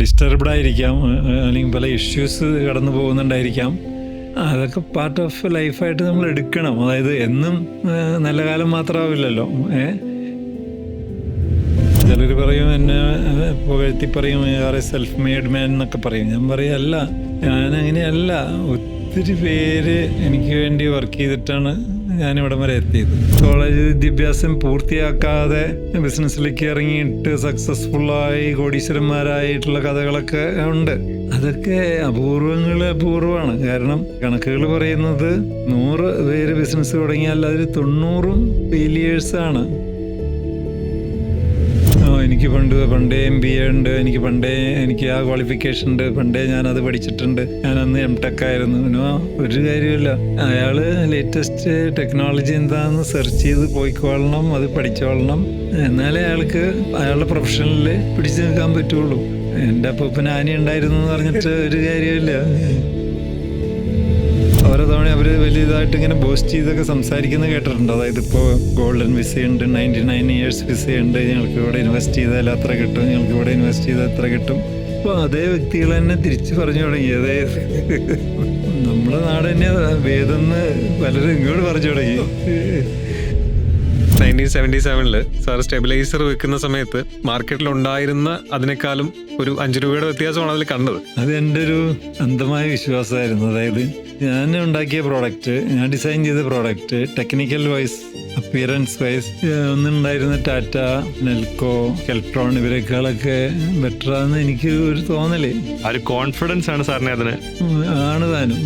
Disturbed ആയിരിക്കാം, അല്ലെങ്കിൽ പല ഇഷ്യൂസ് കടന്നു പോകുന്നുണ്ടായിരിക്കാം. അതൊക്കെ പാർട്ട് ഓഫ് ലൈഫായിട്ട് നമ്മൾ എടുക്കണം. അതായത് എന്നും നല്ല കാലം മാത്രമാവില്ലല്ലോ. ചിലർ പറയും, എന്നെ പുകഴ്ത്തി പറയും, സെൽഫ് മെയ്ഡ് മാൻ എന്നൊക്കെ പറയും. ഞാൻ പറയും അല്ല, ഞാനങ്ങനെയല്ല. ഒത്തിരി പേര് എനിക്ക് വേണ്ടി വർക്ക് ചെയ്തിട്ടാണ് ഞാനിവിടം വരെ എത്തിയത്. കോളേജ് വിദ്യാഭ്യാസം പൂർത്തിയാക്കാതെ ബിസിനസ്സിലേക്ക് ഇറങ്ങിയിട്ട് സക്സസ്ഫുള്ളായി കോടീശ്വരന്മാരായിട്ടുള്ള കഥകളൊക്കെ ഉണ്ട്. അതൊക്കെ അപൂർവമാണ്. കാരണം കണക്കുകൾ പറയുന്നത് 100 പേര് ബിസിനസ് തുടങ്ങിയാൽ അതിൽ 90 ഫെയിലിയേഴ്സാണ്. എനിക്ക് പണ്ടേ MBA ഉണ്ട്, എനിക്ക് ആ ക്വാളിഫിക്കേഷൻ ഉണ്ട്, പണ്ടേ ഞാനത് പഠിച്ചിട്ടുണ്ട്, ഞാനന്ന് MTech ആയിരുന്നു. ഒരു കാര്യമില്ല. അയാള് ലേറ്റസ്റ്റ് ടെക്നോളജി എന്താണെന്ന് സെർച്ച് ചെയ്ത് പോയിക്കൊള്ളണം, അത് പഠിച്ചോളണം. എന്നാലേ അയാൾക്ക് അയാളുടെ പ്രൊഫഷനിൽ പിടിച്ചു നിൽക്കാൻ പറ്റുള്ളൂ. എൻ്റെ അപ്പൂപ്പൻ ആനി ഉണ്ടായിരുന്നു എന്ന് പറഞ്ഞിട്ട് ഒരു കാര്യമില്ല. ഓരോ തവണ അവർ വലിയതായിട്ട് ഇങ്ങനെ ബൂസ്റ്റ് ചെയ്തൊക്കെ സംസാരിക്കുന്നത് കേട്ടിട്ടുണ്ട്. അതായത് ഇപ്പോൾ ഗോൾഡൻ വിസയുണ്ട്, 99 years വിസയുണ്ട്, ഞങ്ങൾക്ക് ഇവിടെ ഇൻവെസ്റ്റ് ചെയ്താൽ അത്ര കിട്ടും, ഞങ്ങൾക്ക് ഇവിടെ ഇൻവെസ്റ്റ് ചെയ്താൽ അത്ര കിട്ടും. അപ്പോൾ അതേ വ്യക്തികൾ തന്നെ തിരിച്ച് പറഞ്ഞു തുടങ്ങി. നമ്മുടെ നാട് തന്നെ വേദമെന്ന് പലരും ഇങ്ങോട്ട് പറഞ്ഞു തുടങ്ങി. 1977 സാർ സ്റ്റെബിലൈസർ വെക്കുന്ന സമയത്ത് മാർക്കറ്റിൽ ഉണ്ടായിരുന്ന അതിനേക്കാളും ഒരു 5 രൂപയുടെ വ്യത്യാസമാണ് അതിൽ കണ്ടത്. അത് എൻ്റെ ഒരു അന്ധമായ വിശ്വാസമായിരുന്നു. അതായത് ഞാൻ ഉണ്ടാക്കിയ പ്രോഡക്റ്റ്, ഞാൻ ഡിസൈൻ ചെയ്ത product technical wise, appearance wise ഒന്നുണ്ടായിരുന്ന ടാറ്റ, നെൽക്കോ, കെൽട്രോൺ ഇവരെക്കാളൊക്കെ ബെറ്ററാന്ന് എനിക്ക് ഒരു തോന്നല്. ആ ഒരു കോൺഫിഡൻസ് ആണ് സാറിനെ അതിന് ആണ് താനും.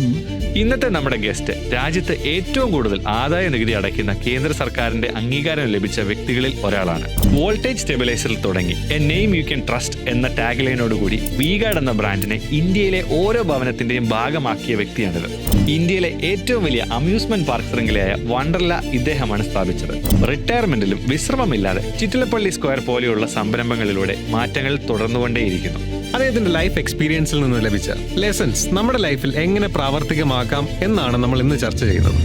ഇന്നത്തെ നമ്മുടെ ഗസ്റ്റ് രാജ്യത്ത് ഏറ്റവും കൂടുതൽ ആദായ നികുതി അടയ്ക്കുന്ന കേന്ദ്ര സർക്കാരിന്റെ അംഗീകാരം ലഭിച്ച വ്യക്തികളിൽ ഒരാളാണ്. വോൾട്ടേജ് സ്റ്റെബിലൈസറിൽ തുടങ്ങി A name you can trust എന്ന ടാഗ്ലൈനോടുകൂടി വി-ഗാർഡ് എന്ന ബ്രാൻഡിനെ ഇന്ത്യയിലെ ഓരോ ഭവനത്തിന്റെയും ഭാഗമാക്കിയ വ്യക്തിയാണിത്. ഇന്ത്യയിലെ ഏറ്റവും വലിയ അമ്യൂസ്മെന്റ് പാർക്ക് ശൃംഖലയായ വണ്ടർല ഇദ്ദേഹമാണ് സ്ഥാപിച്ചത്. റിട്ടയർമെന്റിലും വിശ്രമമില്ലാതെ ചിറ്റിലപ്പള്ളി സ്ക്വയർ പോലെയുള്ള സംരംഭങ്ങളിലൂടെ മാറ്റങ്ങൾ തുടർന്നുകൊണ്ടേയിരിക്കുന്നു. അദ്ദേഹത്തിന്റെ ലൈഫ് എക്സ്പീരിയൻസിൽ നിന്ന് ലഭിച്ച ലെസൺസ് നമ്മുടെ ലൈഫിൽ എങ്ങനെ പ്രാവർത്തികമാക്കാം എന്നാണ് നമ്മൾ ഇന്ന് ചർച്ച ചെയ്യുന്നത്.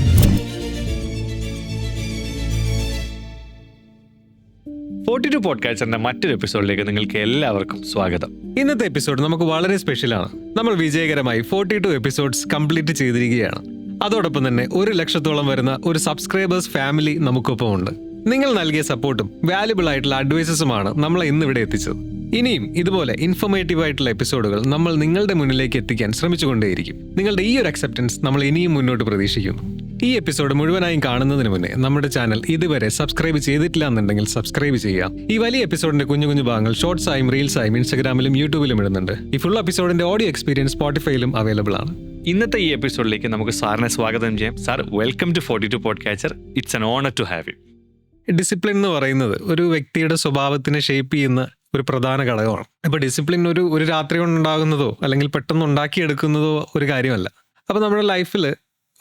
ഫോർട്ടി ടു പോഡ്കാസ്റ്റിന്റെ മറ്റൊരു എപ്പിസോഡിലേക്ക് നിങ്ങൾക്ക് എല്ലാവർക്കും സ്വാഗതം. ഇന്നത്തെ എപ്പിസോഡ് നമുക്ക് വളരെ സ്പെഷ്യലാണ്. നമ്മൾ വിജയകരമായി 42 എപ്പിസോഡ്സ് കംപ്ലീറ്റ് ചെയ്തിരിക്കുകയാണ്. അതോടൊപ്പം തന്നെ 1 ലക്ഷത്തോളം വരുന്ന ഒരു സബ്സ്ക്രൈബേഴ്സ് ഫാമിലി നമുക്കൊപ്പം ഉണ്ട്. നിങ്ങൾ നൽകിയ സപ്പോർട്ടും വാല്യുബിൾ ആയിട്ടുള്ള അഡ്വൈസസുമാണ് നമ്മളെ ഇന്നിവിടെ എത്തിച്ചത്. ഇനിയും ഇതുപോലെ ഇൻഫോർമേറ്റീവ് ആയിട്ടുള്ള എപ്പിസോഡുകൾ നമ്മൾ നിങ്ങളുടെ മുന്നിലേക്ക് എത്തിക്കാൻ ശ്രമിച്ചുകൊണ്ടേയിരിക്കും. നിങ്ങളുടെ ഈ ഒരു അക്സെപ്റ്റൻസ് നമ്മൾ ഇനിയും മുന്നോട്ട് പ്രതീക്ഷിക്കുന്നു. ഈ എപ്പിസോഡ് മുഴുവനായും കാണുന്നതിന് മുന്നേ നമ്മുടെ ചാനൽ ഇതുവരെ സബ്സ്ക്രൈബ് ചെയ്തിട്ടില്ല എന്നുണ്ടെങ്കിൽ സബ്സ്ക്രൈബ് ചെയ്യാം. ഈ വലിയ എപ്പിസോഡിന്റെ കുഞ്ഞു ഭാഗങ്ങൾ ഷോർട്സ് ആയും റീൽസ് ആയും ഇൻസ്റ്റാഗ്രാമിലും യൂട്യൂബിലും ഇടുന്നുണ്ട്. ഈ ഫുൾ എപ്പിസോഡിന്റെ ഓഡിയോ എക്സ്പീരിയൻസ് സ്പോട്ടിഫൈയിലും അവൈലബിൾ ആണ്. ഇന്നത്തെ ഈ എപ്പിസോഡിലേക്ക് നമുക്ക് സാറിനെ സ്വാഗതം ചെയ്യാം. Sir, welcome to 42 podcaster. It's an honour to have you. Discipline എന്ന് പറയുന്നത് ഒരു വ്യക്തിയുടെ സ്വഭാവത്തിനെ ഷേപ്പ് ചെയ്യുന്ന ഒരു പ്രധാന ഘടകമാണ്. അപ്പോൾ ഡിസിപ്ലിൻ ഒരു രാത്രി കൊണ്ടുണ്ടാകുന്നതോ അല്ലെങ്കിൽ പെട്ടെന്ന് ഉണ്ടാക്കിയെടുക്കുന്നതോ ഒരു കാര്യമല്ല. അപ്പോൾ നമ്മുടെ ലൈഫിൽ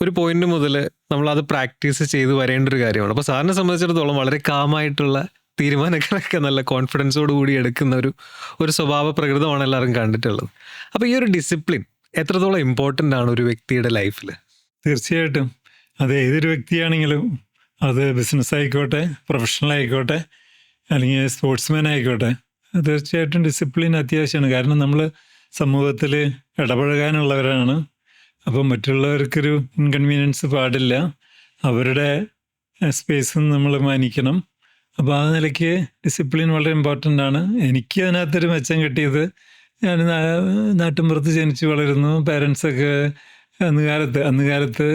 ഒരു പോയിന്റ് മുതൽ നമ്മളത് പ്രാക്ടീസ് ചെയ്ത് വരേണ്ട ഒരു കാര്യമാണ്. അപ്പോൾ സാറിനെ സംബന്ധിച്ചിടത്തോളം വളരെ കാമായിട്ടുള്ള തീരുമാനങ്ങളൊക്കെ നല്ല കോൺഫിഡൻസോട് കൂടി എടുക്കുന്ന ഒരു സ്വഭാവ പ്രകൃതമാണ് എല്ലാവരും കണ്ടിട്ടുള്ളത്. അപ്പോൾ ഈ ഒരു ഡിസിപ്ലിൻ എത്രത്തോളം ഇമ്പോർട്ടൻ്റ് ആണ് ഒരു വ്യക്തിയുടെ ലൈഫിൽ? തീർച്ചയായിട്ടും അത് ഏതൊരു വ്യക്തിയാണെങ്കിലും, അത് ബിസിനസ് ആയിക്കോട്ടെ, പ്രൊഫഷണൽ ആയിക്കോട്ടെ, അല്ലെങ്കിൽ സ്പോർട്സ്മാൻ ആയിക്കോട്ടെ, തീർച്ചയായിട്ടും ഡിസിപ്ലിൻ അത്യാവശ്യമാണ്. കാരണം നമ്മൾ സമൂഹത്തിൽ ഇടപഴകാനുള്ളവരാണ്. അപ്പോൾ മറ്റുള്ളവർക്കൊരു ഇൻകൺവീനിയൻസ് പാടില്ല, അവരുടെ സ്പേസും നമ്മൾ മാനിക്കണം. അപ്പോൾ ആ നിലയ്ക്ക് ഡിസിപ്ലിൻ വളരെ ഇമ്പോർട്ടൻ്റ് ആണ്. എനിക്ക് അതിനകത്തൊരു മെച്ചം കിട്ടിയത്, ഞാൻ നാട്ടിൻപുറത്ത് ജനിച്ച് വളരുന്നു. പാരൻസൊക്കെ അന്ന് കാലത്ത്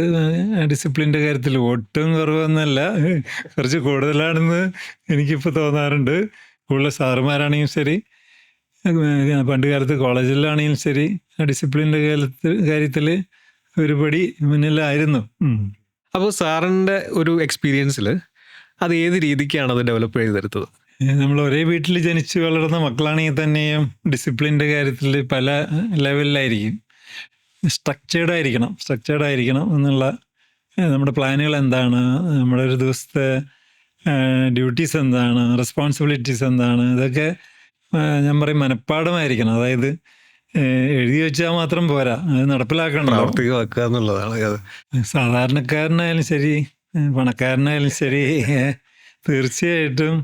ഡിസിപ്ലിൻ്റെ കാര്യത്തിൽ ഒട്ടും കുറവൊന്നുമല്ല, കുറച്ച് കൂടുതലാണെന്ന് എനിക്കിപ്പോൾ തോന്നാറുണ്ട്. കൂടുതൽ സാറുമാരാണെങ്കിലും ശരി, പണ്ട് കാലത്ത് കോളേജിലാണെങ്കിലും ശരി, ഡിസിപ്ലിൻ്റെ കാര്യത്തിൽ ഒരുപടി മുന്നിലായിരുന്നു. അപ്പോൾ സാറിൻ്റെ ഒരു എക്സ്പീരിയൻസിൽ അത് ഏത് രീതിക്കാണ് അത് ഡെവലപ്പ് ചെയ്തെടുത്തത്? നമ്മൾ ഒരേ വീട്ടിൽ ജനിച്ച് വളർന്ന മക്കളാണെങ്കിൽ തന്നെയും ഡിസിപ്ലിൻ്റെ കാര്യത്തിൽ പല ലെവലിലായിരിക്കും. സ്ട്രക്ചേർഡ് ആയിരിക്കണം എന്നുള്ള നമ്മുടെ പ്ലാനുകൾ എന്താണ്, നമ്മുടെ ഒരു ദിവസത്തെ ഡ്യൂട്ടീസ് എന്താണ്, റെസ്പോൺസിബിലിറ്റീസ് എന്താണ്, ഇതൊക്കെ ഞാൻ പറയും മനഃപ്പാഠമായിരിക്കണം. അതായത് എഴുതി വെച്ചാൽ മാത്രം പോരാ, അത് നടപ്പിലാക്കണം, പ്രാവർത്തികമാക്കുക എന്നുള്ളതാണ്. സാധാരണക്കാരനായാലും ശരി, പണക്കാരനായാലും ശരി, തീർച്ചയായിട്ടും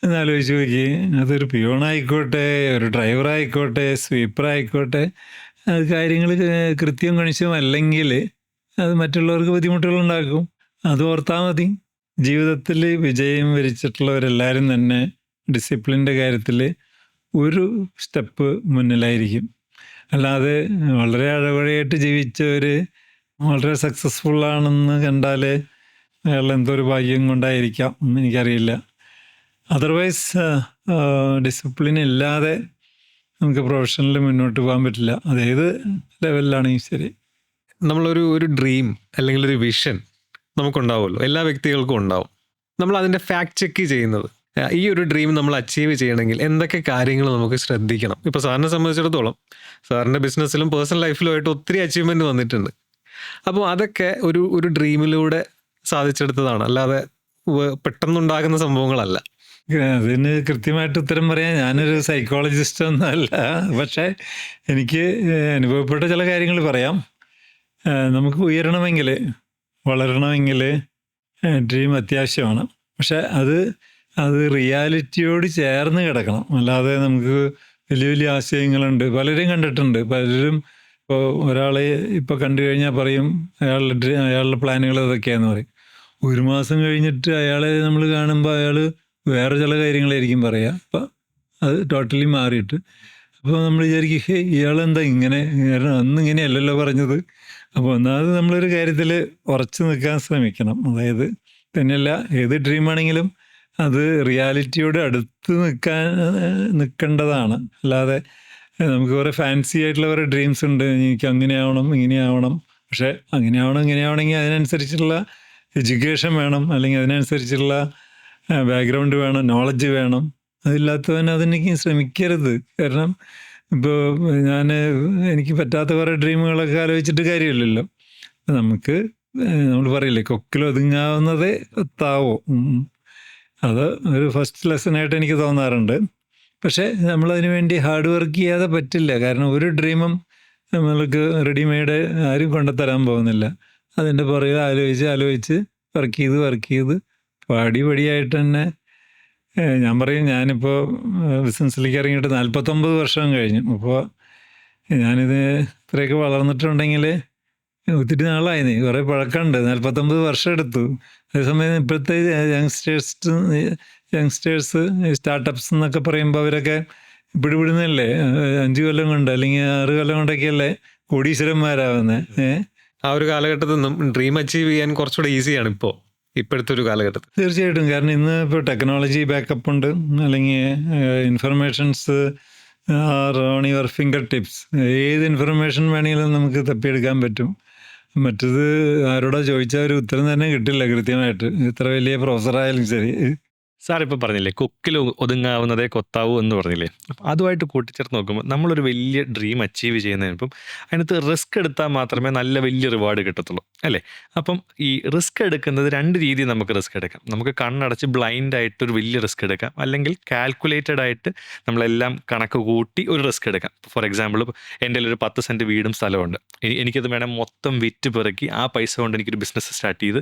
എന്നാലോചിച്ച് നോക്കി. അതൊരു പിയോണായിക്കോട്ടെ, ഒരു ഡ്രൈവറായിക്കോട്ടെ, സ്വീപ്പറായിക്കോട്ടെ, അത് കാര്യങ്ങൾ കൃത്യം കണിശം അല്ലെങ്കിൽ അത് മറ്റുള്ളവർക്ക് ബുദ്ധിമുട്ടുകളുണ്ടാക്കും. അത് ഓർത്താൽ മതി. ജീവിതത്തിൽ വിജയം വരിച്ചിട്ടുള്ളവരെല്ലാവരും തന്നെ ഡിസിപ്ലിൻ്റെ കാര്യത്തിൽ ഒരു സ്റ്റെപ്പ് മുന്നിലായിരിക്കും. അല്ലാതെ വളരെ അഴവഴയായിട്ട് ജീവിച്ചവർ വളരെ സക്സസ്ഫുള്ളാണെന്ന് കണ്ടാൽ അയാൾ എന്തോ ഒരു ഭാഗ്യം കൊണ്ടായിരിക്കാം എന്ന് എനിക്കറിയില്ല. അതർവൈസ് ഡിസിപ്ലിൻ ഇല്ലാതെ നമുക്ക് പ്രൊഫഷനിൽ മുന്നോട്ട് പോകാൻ പറ്റില്ല. അതേത് ലെവലിലാണെങ്കിൽ ശരി. നമ്മളൊരു ഡ്രീം അല്ലെങ്കിൽ ഒരു വിഷൻ നമുക്കുണ്ടാവുമല്ലോ, എല്ലാ വ്യക്തികൾക്കും ഉണ്ടാവും. നമ്മൾ അതിൻ്റെ ഫാക്ട് ചെക്ക് ചെയ്യുന്നത്, ഈ ഒരു ഡ്രീം നമ്മൾ അച്ചീവ് ചെയ്യണമെങ്കിൽ എന്തൊക്കെ കാര്യങ്ങൾ നമുക്ക് ശ്രദ്ധിക്കണം. ഇപ്പോൾ സാറിനെ സംബന്ധിച്ചിടത്തോളം സാറിൻ്റെ ബിസിനസ്സിലും പേഴ്സണൽ ലൈഫിലുമായിട്ട് ഒത്തിരി അച്ചീവ്മെൻറ്റ് വന്നിട്ടുണ്ട്. അപ്പോൾ അതൊക്കെ ഒരു ഡ്രീമിലൂടെ സാധിച്ചെടുത്തതാണ്, അല്ലാതെ പെട്ടെന്നുണ്ടാകുന്ന സംഭവങ്ങളല്ല. അതിന് കൃത്യമായിട്ട് ഉത്തരം പറയാൻ ഞാനൊരു സൈക്കോളജിസ്റ്റ് ഒന്നുമല്ല. പക്ഷേ എനിക്ക് അനുഭവപ്പെട്ട ചില കാര്യങ്ങൾ പറയാം. നമുക്ക് ഉയരണമെങ്കിൽ, വളരണമെങ്കിൽ ഡ്രീം അത്യാവശ്യമാണ്. പക്ഷെ അത് റിയാലിറ്റിയോട് ചേർന്ന് കിടക്കണം. അല്ലാതെ നമുക്ക് വലിയ വലിയ ആശയങ്ങളുണ്ട്, പലരും കണ്ടിട്ടുണ്ട്. പലരും ഇപ്പോൾ ഒരാളെ ഇപ്പോൾ കണ്ടു കഴിഞ്ഞാൽ പറയും അയാളുടെ പ്ലാനുകൾ അതൊക്കെയാണെന്ന് പറയും. ഒരു മാസം കഴിഞ്ഞിട്ട് അയാളെ നമ്മൾ കാണുമ്പോൾ അയാൾ വേറെ ചില കാര്യങ്ങളായിരിക്കും പറയുക. അപ്പം അത് ടോട്ടലി മാറിയിട്ട് അപ്പോൾ നമ്മൾ വിചാരിക്കും, ഹേ ഇയാളെന്താ ഇങ്ങനെ, കാരണം അന്ന് ഇങ്ങനെയല്ലല്ലോ പറഞ്ഞത്. അപ്പോൾ ഒന്നാമത് നമ്മളൊരു കാര്യത്തിൽ ഉറച്ചു നിൽക്കാൻ ശ്രമിക്കണം. അതായത് തന്നെയല്ല, ഏത് ഡ്രീമാണെങ്കിലും അത് റിയാലിറ്റിയോട് അടുത്ത് നിൽക്കേണ്ടതാണ്. അല്ലാതെ നമുക്ക് കുറേ ഫാൻസി ആയിട്ടുള്ള കുറേ ഡ്രീംസ് ഉണ്ട്, എനിക്ക് അങ്ങനെ ആവണം ഇങ്ങനെ ആവണം. പക്ഷേ അങ്ങനെ ആവണം ഇങ്ങനെ ആവണമെങ്കിൽ അതിനനുസരിച്ചുള്ള എഡ്യൂക്കേഷൻ വേണം, അല്ലെങ്കിൽ അതിനനുസരിച്ചുള്ള ബാക്ക്ഗ്രൗണ്ട് വേണം, നോളജ് വേണം. അതില്ലാത്തവൻ അതിനേക്ക് ശ്രമിക്കരുത്. കാരണം ഇപ്പോൾ എനിക്ക് പറ്റാത്ത കുറേ ഡ്രീമുകളൊക്കെ ആലോചിച്ചിട്ട് കാര്യമില്ലല്ലോ. നമ്മൾ പറയില്ലേ, കൊക്കിലൊതുങ്ങാവുന്നതേ എത്താവോ. അത് ഒരു ഫസ്റ്റ് ലെസണായിട്ട് എനിക്ക് തോന്നാറുണ്ട്. പക്ഷേ നമ്മളതിന് വേണ്ടി ഹാർഡ് വർക്ക് ചെയ്യാതെ പറ്റില്ല. കാരണം ഒരു ഡ്രീമും നമ്മൾക്ക് റെഡിമെയ്ഡ് ആരും കൊണ്ടുത്തരാൻ പോകുന്നില്ല. അതിൻ്റെ പുറകെ ആലോചിച്ച് വർക്ക് ചെയ്ത് പടിയായിട്ട് തന്നെ ഞാൻ പറയും, ഞാനിപ്പോൾ ബിസിനസ്സിലേക്ക് ഇറങ്ങിയിട്ട് 49 വർഷം കഴിഞ്ഞു. അപ്പോൾ ഞാനിത് ഇത്രയൊക്കെ വളർന്നിട്ടുണ്ടെങ്കിൽ ഒത്തിരി നാളായി, കുറേ പഴക്കമുണ്ട്. 49 വർഷം എടുത്തു. അതേസമയം ഇപ്പോഴത്തെ യങ്സ്റ്റേഴ്സ് സ്റ്റാർട്ടപ്സ് എന്നൊക്കെ പറയുമ്പോൾ അവരൊക്കെ പിടിപിടുന്നല്ലേ 5 കൊല്ലം കൊണ്ട് അല്ലെങ്കിൽ 6 കൊല്ലം കൊണ്ടൊക്കെയല്ലേ കോടീശ്വരന്മാരാവുന്നത്. ആ ഒരു കാലഘട്ടത്തിൽ നിന്നും ഡ്രീം അച്ചീവ് ചെയ്യാൻ കുറച്ചുകൂടെ ഈസിയാണ് ഇപ്പോഴത്തെ ഒരു കാലഘട്ടത്തിൽ. തീർച്ചയായിട്ടും. കാരണം ഇന്ന് ഇപ്പോൾ ടെക്നോളജി ബാക്കപ്പ് ഉണ്ട്, അല്ലെങ്കിൽ informations R on your finger tips. ഏത് ഇൻഫർമേഷൻ വേണമെങ്കിലും നമുക്ക് തപ്പിയെടുക്കാൻ പറ്റും. മറ്റത് ആരോടാ ചോദിച്ചാൽ ഒരു ഉത്തരം തന്നെ കിട്ടില്ല കൃത്യമായിട്ട്, എത്ര വലിയ പ്രൊഫസറായാലും ശരി. സാർ ഇപ്പോൾ പറഞ്ഞില്ലേ, കൊക്കിൽ ഒതുങ്ങാവുന്നതേ കൊത്താവൂ എന്ന് പറഞ്ഞില്ലേ. അപ്പം അതുമായിട്ട് കൂട്ടിച്ചേർത്ത് നോക്കുമ്പോൾ നമ്മളൊരു വലിയ ഡ്രീം അച്ചീവ് ചെയ്യുന്നതിനിപ്പം അതിനകത്ത് റിസ്ക് എടുത്താൽ മാത്രമേ നല്ല വലിയ റിവാർഡ് കിട്ടത്തുള്ളൂ, അല്ലേ? അപ്പം ഈ റിസ്ക് എടുക്കുന്നത് 2 രീതിയിൽ നമുക്ക് റിസ്ക് എടുക്കാം. നമുക്ക് കണ്ണടച്ച് ബ്ലൈൻഡായിട്ട് ഒരു വലിയ റിസ്ക് എടുക്കാം, അല്ലെങ്കിൽ കാൽക്കുലേറ്റഡ് ആയിട്ട് നമ്മളെല്ലാം കണക്ക് കൂട്ടി ഒരു റിസ്ക് എടുക്കാം. ഫോർ എക്സാമ്പിൾ, എൻ്റെ ഒരു 10 സെൻറ്റ് വീടും സ്ഥലമുണ്ട്. എനിക്കത് വേണം മൊത്തം വിറ്റ് പെറുക്കി ആ പൈസ കൊണ്ട് എനിക്കൊരു ബിസിനസ് സ്റ്റാർട്ട് ചെയ്ത്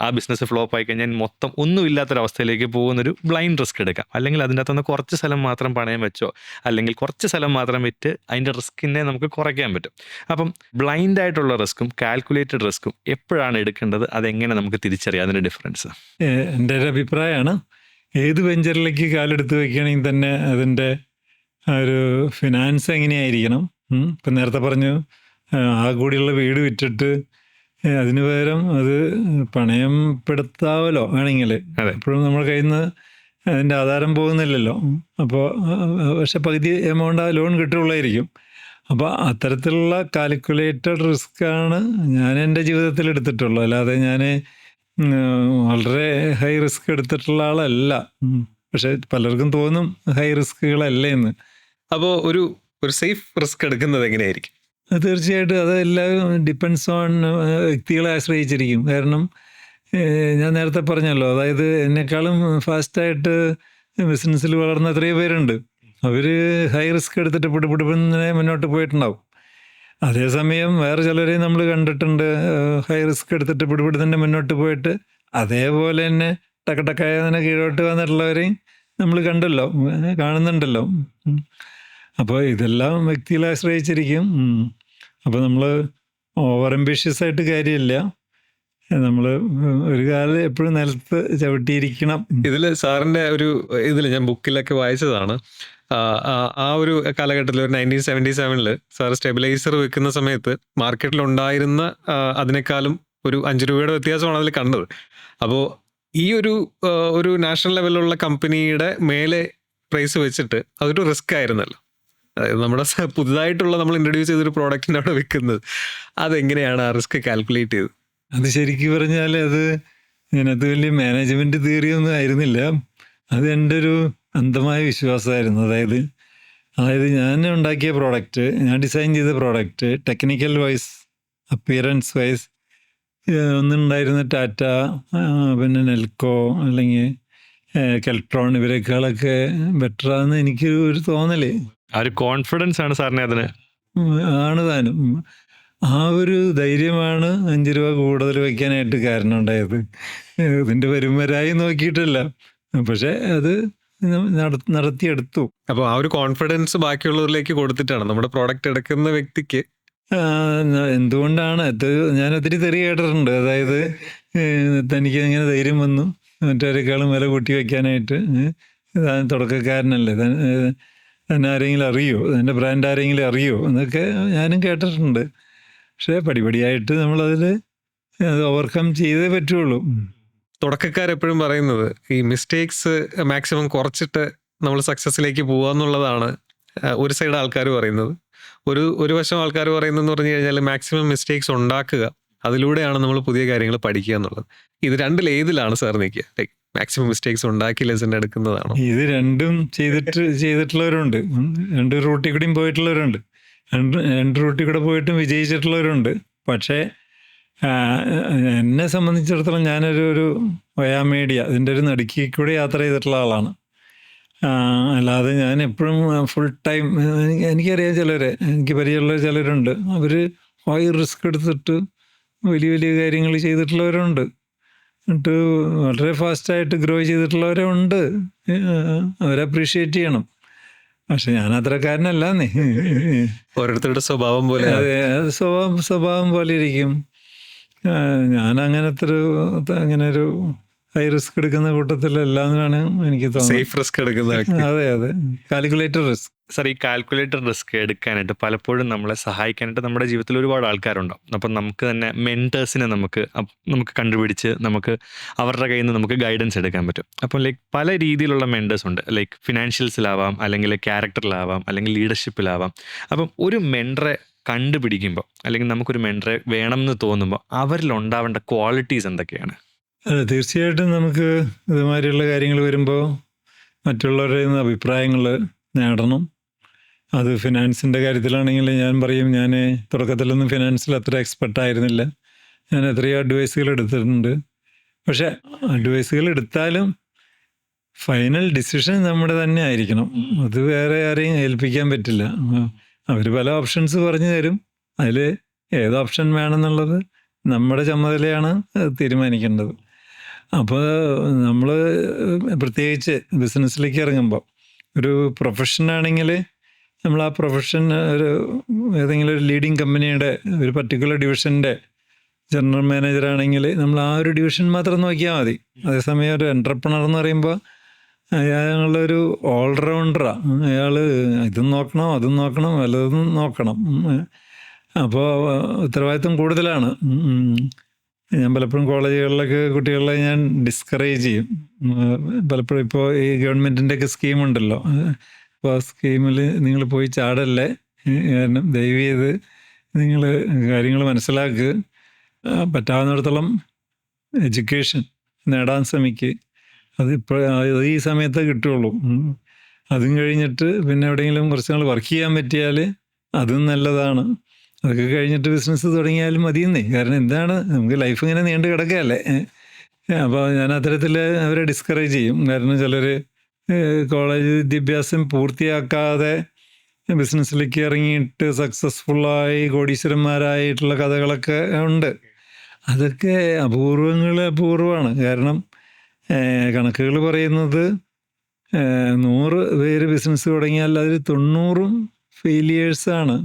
ആ ബിസിനസ് ഫ്ലോപ്പ് ആയി കഴിഞ്ഞാൽ മൊത്തം ഒന്നുമില്ലാത്തൊരവസ്ഥയിലേക്ക് പോകുന്നൊരു ബ്ലൈൻഡ് റിസ്ക് എടുക്കാം. അല്ലെങ്കിൽ അതിൻ്റെ അകത്തുനിന്ന് കുറച്ച് സ്ഥലം മാത്രം പണയം വെച്ചോ, അല്ലെങ്കിൽ കുറച്ച് സ്ഥലം മാത്രം വിറ്റ് അതിൻ്റെ റിസ്കിനെ നമുക്ക് കുറയ്ക്കാൻ പറ്റും. അപ്പം ബ്ലൈൻഡ് ആയിട്ടുള്ള റിസ്ക്കും കാൽക്കുലേറ്റഡ് റിസ്ക്കും എപ്പോഴാണ് എടുക്കേണ്ടത്, അതെങ്ങനെ നമുക്ക് തിരിച്ചറിയാം, അതിൻ്റെ ഡിഫറൻസ്? എൻ്റെ ഒരു അഭിപ്രായമാണ്, ഏത് വെഞ്ചറിലേക്ക് കാലെടുത്ത് വയ്ക്കുകയാണെങ്കിൽ തന്നെ അതിൻ്റെ ഒരു ഫിനാൻസ് എങ്ങനെയായിരിക്കണം. ഇപ്പം നേരത്തെ പറഞ്ഞു, ആ കൂടിയുള്ള വീട് വിറ്റിട്ട് അതിന് പകരം അത് പണയപ്പെടുത്താവല്ലോ വേണമെങ്കിൽ. എപ്പോഴും നമ്മുടെ കയ്യിൽ നിന്ന് അതിൻ്റെ ആധാരം പോകുന്നില്ലല്ലോ. അപ്പോൾ പക്ഷെ പകുതി എമൗണ്ട് ആ ലോൺ കിട്ടുള്ളായിരിക്കും. അപ്പോൾ അത്തരത്തിലുള്ള കാൽക്കുലേറ്റഡ് റിസ്ക്കാണ് ഞാൻ എൻ്റെ ജീവിതത്തിൽ എടുത്തിട്ടുള്ളത്. അല്ലാതെ ഞാൻ വളരെ ഹൈ റിസ്ക് എടുത്തിട്ടുള്ള ആളല്ല. പക്ഷെ പലർക്കും തോന്നും ഹൈ റിസ്കുകളല്ലേ എന്ന്. അപ്പോൾ ഒരു സേഫ് റിസ്ക് എടുക്കുന്നത് എങ്ങനെയായിരിക്കും? തീർച്ചയായിട്ടും അതെല്ലാം ഡിപ്പെൻസ് ഓൺ വ്യക്തികളെ ആശ്രയിച്ചിരിക്കും. കാരണം ഞാൻ നേരത്തെ പറഞ്ഞല്ലോ, അതായത് എന്നെക്കാളും ഫാസ്റ്റായിട്ട് ബിസിനസ്സിൽ വളർന്ന എത്രയോ പേരുണ്ട്. അവർ ഹൈ റിസ്ക് എടുത്തിട്ട് പിടിപിടിപ്പിന്നെ മുന്നോട്ട് പോയിട്ടുണ്ടാവും. അതേസമയം വേറെ ചിലരെയും നമ്മൾ കണ്ടിട്ടുണ്ട്, ഹൈ റിസ്ക് എടുത്തിട്ട് പിടിപിടി തന്നെ മുന്നോട്ട് പോയിട്ട് അതേപോലെ തന്നെ ടക്കടക്കായ തന്നെ കീഴോട്ട് വന്നിട്ടുള്ളവരെയും നമ്മൾ കണ്ടല്ലോ, കാണുന്നുണ്ടല്ലോ. അപ്പോൾ ഇതെല്ലാം വ്യക്തികളെ ആശ്രയിച്ചിരിക്കും. അപ്പോൾ നമ്മൾ ഓവർ അംബിഷ്യസ് ആയിട്ട് കാര്യമില്ല. നമ്മൾ ഒരു കാലം എപ്പോഴും നിലത്ത് ചവിട്ടിയിരിക്കണം. ഇതിൽ സാറിൻ്റെ ഇതിൽ ഞാൻ ബുക്കിലൊക്കെ വായിച്ചതാണ്. ആ ഒരു കാലഘട്ടത്തിൽ ഒരു 1977 സാർ സ്റ്റെബിലൈസർ വെക്കുന്ന സമയത്ത് മാർക്കറ്റിലുണ്ടായിരുന്ന അതിനേക്കാളും ഒരു 5 രൂപയുടെ വ്യത്യാസമാണ് അതിൽ കണ്ടത്. അപ്പോൾ ഈ ഒരു നാഷണൽ ലെവലിലുള്ള കമ്പനിയുടെ മേലെ പ്രൈസ് വെച്ചിട്ട് അതൊരു റിസ്ക് ആയിരുന്നല്ലോ. അതായത് നമ്മുടെ പുതുതായിട്ടുള്ള നമ്മൾ ഇൻട്രൊഡ്യൂസ് ചെയ്തൊരു പ്രോഡക്റ്റിൻ്റെ അവിടെ വെക്കുന്നത്. അതെങ്ങനെയാണ് ആ റിസ്ക് കാൽക്കുലേറ്റ് ചെയ്തത്? അത് ശരിക്കും പറഞ്ഞാൽ അതിനകത്ത് വലിയ മാനേജ്മെൻറ്റ് തിയറിയൊന്നും ആയിരുന്നില്ല. അത് എൻ്റെ ഒരു അന്ധമായ വിശ്വാസമായിരുന്നു. അതായത് ഞാൻ ഉണ്ടാക്കിയ പ്രോഡക്റ്റ്, ഞാൻ ഡിസൈൻ ചെയ്ത product technical wise, appearance wise ഒന്നുണ്ടായിരുന്ന ടാറ്റ, പിന്നെ നെൽക്കോ അല്ലെങ്കിൽ കെൽട്രോൺ ഇവരെക്കാളൊക്കെ ബെറ്ററാന്ന് എനിക്ക് ഒരു തോന്നൽ. ആ ഒരു കോൺഫിഡൻസ് ആണ് സാറിനെ അതിന് ആണ് താനും. ആ ഒരു ധൈര്യമാണ് 5 രൂപ കൂടുതൽ വയ്ക്കാനായിട്ട് കാരണം ഉണ്ടായത്. ഇതിൻ്റെ വരുമരായി നോക്കിയിട്ടല്ല, പക്ഷെ അത് നടത്തിയെടുത്തു. അപ്പോൾ ആ ഒരു കോൺഫിഡൻസ് ബാക്കിയുള്ളവരിലേക്ക് കൊടുത്തിട്ടാണ് നമ്മുടെ പ്രോഡക്റ്റ് എടുക്കുന്ന വ്യക്തിക്ക്. എന്തുകൊണ്ടാണ് ഞാൻ ഒത്തിരി തെറി കേട്ടിട്ടുണ്ട്. അതായത് തനിക്ക് ഇങ്ങനെ ധൈര്യം വന്നു മറ്റൊരെക്കാളും വില കൂട്ടി വയ്ക്കാനായിട്ട്, താൻ തുടക്കക്കാരനല്ലേ, തന്നെ ആരെങ്കിലും അറിയോ, തൻ്റെ ബ്രാൻഡ് ആരെങ്കിലും അറിയോ എന്നൊക്കെ ഞാനും കേട്ടിട്ടുണ്ട്. പക്ഷേ പടിപടിയായിട്ട് നമ്മളതിൽ ഓവർകം ചെയ്തേ പറ്റുള്ളൂ. തുടക്കക്കാരെപ്പോഴും പറയുന്നത് ഈ മിസ്റ്റേക്സ് മാക്സിമം കുറച്ചിട്ട് നമ്മൾ സക്സസ്സിലേക്ക് പോകാന്നുള്ളതാണ് ഒരു സൈഡ് ആൾക്കാർ പറയുന്നത്. ഒരു വശം ആൾക്കാർ പറയുന്നതെന്ന് പറഞ്ഞു കഴിഞ്ഞാൽ മാക്സിമം മിസ്റ്റേക്സ് ഉണ്ടാക്കുക, അതിലൂടെയാണ് നമ്മൾ പുതിയ കാര്യങ്ങൾ പഠിക്കുക എന്നുള്ളത്. ഇത് രണ്ടിലേതിലാണ് സാർ നിൽക്കുക? ലൈക്ക് മാക്സിമം മിസ്റ്റേക്സ് ഉണ്ടാക്കി ലെസൺ എടുക്കുന്നതാണോ? ഇത് രണ്ടും ചെയ്തിട്ടുള്ളവരുണ്ട്. 2 റൂട്ടിൽ കൂടിയും പോയിട്ടുള്ളവരുണ്ട്. 2 റൂട്ടിൽ കൂടെ പോയിട്ടും വിജയിച്ചിട്ടുള്ളവരുണ്ട്. പക്ഷേ എന്നെ സംബന്ധിച്ചിടത്തോളം ഞാനൊരു വയാമീഡിയ ഇതിൻ്റെ ഒരു നടുക്കി കൂടെ യാത്ര ചെയ്തിട്ടുള്ള ആളാണ്. അല്ലാതെ ഞാൻ എപ്പോഴും ഫുൾ ടൈം, എനിക്കറിയാം ചിലരെ, എനിക്ക് പരിചയമുള്ള ചിലരുണ്ട്, അവർ ഹൈ റിസ്ക് എടുത്തിട്ട് വലിയ വലിയ കാര്യങ്ങൾ ചെയ്തിട്ടുള്ളവരുണ്ട്. എന്നിട്ട് വളരെ ഫാസ്റ്റായിട്ട് ഗ്രോ ചെയ്തിട്ടുള്ളവരെ ഉണ്ട്. അവരെ അപ്രീഷിയേറ്റ് ചെയ്യണം. പക്ഷെ ഞാൻ അത്രക്കാരനല്ലാന്നേ. ഓരോരുത്തരുടെ സ്വഭാവം പോലെ. അതെ, സ്വഭാവം പോലെ ഇരിക്കും. ഞാൻ അങ്ങനെ ഒരു ഹൈ റിസ്ക് എടുക്കുന്ന കൂട്ടത്തിലല്ലാന്നാണ് എനിക്ക് തോന്നുന്നത്. സേഫ് റിസ്ക് എടുക്കുന്ന. അതെ, കാൽക്കുലേറ്റഡ് റിസ്ക്. സാർ, ഈ കാൽക്കുലേറ്റഡ് റിസ്ക് എടുക്കാനായിട്ട് പലപ്പോഴും നമ്മളെ സഹായിക്കാനായിട്ട് നമ്മുടെ ജീവിതത്തിൽ ഒരുപാട് ആൾക്കാരുണ്ടാവും. അപ്പം നമുക്ക് തന്നെ മെൻറ്റേഴ്സിനെ നമുക്ക് കണ്ടുപിടിച്ച് നമുക്ക് അവരുടെ കയ്യിൽ നിന്ന് നമുക്ക് ഗൈഡൻസ് എടുക്കാൻ പറ്റും. അപ്പം പല രീതിയിലുള്ള മെൻറ്റേഴ്സ് ഉണ്ട്. ഫിനാൻഷ്യൽസിലാവാം, അല്ലെങ്കിൽ ക്യാരക്ടറിലാവാം, അല്ലെങ്കിൽ ലീഡർഷിപ്പിലാവാം. അപ്പം ഒരു മെൻറ്ററെ കണ്ടുപിടിക്കുമ്പോൾ, അല്ലെങ്കിൽ നമുക്കൊരു മെൻറ്ററെ വേണമെന്ന് തോന്നുമ്പോൾ അവരിൽ ഉണ്ടാവേണ്ട ക്വാളിറ്റീസ് എന്തൊക്കെയാണ്? അതെ, തീർച്ചയായിട്ടും നമുക്ക് ഇതുമാതിരിയുള്ള കാര്യങ്ങൾ വരുമ്പോൾ മറ്റുള്ളവരുടെ നിന്ന് അഭിപ്രായങ്ങൾ നേടണം. അത് ഫിനാൻസിൻ്റെ കാര്യത്തിലാണെങ്കിൽ ഞാൻ പറയും, ഞാൻ തുടക്കത്തിലൊന്നും ഫിനാൻസിൽ അത്ര എക്സ്പെർട്ടായിരുന്നില്ല. ഞാൻ എത്രയോ അഡ്വൈസുകൾ എടുത്തിട്ടുണ്ട്. പക്ഷേ അഡ്വൈസുകൾ എടുത്താലും ഫൈനൽ ഡിസിഷൻ നമ്മുടെ തന്നെ ആയിരിക്കണം. അത് വേറെ ആരെയും ഏൽപ്പിക്കാൻ പറ്റില്ല. അവർ പല ഓപ്ഷൻസ് പറഞ്ഞു തരും. അതിൽ ഏത് ഓപ്ഷൻ വേണമെന്നുള്ളത് നമ്മുടെ ചുമതലയാണ് തീരുമാനിക്കേണ്ടത്. അപ്പോൾ നമ്മൾ പ്രത്യേകിച്ച് ബിസിനസ്സിലേക്ക് ഇറങ്ങുമ്പോൾ, ഒരു പ്രൊഫഷനാണെങ്കിൽ നമ്മൾ ആ പ്രൊഫഷൻ ഏതെങ്കിലും ഒരു ലീഡിങ് കമ്പനിയുടെ ഒരു പർട്ടിക്കുലർ ഡിവിഷൻ്റെ ജനറൽ മാനേജറാണെങ്കിൽ നമ്മൾ ആ ഒരു ഡിവിഷൻ മാത്രം നോക്കിയാൽ മതി. അതേസമയം ഒരു എൻ്റർപ്രണർ എന്ന് പറയുമ്പോൾ അയാളൊരു ഓൾറൗണ്ടറാണ്. അയാൾ ഇതും നോക്കണം, അതും നോക്കണം, വല്ലതും നോക്കണം. അപ്പോൾ ഉത്തരവാദിത്വം കൂടുതലാണ്. ഞാൻ പലപ്പോഴും കോളേജുകളിലൊക്കെ കുട്ടികളെ ഞാൻ ഡിസ്കറേജ് ചെയ്യും. പലപ്പോഴും ഇപ്പോൾ ഈ ഗവൺമെൻറ്റിൻ്റെയൊക്കെ സ്കീമുണ്ടല്ലോ, അപ്പോൾ ആ സ്കീമിൽ നിങ്ങൾ പോയി ചാടല്ലേ, കാരണം ദയവ് ചെയ്ത് നിങ്ങൾ കാര്യങ്ങൾ മനസ്സിലാക്കുക, പറ്റാവുന്നിടത്തോളം എഡ്യൂക്കേഷൻ നേടാൻ ശ്രമിക്കുക. അത് ഈ സമയത്തേ കിട്ടുള്ളൂ. അതും കഴിഞ്ഞിട്ട് പിന്നെ എവിടെയെങ്കിലും കുറച്ച് നാൾ വർക്ക് ചെയ്യാൻ പറ്റിയാൽ അതും നല്ലതാണ്. അതൊക്കെ കഴിഞ്ഞിട്ട് ബിസിനസ് തുടങ്ങിയാലും മതിയെന്നേ. കാരണം എന്താണ്, നമുക്ക് ലൈഫ് ഇങ്ങനെ നീണ്ടു കിടക്കുകയല്ലേ. അപ്പോൾ ഞാൻ അത്തരത്തിൽ അവരെ ഡിസ്കറേജ് ചെയ്യും. കാരണം ചിലർ കോളേജ് വിദ്യാഭ്യാസം പൂർത്തിയാക്കാതെ ബിസിനസ്സിലേക്ക് ഇറങ്ങിയിട്ട് സക്സസ്ഫുള്ളായി കോടീശ്വരന്മാരായിട്ടുള്ള കഥകളൊക്കെ ഉണ്ട്. അതൊക്കെ അപൂർവമാണ്. കാരണം കണക്കുകൾ പറയുന്നത് 100 പേര് ബിസിനസ് തുടങ്ങിയാൽ അതിൽ 90 ഫെയിലിയേഴ്സാണ്.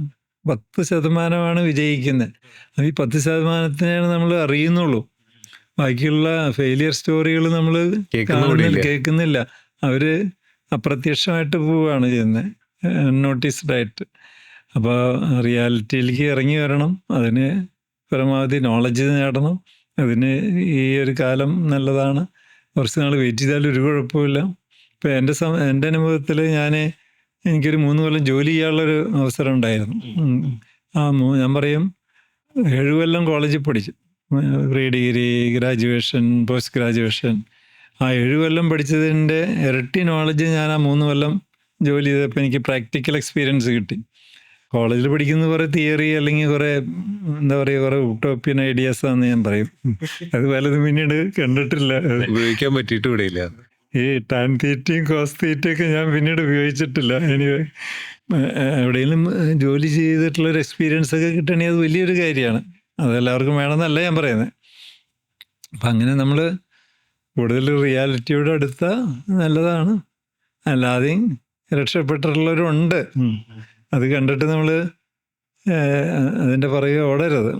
10% വിജയിക്കുന്നത്. അത് ഈ 10%-നെയാണ് നമ്മൾ അറിയുന്നുള്ളൂ. ബാക്കിയുള്ള ഫെയിലിയർ സ്റ്റോറികൾ നമ്മൾ കേൾക്കുന്നില്ല. അവർ അപ്രത്യക്ഷമായിട്ട് പോവുകയാണ് ചെയ്യുന്നത്, അൺനോട്ടീസ്ഡ് ആയിട്ട്. അപ്പോൾ റിയാലിറ്റിയിലേക്ക് ഇറങ്ങി വരണം. അതിന് പരമാവധി നോളജ് നേടണം. അതിന് ഈ ഒരു കാലം നല്ലതാണ്. കുറച്ച് നാൾ വെയിറ്റ് ചെയ്താലും ഒരു കുഴപ്പമില്ല. ഇപ്പോൾ എൻ്റെ അനുഭവത്തിൽ എനിക്കൊരു 3 കൊല്ലം ജോലി ചെയ്യാനുള്ളൊരു അവസരം ഉണ്ടായിരുന്നു. ഞാൻ പറയും 7 കൊല്ലം കോളേജിൽ പഠിച്ചു, pre degree, graduation, post graduation. ആ 7 കൊല്ലം പഠിച്ചതിൻ്റെ ഇരട്ടി നോളജ് ഞാൻ ആ 3 കൊല്ലം ജോലി ചെയ്തപ്പോൾ എനിക്ക് പ്രാക്ടിക്കൽ എക്സ്പീരിയൻസ് കിട്ടി. കോളേജിൽ പഠിക്കുന്ന കുറേ തിയറി അല്ലെങ്കിൽ കുറേ കുറേ ഉട്ടോപ്യൻ ഐഡിയാസാന്ന് ഞാൻ പറയും. അത് പലതും പിന്നീട് കണ്ടിട്ടില്ല, ഉപയോഗിക്കാൻ പറ്റിയിട്ടുമില്ല. ഈ ടാൻ തീറ്റയും കോസ് തീറ്റയൊക്കെ ഞാൻ പിന്നീട് ഉപയോഗിച്ചിട്ടില്ല. എനിവേ, എവിടെയെങ്കിലും ജോലി ചെയ്തിട്ടുള്ളൊരു എക്സ്പീരിയൻസ് ഒക്കെ കിട്ടണമെങ്കിൽ അത് വലിയൊരു കാര്യമാണ്. അതെല്ലാവർക്കും വേണമെന്നല്ല ഞാൻ പറയുന്നത്. അപ്പം അങ്ങനെ നമ്മൾ കൂടുതൽ റിയാലിറ്റിയോട് അടുത്താൽ നല്ലതാണ്. അല്ലാതെയും രക്ഷപ്പെട്ടിട്ടുള്ളവരുണ്ട്. അത് കണ്ടിട്ട് നമ്മൾ അതിൻ്റെ പുറകെ ഓടരുത്.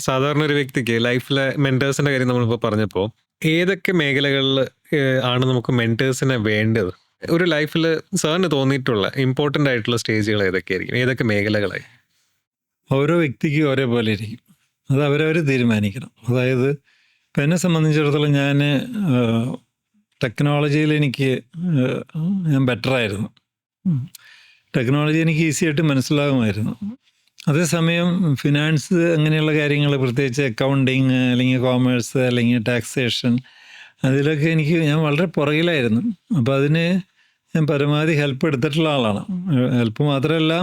സാധാരണ ഒരു വ്യക്തിക്ക് ലൈഫിലെ മെന്റേഴ്സിന്റെ കാര്യം നമ്മളിപ്പോൾ പറഞ്ഞപ്പോൾ ഏതൊക്കെ മേഖലകളിൽ ആണ് നമുക്ക് മെന്റേഴ്സിനെ വേണ്ടത്? ഒരു ലൈഫിൽ സാറിന് തോന്നിയിട്ടുള്ള ഇമ്പോർട്ടൻ്റ് ആയിട്ടുള്ള സ്റ്റേജുകൾ ഏതൊക്കെയായിരിക്കും? ഏതൊക്കെ മേഖലകളായി? ഓരോ വ്യക്തിക്കും ഒരേപോലെ ഇരിക്കും. അത് അവരവർ തീരുമാനിക്കണം. അതായത് ഇപ്പം എന്നെ സംബന്ധിച്ചിടത്തോളം ടെക്നോളജിയിൽ ഞാൻ ബെറ്ററായിരുന്നു. ടെക്നോളജി എനിക്ക് ഈസി ആയിട്ട് മനസ്സിലാകുമായിരുന്നു. അതേസമയം ഫിനാൻസ് അങ്ങനെയുള്ള കാര്യങ്ങൾ, പ്രത്യേകിച്ച് അക്കൗണ്ടിങ് അല്ലെങ്കിൽ കോമേഴ്സ് അല്ലെങ്കിൽ ടാക്സേഷൻ, അതിലൊക്കെ ഞാൻ വളരെ പുറകിലായിരുന്നു. അപ്പോൾ അതിന് ഞാൻ പരമാവധി ഹെൽപ്പ് എടുത്തിട്ടുള്ള ആളാണ്. ഹെൽപ്പ് മാത്രമല്ല,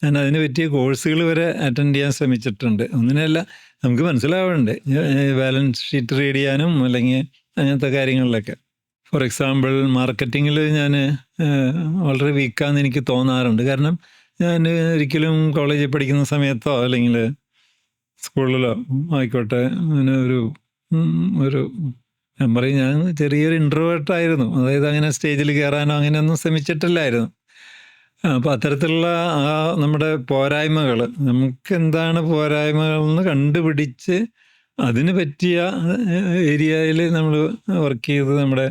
ഞാൻ അതിന് പറ്റിയ കോഴ്സുകൾ വരെ അറ്റൻഡ് ചെയ്യാൻ ശ്രമിച്ചിട്ടുണ്ട്. ഒന്നിനല്ല, നമുക്ക് മനസ്സിലാവുന്നുണ്ട് ബാലൻസ് ഷീറ്റ് റീഡ് ചെയ്യാനും അല്ലെങ്കിൽ അങ്ങനത്തെ കാര്യങ്ങളിലൊക്കെ. ഫോർ എക്സാമ്പിൾ, മാർക്കറ്റിങ്ങിൽ ഞാൻ വളരെ വീക്കാന്ന് എനിക്ക് തോന്നാറുണ്ട്. കാരണം ഞാൻ ഒരിക്കലും കോളേജിൽ പഠിക്കുന്ന സമയത്തോ അല്ലെങ്കിൽ സ്കൂളിലോ ആയിക്കോട്ടെ, അങ്ങനെ ഞാൻ ചെറിയൊരു ഇൻട്രോവേർട്ടായിരുന്നു. അതായത് അങ്ങനെ സ്റ്റേജിൽ കയറാനോ അങ്ങനെയൊന്നും ശ്രമിച്ചിട്ടില്ലായിരുന്നു. അപ്പോൾ അത്തരത്തിലുള്ള നമ്മുടെ പോരായ്മകൾ, നമുക്ക് എന്താണ് പോരായ്മകളെന്ന് കണ്ടുപിടിച്ച് അതിന് പറ്റിയ ഏരിയയിൽ നമ്മൾ വർക്ക് ചെയ്ത് നമ്മുടെ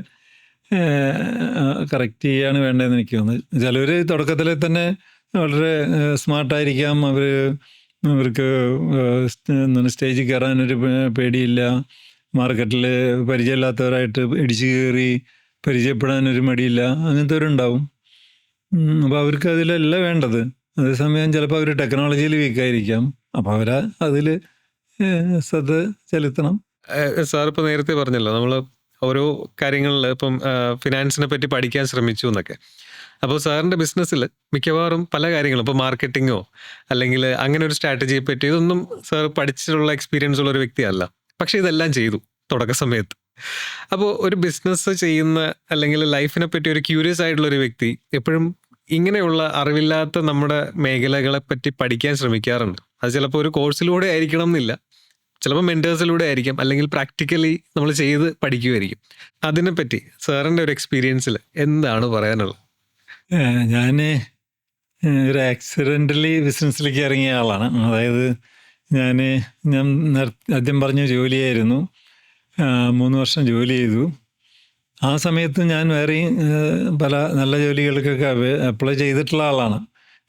കറക്റ്റ് ചെയ്യാണ് വേണ്ടതെന്ന് എനിക്ക് തോന്നുന്നു. ചിലവർ തുടക്കത്തിൽ തന്നെ വളരെ സ്മാർട്ടായിരിക്കാം. അവർക്ക് സ്റ്റേജിൽ കയറാനൊരു പേടിയില്ല. മാർക്കറ്റിൽ പരിചയമില്ലാത്തവരായിട്ട് ഇടിച്ചു കയറി പരിചയപ്പെടാനൊരു മടിയില്ല. അങ്ങനത്തെവരുണ്ടാവും. അപ്പോൾ അവർക്ക് അതിലല്ല വേണ്ടത്. അതേസമയം ചിലപ്പോൾ അവർ ടെക്നോളജിയിൽ വീക്കായിരിക്കാം. അപ്പോൾ അതിൽ ശ്രദ്ധ ചെലുത്തണം. സാർ ഇപ്പോൾ നേരത്തെ പറഞ്ഞല്ലോ, നമ്മൾ ഓരോ കാര്യങ്ങളിൽ ഇപ്പം ഫിനാൻസിനെ പറ്റി പഠിക്കാൻ ശ്രമിച്ചു എന്നൊക്കെ. അപ്പോൾ സാറിൻ്റെ ബിസിനസ്സിൽ മിക്കവാറും പല കാര്യങ്ങളും, ഇപ്പോൾ മാർക്കറ്റിങ്ങോ അല്ലെങ്കിൽ അങ്ങനെ ഒരു സ്ട്രാറ്റജിയെ പറ്റി ഇതൊന്നും സാർ പഠിച്ചിട്ടുള്ള എക്സ്പീരിയൻസ് ഉള്ള ഒരു വ്യക്തിയല്ല. പക്ഷേ ഇതെല്ലാം ചെയ്തു തുടക്ക സമയത്ത്. അപ്പോൾ ഒരു ബിസിനസ് ചെയ്യുന്ന അല്ലെങ്കിൽ ലൈഫിനെ പറ്റി ഒരു ക്യൂരിയസ് ആയിട്ടുള്ള ഒരു വ്യക്തി എപ്പോഴും ഇങ്ങനെയുള്ള അറിവില്ലാത്ത നമ്മുടെ മേഖലകളെ പറ്റി പഠിക്കാൻ ശ്രമിക്കാറുണ്ട്. അത് ചിലപ്പോൾ ഒരു കോഴ്സിലൂടെ ആയിരിക്കണം എന്നില്ല, ചിലപ്പോൾ മെൻറ്റേഴ്സിലൂടെ ആയിരിക്കാം, അല്ലെങ്കിൽ പ്രാക്ടിക്കലി നമ്മൾ ചെയ്ത് പഠിക്കുമായിരിക്കും. അതിനെപ്പറ്റി സാറിൻ്റെ ഒരു എക്സ്പീരിയൻസിൽ എന്താണ് പറയാനുള്ളത്? ഞാൻ ഒരു ആക്സിഡൻ്റലി ബിസിനസ്സിലേക്ക് ഇറങ്ങിയ ആളാണ്. അതായത് ഞാൻ ആദ്യം പറഞ്ഞ ജോലിയായിരുന്നു. 3 വർഷം ജോലി ചെയ്തു. ആ സമയത്ത് ഞാൻ വേറെയും പല നല്ല ജോലികൾക്കൊക്കെ അപ്ലൈ ചെയ്തിട്ടുള്ള ആളാണ്.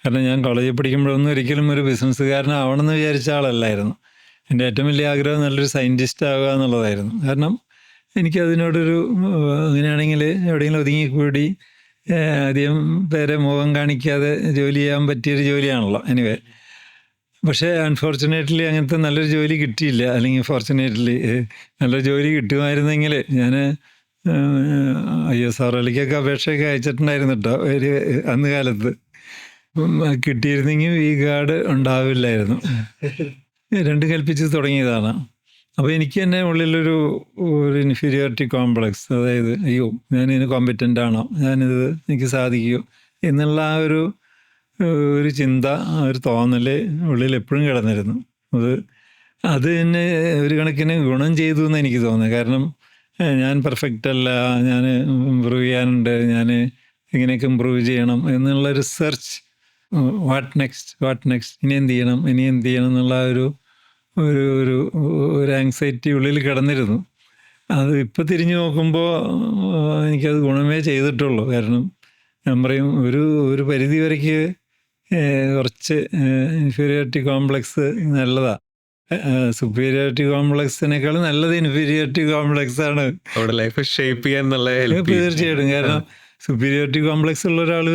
കാരണം ഞാൻ കോളേജിൽ പഠിക്കുമ്പോഴൊന്നും ഒരിക്കലും ഒരു ബിസിനസ്സുകാരനാവണമെന്ന് വിചാരിച്ച ആളല്ലായിരുന്നു. എൻ്റെ ഏറ്റവും വലിയ ആഗ്രഹം നല്ലൊരു സയൻറ്റിസ്റ്റ് ആവുക എന്നുള്ളതായിരുന്നു. കാരണം എനിക്കതിനോടൊരു അങ്ങനെയാണെങ്കിൽ എവിടെയെങ്കിലും ഒതുങ്ങിക്കൂടി അധികം പേരെ മുഖം കാണിക്കാതെ ജോലി ചെയ്യാൻ പറ്റിയൊരു ജോലിയാണല്ലോ. എനിവേ, പക്ഷേ അൺഫോർച്ചുനേറ്റ്ലി അങ്ങനത്തെ നല്ലൊരു ജോലി കിട്ടിയില്ല. അല്ലെങ്കിൽ ഫോർച്ചുനേറ്റ്ലി നല്ലൊരു ജോലി കിട്ടുമായിരുന്നെങ്കിൽ ഞാൻ ISROയിലേക്കൊക്കെ അപേക്ഷയൊക്കെ അയച്ചിട്ടുണ്ടായിരുന്നു കേട്ടോ. അന്ന് കാലത്ത് കിട്ടിയിരുന്നെങ്കിൽ ഈ ഗാർഡ് ഉണ്ടാവില്ലായിരുന്നു. 2 കൽപ്പിച്ച് തുടങ്ങിയതാണ്. അപ്പോൾ എനിക്ക് തന്നെ ഉള്ളിലൊരു ഇൻഫീരിയോറിറ്റി കോംപ്ലക്സ്, അതായത് അയ്യോ ഞാനിതിന് കോമ്പറ്റൻ്റ് ആണോ, എനിക്ക് സാധിക്കുമോ എന്നുള്ള ആ ഒരു ചിന്ത, ഒരു തോന്നൽ ഉള്ളിൽ എപ്പോഴും കിടന്നിരുന്നു. അത് തന്നെ ഒരു കണക്കിന് ഗുണം ചെയ്തു എന്ന് എനിക്ക് തോന്നുന്നത്. കാരണം ഞാൻ പെർഫെക്റ്റ് അല്ല, ഞാൻ ഇമ്പ്രൂവ് ചെയ്യാനുണ്ട്, ഞാൻ എങ്ങനെയൊക്കെ ഇമ്പ്രൂവ് ചെയ്യണം എന്നുള്ള റിസർച്ച്, വാട്ട് നെക്സ്റ്റ് ഇനി എന്ത് ചെയ്യണം എന്നുള്ള ഒരു ഒരു ഒരു ഒരു ആങ്സൈറ്റി ഉള്ളിൽ കിടന്നിരുന്നു. അത് ഇപ്പോൾ തിരിഞ്ഞു നോക്കുമ്പോൾ എനിക്കത് ഗുണമേ ചെയ്തിട്ടുള്ളൂ. കാരണം ഞാൻ പറയും, ഒരു പരിധി വരയ്ക്ക് കുറച്ച് ഇൻഫീരിയോറിറ്റി കോംപ്ലക്സ് നല്ലതാണ്. സുപ്പീരിയോറിറ്റി കോംപ്ലക്സിനേക്കാളും നല്ലത് ഇൻഫീരിയോറിറ്റി കോംപ്ലക്സ് ആണ് അവിടെ ലൈഫ് ഷേപ്പ് ചെയ്യാൻ എന്നുള്ള help ചെയ്യും. തീർച്ചയായിട്ടും. കാരണം സുപ്പീരിയോറിറ്റി കോംപ്ലക്സ് ഉള്ള ഒരാൾ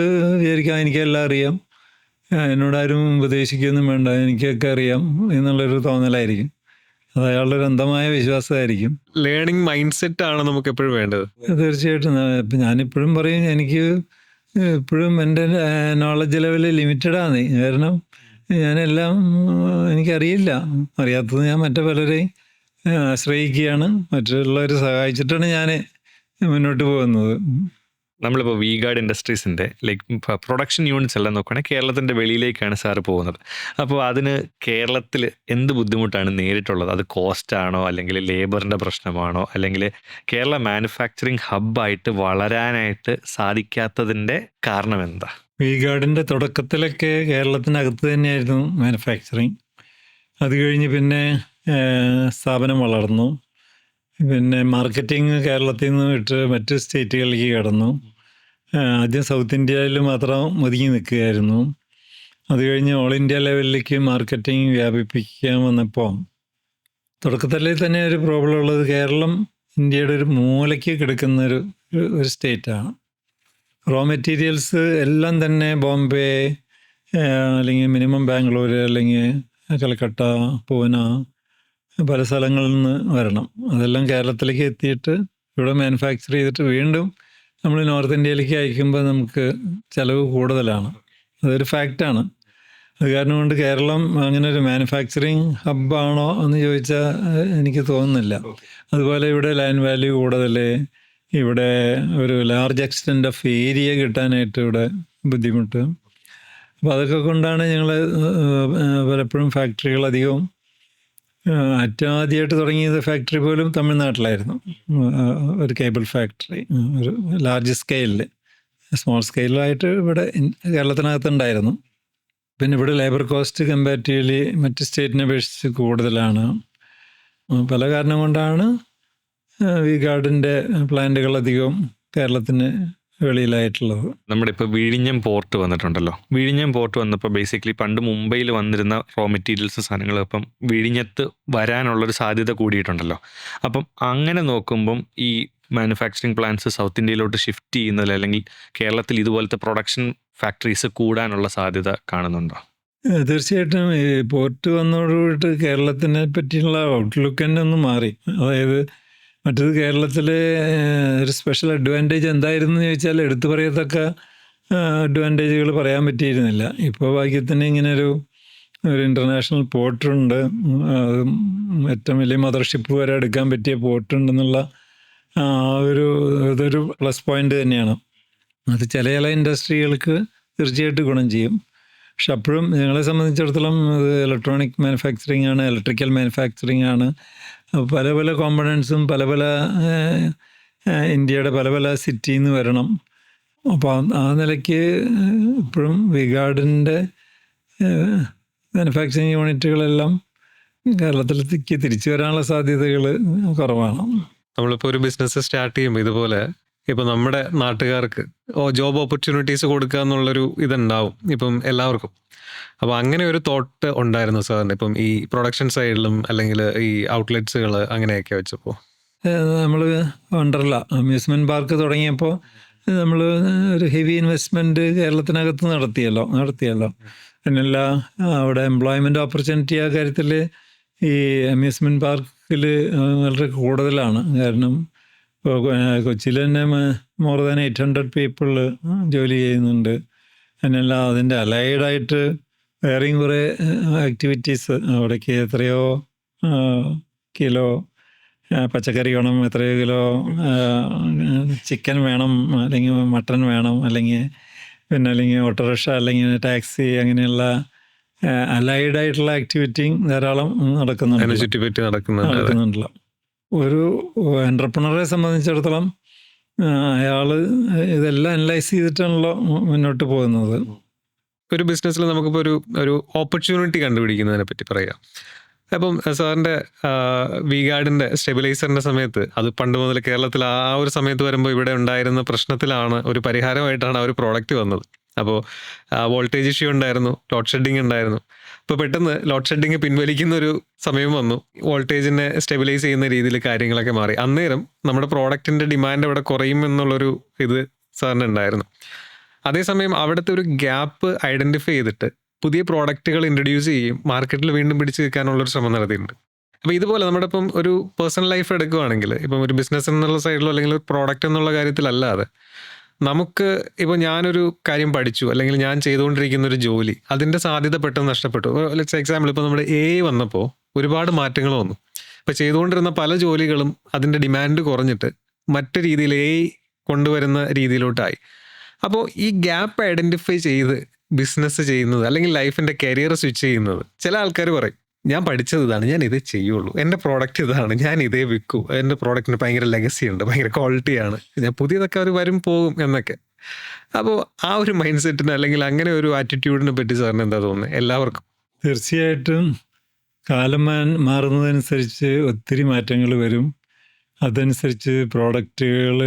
വിചാരിക്കാം എനിക്കെല്ലാം അറിയാം, എന്നോടാരും ഉപദേശിക്കൊന്നും വേണ്ട, എനിക്കൊക്കെ അറിയാം എന്നുള്ളൊരു തോന്നലായിരിക്കും. അത് അയാളുടെ ഒരു അന്ധമായ വിശ്വാസമായിരിക്കും. ലേണിംഗ് മൈൻഡ് സെറ്റ് ആണ് നമുക്ക് എപ്പോഴും വേണ്ടത്. തീർച്ചയായിട്ടും. ഇപ്പം ഞാനിപ്പോഴും പറയും, എനിക്ക് ഇപ്പോഴും എൻ്റെ നോളജ് ലെവൽ ലിമിറ്റഡാണ്. കാരണം ഞാനെല്ലാം എനിക്കറിയില്ല. അറിയാത്തത് ഞാൻ മറ്റു പലരെയും ആശ്രയിക്കുകയാണ്, മറ്റുള്ളവരെ സഹായിച്ചിട്ടാണ് ഞാൻ മുന്നോട്ട് പോകുന്നത്. നമ്മളിപ്പോൾ വി ഗാർഡ് ഇൻഡസ്ട്രീസിൻ്റെ പ്രൊഡക്ഷൻ യൂണിറ്റ്സ് എല്ലാം നോക്കുകയാണെങ്കിൽ കേരളത്തിൻ്റെ വെളിയിലേക്കാണ് സാറ് പോകുന്നത്. അപ്പോൾ അതിന് കേരളത്തിൽ എന്ത് ബുദ്ധിമുട്ടാണ് നേരിട്ടുള്ളത്? അത് കോസ്റ്റാണോ, അല്ലെങ്കിൽ ലേബറിൻ്റെ പ്രശ്നമാണോ, അല്ലെങ്കിൽ കേരള മാനുഫാക്ചറിങ് ഹബ്ബായിട്ട് വളരാനായിട്ട് സാധിക്കാത്തതിൻ്റെ കാരണം എന്താ? വി ഗാർഡിൻ്റെ തുടക്കത്തിലൊക്കെ കേരളത്തിനകത്ത് തന്നെയായിരുന്നു മാനുഫാക്ചറിങ്. അത് കഴിഞ്ഞ് പിന്നെ സ്ഥാപനം വളർന്നു. പിന്നെ മാർക്കറ്റിംഗ് കേരളത്തിൽ നിന്ന് വിട്ട് മറ്റ് സ്റ്റേറ്റുകളിലേക്ക് കടന്നു. ആദ്യം സൗത്ത് ഇന്ത്യയിൽ മാത്രം ഒതുങ്ങി നിൽക്കുകയായിരുന്നു. അത് കഴിഞ്ഞ് ഓൾ ഇന്ത്യ ലെവലിലേക്ക് മാർക്കറ്റിംഗ് വ്യാപിപ്പിക്കാൻ വന്നപ്പോൾ തുടക്കത്തിൽ തന്നെ ഒരു പ്രോബ്ലം ഉള്ളത്, കേരളം ഇന്ത്യയുടെ ഒരു മൂലയ്ക്ക് കിടക്കുന്ന ഒരു സ്റ്റേറ്റാണ്. റോ മെറ്റീരിയൽസ് എല്ലാം തന്നെ ബോംബെ അല്ലെങ്കിൽ മിനിമം ബാംഗ്ലൂർ അല്ലെങ്കിൽ കൽക്കട്ട, പൂന, പല സ്ഥലങ്ങളിൽ നിന്ന് വരണം. അതെല്ലാം കേരളത്തിലേക്ക് എത്തിയിട്ട് ഇവിടെ മാനുഫാക്ചർ ചെയ്തിട്ട് വീണ്ടും നമ്മൾ നോർത്ത് ഇന്ത്യയിലേക്ക് അയക്കുമ്പോൾ നമുക്ക് ചിലവ് കൂടുതലാണ്. അതൊരു ഫാക്റ്റാണ്. അത് കാരണം കൊണ്ട് കേരളം അങ്ങനെ ഒരു മാനുഫാക്ചറിങ് ഹബ്ബാണോ എന്ന് ചോദിച്ചാൽ എനിക്ക് തോന്നുന്നില്ല. അതുപോലെ ഇവിടെ ലാൻഡ് വാല്യൂ കൂടുതൽ, ഇവിടെ ഒരു ലാർജ് എക്സ്റ്റെൻറ്റ് ഓഫ് ഏരിയ കിട്ടാനായിട്ട് ഇവിടെ ബുദ്ധിമുട്ട്. അപ്പോൾ അതൊക്കെ കൊണ്ടാണ് ഞങ്ങൾ പലപ്പോഴും ഫാക്ടറികൾ അധികവും ആദ്യമായിട്ട് തുടങ്ങിയത് ഫാക്ടറി പോലും തമിഴ്നാട്ടിലായിരുന്നു. ഒരു കേബിൾ ഫാക്ടറി ഒരു ലാർജ് സ്കെയിലിൽ, സ്മോൾ സ്കെയിലായിട്ട് ഇവിടെ കേരളത്തിനകത്തുണ്ടായിരുന്നു. പിന്നെ ഇവിടെ ലേബർ കോസ്റ്റ് കമ്പാരിറ്റീവ്ലി മറ്റ് സ്റ്റേറ്റിനെ അപേക്ഷിച്ച് കൂടുതലാണ്. പല കാരണം കൊണ്ടാണ് വി ഗാർഡിൻ്റെ പ്ലാന്റുകൾ അധികവും കേരളത്തിന് വെളിയിലായിട്ടുള്ളത്. നമ്മുടെ ഇപ്പോൾ വിഴിഞ്ഞം പോർട്ട് വന്നിട്ടുണ്ടല്ലോ. വിഴിഞ്ഞം പോർട്ട് വന്നപ്പോൾ ബേസിക്കലി പണ്ട് മുംബൈയിൽ വന്നിരുന്ന റോ മെറ്റീരിയൽസ് സാധനങ്ങൾ ഇപ്പം വിഴിഞ്ഞത്ത് വരാനുള്ളൊരു സാധ്യത കൂടിയിട്ടുണ്ടല്ലോ. അപ്പം അങ്ങനെ നോക്കുമ്പം ഈ മാനുഫാക്ചറിങ് പ്ലാന്റ്സ് സൗത്ത് ഇന്ത്യയിലോട്ട് ഷിഫ്റ്റ് ചെയ്യുന്നതിൽ, അല്ലെങ്കിൽ കേരളത്തിൽ ഇതുപോലത്തെ പ്രൊഡക്ഷൻ ഫാക്ടറീസ് കൂടാനുള്ള സാധ്യത കാണുന്നുണ്ടോ? തീർച്ചയായിട്ടും. ഈ പോർട്ട് വന്നതോടുകൂടിയിട്ട് കേരളത്തിനെ പറ്റിയുള്ള ഔട്ട്ലുക്ക് തന്നെ ഒന്ന് മാറി. അതായത് മറ്റത് കേരളത്തിലെ ഒരു സ്പെഷ്യൽ അഡ്വാൻറ്റേജ് എന്തായിരുന്നു എന്ന് ചോദിച്ചാൽ എടുത്തു പറയത്തക്ക അഡ്വാൻറ്റേജുകൾ പറയാൻ പറ്റിയിരുന്നില്ല. ഇപ്പോൾ ഭാഗ്യത്തിന് ഇങ്ങനെ ഒരു ഇൻ്റർനാഷണൽ പോർട്ടുണ്ട്, ഏറ്റവും വലിയ മദർഷിപ്പ് വരെ എടുക്കാൻ പറ്റിയ പോർട്ടുണ്ടെന്നുള്ള ഇതൊരു പ്ലസ് പോയിൻ്റ് തന്നെയാണ്. അത് ചില ഇൻഡസ്ട്രികൾക്ക് തീർച്ചയായിട്ടും ഗുണം ചെയ്യും. പക്ഷെ അപ്പോഴും ഞങ്ങളെ സംബന്ധിച്ചിടത്തോളം ഇത് ഇലക്ട്രോണിക് മാനുഫാക്ചറിങ് ആണ്, ഇലക്ട്രിക്കൽ മാനുഫാക്ചറിങ് ആണ്. പല പല കോമ്പണൻസും പല ഇന്ത്യയുടെ പല സിറ്റിയിൽ നിന്ന് വരണം. അപ്പോൾ ആ നിലയ്ക്ക് ഇപ്പോഴും വി ഗാർഡിൻ്റെ മാനുഫാക്ചറിങ് യൂണിറ്റുകളെല്ലാം കേരളത്തിലേക്ക് തിരിച്ചു വരാനുള്ള സാധ്യതകൾ കുറവാണ്. നമ്മളിപ്പോൾ ഒരു ബിസിനസ് സ്റ്റാർട്ട് ചെയ്യുമ്പോൾ ഇതുപോലെ ഇപ്പം നമ്മുടെ നാട്ടുകാർക്ക് ജോബ് ഓപ്പർച്യൂണിറ്റീസ് കൊടുക്കുക എന്നുള്ളൊരു ഇതുണ്ടാവും ഇപ്പം എല്ലാവർക്കും. അപ്പോൾ അങ്ങനെ ഒരു തോട്ട് ഉണ്ടായിരുന്നു സാറിന് ഇപ്പം ഈ പ്രൊഡക്ഷൻ സൈഡിലും അല്ലെങ്കിൽ ഈ ഔട്ട്ലെറ്റ്സുകൾ അങ്ങനെയൊക്കെ വെച്ചപ്പോൾ? നമ്മൾ വണ്ടർല അമ്യൂസ്മെൻറ്റ് പാർക്ക് തുടങ്ങിയപ്പോൾ നമ്മൾ ഒരു ഹെവി ഇൻവെസ്റ്റ്മെൻറ്റ് കേരളത്തിനകത്ത് നടത്തിയല്ലോ. പിന്നല്ല അവിടെ എംപ്ലോയ്മെൻറ്റ് ഓപ്പർച്യൂണിറ്റി ആ കാര്യത്തിൽ ഈ അമ്യൂസ്മെൻറ്റ് പാർക്കിൽ വളരെ കൂടുതലാണ്. കാരണം കൊച്ചിയിൽ തന്നെ മോർ ദാൻ 800 പീപ്പിൾ ജോലി ചെയ്യുന്നുണ്ട്. അതിനല്ല അതിൻ്റെ അലൈഡായിട്ട് വേറെയും കുറേ ആക്ടിവിറ്റീസ്, അവിടേക്ക് എത്രയോ കിലോ പച്ചക്കറി വേണം, എത്രയോ കിലോ ചിക്കൻ വേണം, അല്ലെങ്കിൽ മട്ടൺ വേണം, അല്ലെങ്കിൽ ഓട്ടോറിക്ഷ, അല്ലെങ്കിൽ ടാക്സി, അങ്ങനെയുള്ള അലൈഡായിട്ടുള്ള ആക്ടിവിറ്റി ധാരാളം നടക്കുന്നുണ്ടല്ലോ. ഒരു എൻ്റർപ്രണറെ സംബന്ധിച്ചിടത്തോളം അയാൾ ഇതെല്ലാം അനലൈസ് ചെയ്തിട്ടാണല്ലോ മുന്നോട്ട് പോകുന്നത്. ഒരു ബിസിനസ്സിൽ നമുക്കിപ്പോൾ ഒരു ഓപ്പർച്യൂണിറ്റി കണ്ടുപിടിക്കുന്നതിനെ പറ്റി പറയാം. അപ്പം സാറിൻ്റെ വി-ഗാർഡിൻ്റെ സ്റ്റെബിലൈസറിൻ്റെ സമയത്ത് അത് പണ്ട് മുതൽ കേരളത്തിൽ ആ ഒരു സമയത്ത് വരുമ്പോൾ ഇവിടെ ഉണ്ടായിരുന്ന പ്രശ്നത്തിലാണ് ഒരു പരിഹാരമായിട്ടാണ് ആ ഒരു പ്രോഡക്റ്റ് വന്നത്. അപ്പോൾ വോൾട്ടേജ് ഇഷ്യൂ ഉണ്ടായിരുന്നു, ലോഡ് ഷെഡിങ് ഉണ്ടായിരുന്നു. അപ്പോൾ പെട്ടെന്ന് ലോഡ് ഷെഡിങ് പിൻവലിക്കുന്ന ഒരു സമയം വന്നു. വോൾട്ടേജിനെ സ്റ്റെബിലൈസ് ചെയ്യുന്ന രീതിയിൽ കാര്യങ്ങളൊക്കെ മാറി. അന്നേരം നമ്മുടെ പ്രോഡക്റ്റിൻ്റെ ഡിമാൻഡ് അവിടെ കുറയും എന്നുള്ളൊരു ഇത് സാറിന് ഉണ്ടായിരുന്നു. അതേസമയം അവിടുത്തെ ഒരു ഗ്യാപ്പ് ഐഡൻറ്റിഫൈ ചെയ്തിട്ട് പുതിയ പ്രോഡക്റ്റുകൾ ഇൻട്രൊഡ്യൂസ് ചെയ്യും, മാർക്കറ്റിൽ വീണ്ടും പിടിച്ചു നിൽക്കാനുള്ളൊരു ശ്രമം നടത്തിയിട്ടുണ്ട്. അപ്പോൾ ഇതുപോലെ നമ്മുടെ ഇപ്പം ഒരു പേഴ്സണൽ ലൈഫ് എടുക്കുകയാണെങ്കിൽ, ഇപ്പം ഒരു ബിസിനസ് എന്നുള്ള സൈഡിലോ അല്ലെങ്കിൽ ഒരു പ്രോഡക്റ്റ് എന്നുള്ള കാര്യത്തിലല്ലാതെ നമുക്ക് ഇപ്പോൾ ഞാനൊരു കാര്യം പഠിച്ചു അല്ലെങ്കിൽ ഞാൻ ചെയ്തുകൊണ്ടിരിക്കുന്ന ഒരു ജോലി, അതിൻ്റെ സാധ്യത പെട്ടെന്ന് നഷ്ടപ്പെട്ടു. ലെറ്റ്സ് എക്സാമ്പിൾ, ഇപ്പോൾ നമ്മുടെ AI വന്നപ്പോൾ ഒരുപാട് മാറ്റങ്ങൾ വന്നു. ഇപ്പോൾ ചെയ്തുകൊണ്ടിരുന്ന പല ജോലികളും അതിൻ്റെ ഡിമാൻഡ് കുറഞ്ഞിട്ട് മറ്റു രീതിയിൽ AI കൊണ്ടുവരുന്ന രീതിയിലോട്ടായി. അപ്പോൾ ഈ ഗ്യാപ്പ് ഐഡൻറ്റിഫൈ ചെയ്ത് ബിസിനസ് ചെയ്യുന്നത് അല്ലെങ്കിൽ ലൈഫിൻ്റെ കരിയർ സ്വിച്ച് ചെയ്യുന്നത്, ചില ആൾക്കാർ പറയും ഞാൻ പഠിച്ചത് ഇതാണ്, ഞാൻ ഇതേ ചെയ്യുള്ളൂ, എൻ്റെ പ്രോഡക്റ്റ് ഇതാണ്, ഞാൻ ഇതേ വിൽക്കൂ, എൻ്റെ പ്രോഡക്റ്റിന് ഭയങ്കര ലെഗസി ഉണ്ട്, ഭയങ്കര ക്വാളിറ്റിയാണ്, ഞാൻ പുതിയതൊക്കെ അവർ വരും പോകും എന്നൊക്കെ. അപ്പോൾ ആ ഒരു മൈൻഡ് സെറ്റിന് അല്ലെങ്കിൽ അങ്ങനെ ഒരു ആറ്റിറ്റ്യൂഡിനെ പറ്റി സാറിന് എന്താ തോന്നുന്നത് എല്ലാവർക്കും? തീർച്ചയായിട്ടും കാലം മാറുന്നതനുസരിച്ച് ഒത്തിരി മാറ്റങ്ങൾ വരും. അതനുസരിച്ച് പ്രോഡക്റ്റുകൾ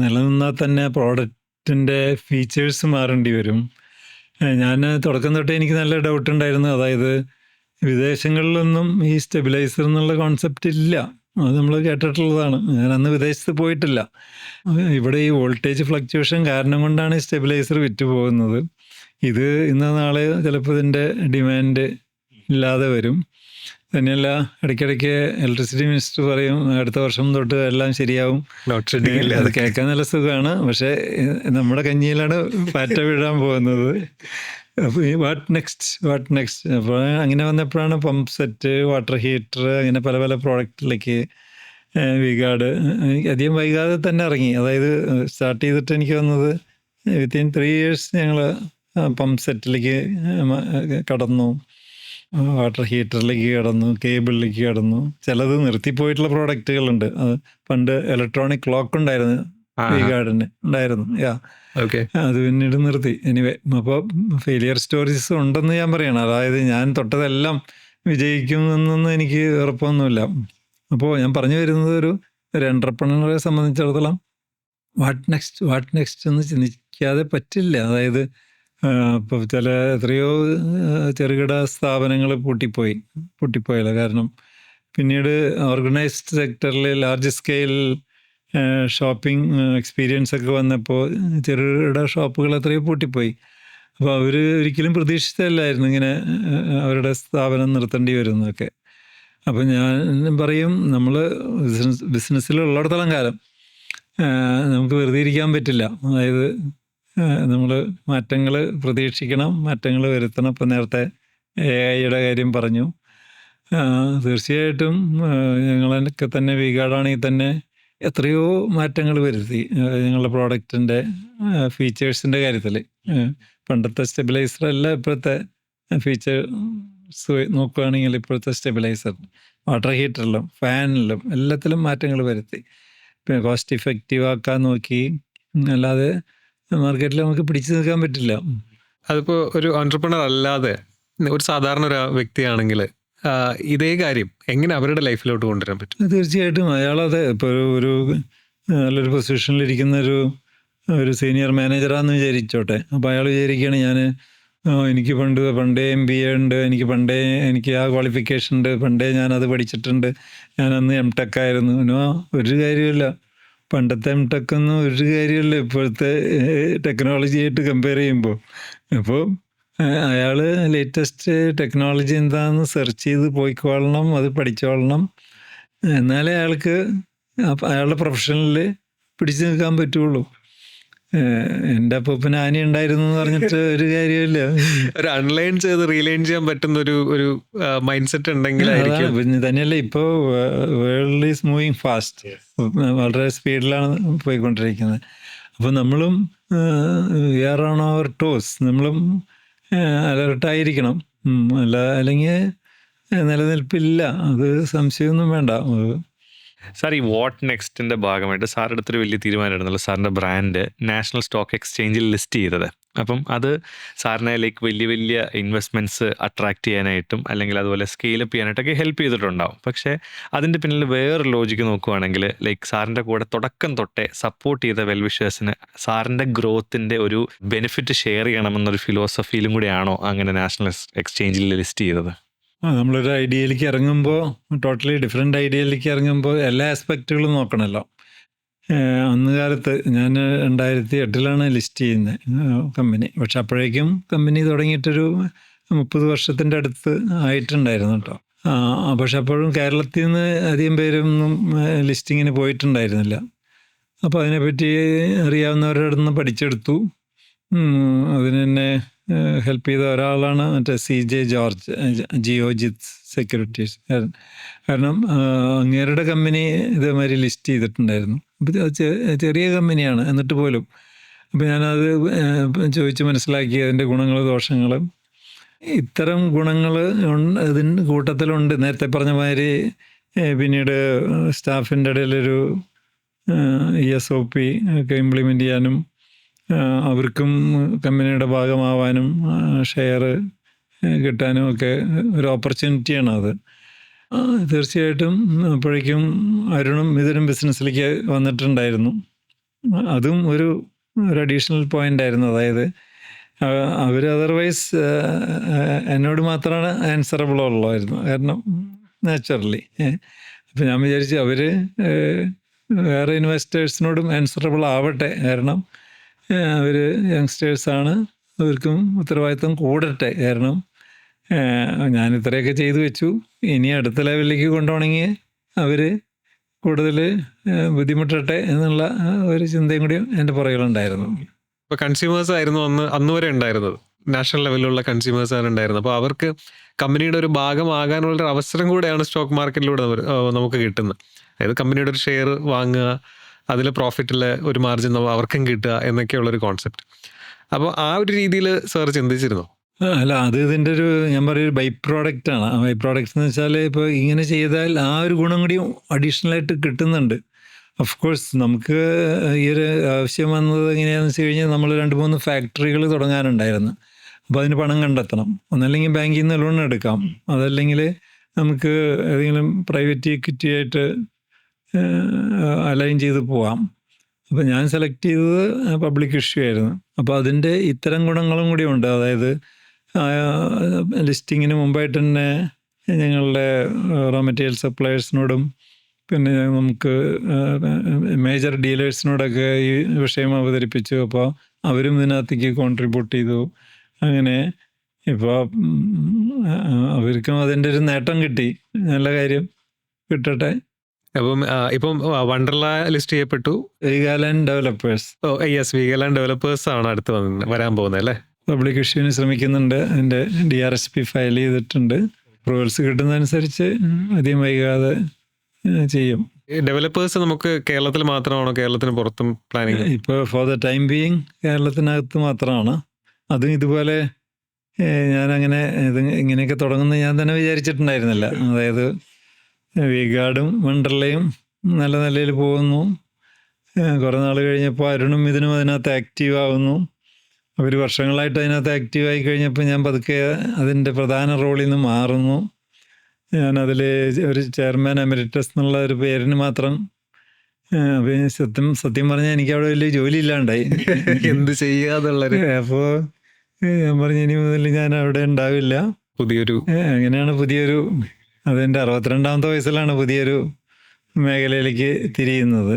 നിലനിന്നാൽ തന്നെ പ്രോഡക്റ്റിൻ്റെ ഫീച്ചേഴ്സ് മാറേണ്ടി വരും. ഞാൻ തുടക്കം തൊട്ടേ എനിക്ക് നല്ല ഡൗട്ട് ഉണ്ടായിരുന്നു. അതായത് വിദേശങ്ങളിലൊന്നും ഈ സ്റ്റെബിലൈസർ എന്നുള്ള കോൺസെപ്റ്റ് ഇല്ല. അത് നമ്മൾ കേട്ടിട്ടുള്ളതാണ്. ഞാൻ അന്ന് വിദേശത്ത് പോയിട്ടില്ല. ഇവിടെ ഈ വോൾട്ടേജ് ഫ്ലക്ച്വേഷൻ കാരണം കൊണ്ടാണ് ഈ സ്റ്റെബിലൈസർ വിറ്റ് പോകുന്നത്. ഇത് ഇന്ന് നാളെ ചിലപ്പോൾ ഇതിൻ്റെ ഡിമാൻഡ് ഇല്ലാതെ വരും. തന്നെയല്ല, ഇടയ്ക്കിടയ്ക്ക് ഇലക്ട്രിസിറ്റി മിനിസ്റ്റർ പറയും അടുത്ത വർഷം തൊട്ട് എല്ലാം ശരിയാവും. അത് കേൾക്കാൻ നല്ല സുഖമാണ്, പക്ഷേ നമ്മുടെ കഞ്ഞിയിലാണ് പാറ്റ വീഴാൻ പോകുന്നത്. അപ്പോൾ ഈ വാട്ട് നെക്സ്റ്റ്. അപ്പോൾ അങ്ങനെ വന്നപ്പോഴാണ് പമ്പ് സെറ്റ്, വാട്ടർ ഹീറ്റർ, അങ്ങനെ പല പല പ്രോഡക്റ്റിലേക്ക് വി-ഗാർഡ് അധികം വൈകാതെ തന്നെ ഇറങ്ങി. അതായത് സ്റ്റാർട്ട് ചെയ്തിട്ട് എനിക്ക് വന്നത് വിത്തിൻ 3 years ഞങ്ങൾ പമ്പ് സെറ്റിലേക്ക് കടന്നു, വാട്ടർ ഹീറ്ററിലേക്ക് കടന്നു, കേബിളിലേക്ക് കടന്നു. ചിലത് നിർത്തിപ്പോയിട്ടുള്ള പ്രോഡക്റ്റുകളുണ്ട്. അത് പണ്ട് ഇലക്ട്രോണിക് ക്ലോക്ക് ഉണ്ടായിരുന്നു, വി-ഗാർഡിന് ഉണ്ടായിരുന്നു. അത് പിന്നീട് നിർത്തി. എനിവേ, അപ്പോൾ ഫെയിലിയർ സ്റ്റോറീസ് ഉണ്ടെന്ന് ഞാൻ പറയണം. അതായത് ഞാൻ തൊട്ടതെല്ലാം വിജയിക്കുമെന്നൊന്നും എനിക്ക് ഉറപ്പൊന്നുമില്ല. അപ്പോൾ ഞാൻ പറഞ്ഞു വരുന്നത് ഒരു എൻ്റർപ്രണറെ സംബന്ധിച്ചിടത്തോളം വാട്ട് നെക്സ്റ്റ് എന്ന് ചിന്തിക്കാതെ പറ്റില്ല. അതായത് ഇപ്പോൾ എത്രയോ ചെറുകിട സ്ഥാപനങ്ങൾ പൊട്ടിപ്പോയല്ലോ. കാരണം പിന്നീട് ഓർഗനൈസ്ഡ് സെക്ടറിൽ ലാർജ് സ്കെയിൽ ഷോപ്പിംഗ് എക്സ്പീരിയൻസ് ഒക്കെ വന്നപ്പോൾ ചെറുകിട ഷോപ്പുകൾ എത്രയോ പൂട്ടിപ്പോയി. അപ്പോൾ അവർ ഒരിക്കലും പ്രതീക്ഷിച്ചതല്ലായിരുന്നു ഇങ്ങനെ അവരുടെ സ്ഥാപനം നിർത്തേണ്ടി വരുന്നതൊക്കെ. അപ്പോൾ ഞാൻ പറയും, നമ്മൾ ബിസിനസ്സിലുള്ളിടത്തോളം കാലം നമുക്ക് വെറുതെ ഇരിക്കാൻ പറ്റില്ല. അതായത് നമ്മൾ മാറ്റങ്ങൾ പ്രതീക്ഷിക്കണം, മാറ്റങ്ങൾ വരുത്തണം. ഇപ്പം നേരത്തെ AI കാര്യം പറഞ്ഞു. തീർച്ചയായിട്ടും ഞങ്ങളൊക്കെ തന്നെ വി-ഗാർഡാണെങ്കിൽ തന്നെ എത്രയോ മാറ്റങ്ങൾ വരുത്തി ഞങ്ങളുടെ പ്രോഡക്റ്റിൻ്റെ ഫീച്ചേഴ്സിൻ്റെ കാര്യത്തിൽ. പണ്ടത്തെ സ്റ്റെബിലൈസറല്ല ഇപ്പോഴത്തെ ഫീച്ചേഴ്സ് നോക്കുകയാണെങ്കിൽ ഇപ്പോഴത്തെ സ്റ്റെബിലൈസർ വാട്ടർ ഹീറ്ററിലും ഫാനിലും എല്ലാത്തിലും മാറ്റങ്ങൾ വരുത്തി. പിന്നെ കോസ്റ്റ് ഇഫക്റ്റീവ് ആക്കാൻ നോക്കി. അല്ലാതെ മാർക്കറ്റിൽ നമുക്ക് പിടിച്ചു നിൽക്കാൻ പറ്റില്ല. അതിപ്പോൾ ഒരു എൻ്റർപ്രണർ അല്ലാതെ ഒരു സാധാരണ ഒരു വ്യക്തിയാണെങ്കിൽ ഇതേ കാര്യം എങ്ങനെ അവരുടെ ലൈഫിലോട്ട് കൊണ്ടുവരാൻ പറ്റും? തീർച്ചയായിട്ടും അയാളത് ഇപ്പോൾ ഒരു നല്ലൊരു പൊസിഷനിലിരിക്കുന്ന ഒരു സീനിയർ മാനേജറാണെന്ന് വിചാരിച്ചോട്ടെ. അപ്പോൾ അയാൾ വിചാരിക്കുകയാണ്, എനിക്ക് പണ്ടേ MBA ഉണ്ട്, എനിക്ക് ആ ക്വാളിഫിക്കേഷൻ ഉണ്ട്, പണ്ടേ ഞാനത് പഠിച്ചിട്ടുണ്ട്, ഞാനന്ന് M.Tech ആയിരുന്നു. ഒരു കാര്യമില്ല. പണ്ടത്തെ M.Tech ഒന്നും ഒരു കാര്യമില്ല ഇപ്പോഴത്തെ ടെക്നോളജിയായിട്ട് കമ്പയർ ചെയ്യുമ്പോൾ. അപ്പോൾ അയാൾ ലേറ്റസ്റ്റ് ടെക്നോളജി എന്താണെന്ന് സെർച്ച് ചെയ്ത് പോയിക്കൊള്ളണം, അത് പഠിച്ചോളണം. എന്നാലേ അയാളുടെ പ്രൊഫഷനിൽ പിടിച്ചു നിൽക്കാൻ പറ്റുള്ളൂ. എൻ്റെ അപ്പൂപ്പന് ആന ഉണ്ടായിരുന്നു എന്ന് പറഞ്ഞിട്ട് ഒരു കാര്യമില്ല. ഒരു അൺലൈൻ ചെയ്ത് റീലൈൻ ചെയ്യാൻ പറ്റുന്ന ഒരു മൈൻഡ് സെറ്റ് ഉണ്ടെങ്കിൽ തന്നെയല്ല, ഇപ്പോൾ വേൾഡ് ഈസ് മൂവിങ് ഫാസ്റ്റ്, വളരെ സ്പീഡിലാണ് പോയിക്കൊണ്ടിരിക്കുന്നത്. അപ്പോൾ നമ്മളും we are on our toes, നമ്മളും അലർട്ടായിരിക്കണം. അല്ലെങ്കിൽ നിലനിൽപ്പില്ല, അത് സംശയമൊന്നും വേണ്ട. സാർ, ഈ വാട്ട് നെക്സ്റ്റിന്റെ ഭാഗമായിട്ട് സാർ എടുത്തൊരു വലിയ തീരുമാനമായിരുന്നല്ലോ സാറിന്റെ ബ്രാൻഡ് നാഷണൽ സ്റ്റോക്ക് എക്സ്ചേഞ്ചിൽ ലിസ്റ്റ് ചെയ്തത്. അപ്പം അത് സാറിനെ ലൈക്ക് വലിയ വലിയ ഇൻവെസ്റ്റ്മെന്റ്സ് അട്രാക്ട് ചെയ്യാനായിട്ടും അല്ലെങ്കിൽ അതുപോലെ സ്കെയിലപ്പ് ചെയ്യാനായിട്ടൊക്കെ ഹെൽപ്പ് ചെയ്തിട്ടുണ്ടാവും. പക്ഷേ അതിൻ്റെ പിന്നിൽ വേറെ ലോജിക്ക് നോക്കുവാണെങ്കിൽ ലൈക്ക് സാറിൻ്റെ കൂടെ തുടക്കം തൊട്ടേ സപ്പോർട്ട് ചെയ്ത വെൽവിഷേഴ്സിന് സാറിൻ്റെ ഗ്രോത്തിൻ്റെ ഒരു ബെനിഫിറ്റ് ഷെയർ ചെയ്യണമെന്നൊരു ഫിലോസഫിയിലും കൂടിയാണോ അങ്ങനെ നാഷണൽ എക്സ്ചേഞ്ചിൽ ലിസ്റ്റ് ചെയ്തത്? നമ്മളൊരു ഐഡിയയിലേക്ക് ഇറങ്ങുമ്പോൾ, ടോട്ടലി ഡിഫറെൻ്റ് ഐഡിയയിലേക്ക് ഇറങ്ങുമ്പോൾ എല്ലാ ആസ്പെക്റ്റുകളും നോക്കണമല്ലോ. അന്ന് കാലത്ത് ഞാൻ 2008 ലിസ്റ്റ് ചെയ്യുന്നത് കമ്പനി. പക്ഷെ അപ്പോഴേക്കും കമ്പനി തുടങ്ങിയിട്ടൊരു 30 വർഷത്തിൻ്റെ അടുത്ത് ആയിട്ടുണ്ടായിരുന്നു കേട്ടോ. പക്ഷെ അപ്പോഴും കേരളത്തിൽ നിന്ന് അധികം പേരൊന്നും ലിസ്റ്റിങ്ങിന് പോയിട്ടുണ്ടായിരുന്നില്ല. അപ്പോൾ അതിനെപ്പറ്റി അറിയാവുന്നവരുടെ നിന്ന് പഠിച്ചെടുത്തു. അതിന് തന്നെ ഹെൽപ്പ് ചെയ്ത ഒരാളാണ് മറ്റേ CJ ജോർജ്, ജിയോജിത് സെക്യൂരിറ്റീസ്. കാരണം അങ്ങേരുടെ കമ്പനി ഇതേമാതിരി ലിസ്റ്റ് ചെയ്തിട്ടുണ്ടായിരുന്നു. അപ്പോൾ ചെറിയ കമ്പനിയാണ് എന്നിട്ട് പോലും. അപ്പോൾ ഞാനത് ചോദിച്ച് മനസ്സിലാക്കി അതിൻ്റെ ഗുണങ്ങളും ദോഷങ്ങളും. ഇത്തരം ഗുണങ്ങൾ ഇതിൻ്റെ കൂട്ടത്തിലുണ്ട്. നേരത്തെ പറഞ്ഞ മാതിരി പിന്നീട് സ്റ്റാഫിൻ്റെ ഇടയിലൊരു ESOP ഒക്കെ ഇംപ്ലിമെൻ്റ് ചെയ്യാനും അവർക്കും കമ്പനിയുടെ ഭാഗമാവാനും ഷെയർ കിട്ടാനും ഒക്കെ ഒരു ഓപ്പർച്യൂണിറ്റിയാണ് അത്. തീർച്ചയായിട്ടും അപ്പോഴേക്കും അരുണും ഇതിനും ബിസിനസ്സിലേക്ക് വന്നിട്ടുണ്ടായിരുന്നു. അതും ഒരു അഡീഷണൽ പോയിൻ്റ് ആയിരുന്നു. അതായത് അവർ അതർവൈസ് എന്നോട് മാത്രമാണ് ആൻസറബിൾ ഉള്ളായിരുന്നു, കാരണം നാച്ചുറലി. അപ്പം ഞാൻ വിചാരിച്ചു അവർ വേറെ ഇൻവെസ്റ്റേഴ്സിനോടും ആൻസറബിൾ ആവട്ടെ, കാരണം അവർ യങ്സ്റ്റേഴ്സാണ്, അവർക്കും ഉത്തരവാദിത്വം കൂടട്ടെ. കാരണം ഞാൻ ഇത്രയൊക്കെ ചെയ്തു വെച്ചു, ഇനി അടുത്ത ലെവലിലേക്ക് കൊണ്ടുപോകണമെങ്കിൽ അവർ കൂടുതൽ ബുദ്ധിമുട്ടട്ടെ എന്നുള്ള ഒരു ചിന്തയും കൂടി എൻ്റെ പുറകിലുണ്ടായിരുന്നു. ഇപ്പോൾ കൺസ്യൂമേഴ്സ് ആയിരുന്നു അന്ന് വരെ ഉണ്ടായിരുന്നത്, നാഷണൽ ലെവലിലുള്ള കൺസ്യൂമേഴ്സ് ആണ് ഉണ്ടായിരുന്നത്. അപ്പോൾ അവർക്ക് കമ്പനിയുടെ ഒരു ഭാഗമാകാനുള്ളൊരു അവസരം കൂടെയാണ് സ്റ്റോക്ക് മാർക്കറ്റിലൂടെ നമുക്ക് കിട്ടുന്നത്. അതായത് കമ്പനിയുടെ ഒരു ഷെയർ വാങ്ങുക, അതിൽ പ്രോഫിറ്റിൽ ഒരു മാർജിൻ അവർക്കും കിട്ടുക എന്നൊക്കെയുള്ളൊരു കോൺസെപ്റ്റ്. അപ്പോൾ ആ ഒരു രീതിയിൽ സാർ ചിന്തിച്ചിരുന്നു? അല്ല, അത് ഇതിൻ്റെ ഒരു ഞാൻ പറയുന്ന ബൈ പ്രോഡക്റ്റാണ്. ആ ബൈ പ്രോഡക്റ്റ് എന്ന് വെച്ചാൽ ഇപ്പോൾ ഇങ്ങനെ ചെയ്താൽ ആ ഒരു ഗുണം കൂടി അഡീഷണലായിട്ട് കിട്ടുന്നുണ്ട്. ഓഫ് കോഴ്സ് നമുക്ക് ഈ ഒരു ആവശ്യം വന്നത് എങ്ങനെയാണെന്ന് വെച്ച് കഴിഞ്ഞാൽ നമ്മൾ 2-3 ഫാക്ടറികൾ തുടങ്ങാനുണ്ടായിരുന്നു. അപ്പോൾ അതിന് പണം കണ്ടെത്തണം. ഒന്നല്ലെങ്കിൽ ബാങ്കിൽ നിന്ന് ലോൺ എടുക്കാം, അതല്ലെങ്കിൽ നമുക്ക് ഏതെങ്കിലും പ്രൈവറ്റ് ഇക്വിറ്റി ആയിട്ട് അലൈൻ ചെയ്ത് പോവാം. അപ്പോൾ ഞാൻ സെലക്ട് ചെയ്തത് പബ്ലിക് ഇഷ്യൂ ആയിരുന്നു. അപ്പോൾ അതിൻ്റെ ഇത്തരം ഗുണങ്ങളും കൂടി ഉണ്ട്. അതായത് ലിസ്റ്റിങ്ങിന് മുമ്പായിട്ട് തന്നെ ഞങ്ങളുടെ റോ മെറ്റീരിയൽ സപ്ലയേഴ്സിനോടും പിന്നെ നമുക്ക് മേജർ ഡീലേഴ്സിനോടൊക്കെ ഈ വിഷയം അവതരിപ്പിച്ചു. അപ്പോൾ അവരും ഇതിനകത്തേക്ക് കോൺട്രിബ്യൂട്ട് ചെയ്തു. അങ്ങനെ ഇപ്പോൾ അവർക്കും അതിൻ്റെ ഒരു നേട്ടം കിട്ടി. നല്ല കാര്യം, കിട്ടട്ടെ. അപ്പം ഇപ്പം വണ്ടർല ലിസ്റ്റ് ചെയ്യപ്പെട്ടു. Veegaland developers. Yes, Veegaland developers ആണ് അടുത്ത് വരാൻ പോകുന്നത് അല്ലേ? പബ്ലിക് ഇഷ്യൂവിന് ശ്രമിക്കുന്നുണ്ട്. അതിൻ്റെ DRSP ഫയൽ ചെയ്തിട്ടുണ്ട്. അപ്രൂവൽസ് കിട്ടുന്നതനുസരിച്ച് അധികം വൈകാതെ ചെയ്യും. ഡെവലപ്പേഴ്സ് നമുക്ക് കേരളത്തിൽ മാത്രമാണോ, കേരളത്തിന് പുറത്തും പ്ലാനിങ്? ഇപ്പോൾ ഫോർ ദ ടൈം ബീയിങ് കേരളത്തിനകത്ത് മാത്രമാണ്. അതും ഇതുപോലെ ഞാനങ്ങനെ ഇങ്ങനെയൊക്കെ തുടങ്ങുന്നത് ഞാൻ തന്നെ വിചാരിച്ചിട്ടുണ്ടായിരുന്നില്ല. അതായത് വീഗാർഡും വണ്ടർലയും നല്ല നിലയിൽ പോകുന്നു. കുറേ നാൾ കഴിഞ്ഞപ്പോൾ അരുണും ഇതിനും അതിനകത്ത് ആക്റ്റീവ് ആവുന്നു. അവർ വർഷങ്ങളായിട്ട് അതിനകത്ത് ആക്റ്റീവായി കഴിഞ്ഞപ്പോൾ ഞാൻ പതുക്കെ അതിൻ്റെ പ്രധാന റോളിൽ നിന്ന് മാറുന്നു. ഞാനതിൽ ഒരു ചെയർമാൻ എമരിറ്റസ് എന്നുള്ള ഒരു പേരിന് മാത്രം. സത്യം പറഞ്ഞാൽ എനിക്ക് അവിടെ വലിയ ജോലി ഇല്ലാണ്ടായി. എന്ത് ചെയ്യാന്നുള്ളത്. അപ്പോൾ ഞാൻ പറഞ്ഞു ഇനി മുതൽ ഞാൻ അവിടെ ഉണ്ടാവില്ല. അങ്ങനെയാണ് അതെൻ്റെ 62ാമത്തെ വയസ്സിലാണ് പുതിയൊരു മേഖലയിലേക്ക് തിരിയുന്നത്.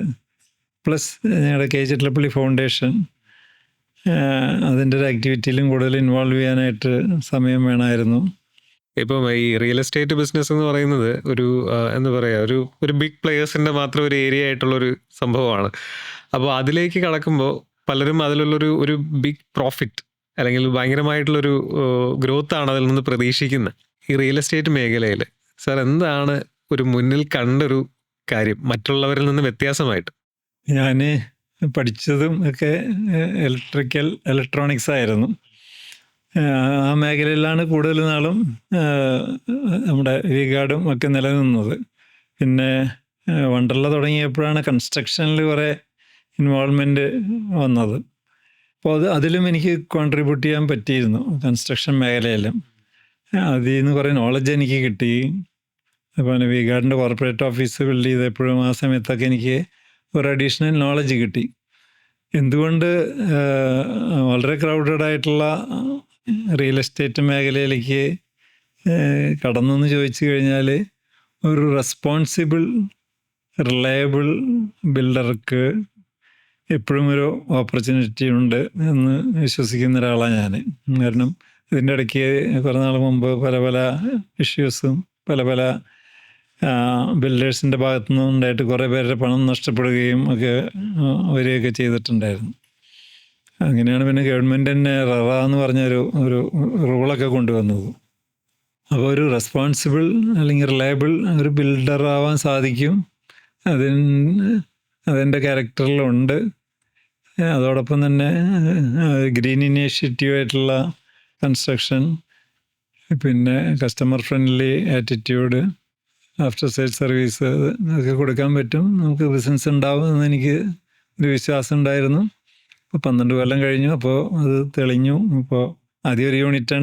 പ്ലസ് ഞങ്ങളുടെ KCHLPള്ളി ഫൗണ്ടേഷൻ, അതിൻ്റെ ഒരു ആക്ടിവിറ്റിയിലും കൂടുതൽ ഇൻവോൾവ് ചെയ്യാനായിട്ട് സമയം വേണമായിരുന്നു. ഇപ്പം ഈ റിയൽ എസ്റ്റേറ്റ് ബിസിനസ് എന്ന് പറയുന്നത് ഒരു എന്താ പറയുക, ഒരു ബിഗ് പ്ലെയേഴ്സിൻ്റെ മാത്രം ഒരു ഏരിയ ആയിട്ടുള്ളൊരു സംഭവമാണ്. അപ്പോൾ അതിലേക്ക് കടക്കുമ്പോൾ പലരും അതിലുള്ളൊരു ബിഗ് പ്രോഫിറ്റ് അല്ലെങ്കിൽ ഭയങ്കരമായിട്ടുള്ളൊരു ഗ്രോത്താണ് അതിൽ നിന്ന് പ്രതീക്ഷിക്കുന്നത്. ഈ റിയൽ എസ്റ്റേറ്റ് മേഖലയിൽ സാർ എന്താണ് ഒരു മുന്നിൽ കണ്ടൊരു കാര്യം മറ്റുള്ളവരിൽ നിന്ന് വ്യത്യാസമായിട്ട്? ഞാൻ പഠിച്ചതും ഒക്കെ ഇലക്ട്രോണിക്സ് ആയിരുന്നു. ആ മേഖലയിലാണ് കൂടുതൽ നാളും നമ്മുടെ വീഗാർഡും ഒക്കെ നിലനിന്നത്. പിന്നെ വണ്ടർല തുടങ്ങിയപ്പോഴാണ് കൺസ്ട്രക്ഷനിൽ കുറേ ഇൻവോൾവ്മെൻറ്റ് വന്നത്. അപ്പോൾ അതിലും എനിക്ക് കോൺട്രിബ്യൂട്ട് ചെയ്യാൻ പറ്റിയിരുന്നു, കൺസ്ട്രക്ഷൻ മേഖലയിലും. അതിൽ നിന്ന് കുറേ നോളജ് എനിക്ക് കിട്ടി. അപ്പോൾ വികാടിൻ്റെ കോർപ്പറേറ്റ് ഓഫീസ് ബിൽഡ് ചെയ്തപ്പോഴും ആ സമയത്തൊക്കെ എനിക്ക് ഒരു അഡീഷണൽ നോളജ് കിട്ടി. എന്തുകൊണ്ട് വളരെ ക്രൗഡഡ് ആയിട്ടുള്ള റിയൽ എസ്റ്റേറ്റ് മേഖലയിലേക്ക് കടന്നു എന്ന് ചോദിച്ചു കഴിഞ്ഞാൽ, ഒരു റെസ്പോൺസിബിൾ റിലയബിൾ ബിൽഡർക്ക് എപ്പോഴും ഒരു ഓപ്പർച്യൂണിറ്റി ഉണ്ട് എന്ന് വിശ്വസിക്കുന്ന ഒരാളാണ് ഞാൻ. കാരണം ഇതിൻ്റെ ഇടയ്ക്ക് കുറേ നാൾ മുമ്പ് പല പല ഇഷ്യൂസും പല ബിൽഡേഴ്സിൻ്റെ ഭാഗത്തു നിന്നും ഉണ്ടായിട്ട് കുറേ പേരുടെ പണം നഷ്ടപ്പെടുകയും ഒക്കെ വരികയൊക്കെ ചെയ്തിട്ടുണ്ടായിരുന്നു. അങ്ങനെയാണ് പിന്നെ ഗവൺമെൻറ് തന്നെ റവ എന്ന് പറഞ്ഞൊരു റൂളൊക്കെ കൊണ്ടുവന്നത്. അപ്പോൾ ഒരു റെസ്പോൺസിബിൾ അല്ലെങ്കിൽ റിലയബിൾ ഒരു ബിൽഡർ ആവാൻ സാധിക്കും. അതെൻ്റെ ക്യാരക്ടറിലുണ്ട്. അതോടൊപ്പം തന്നെ ഗ്രീൻ ഇനീഷ്യേറ്റീവായിട്ടുള്ള കൺസ്ട്രക്ഷൻ, പിന്നെ customer friendly attitude, after sale service ഒക്കെ കൊടുക്കാൻ പറ്റും. നമുക്ക് ബിസിനസ് ഉണ്ടാവും എന്ന് എനിക്ക് ഒരു വിശ്വാസം ഉണ്ടായിരുന്നു. ഇപ്പോൾ 12 കൊല്ലം കഴിഞ്ഞു. അപ്പോൾ അത് തെളിഞ്ഞു. ഇപ്പോൾ ആദ്യം ഒരു യൂണിറ്റ്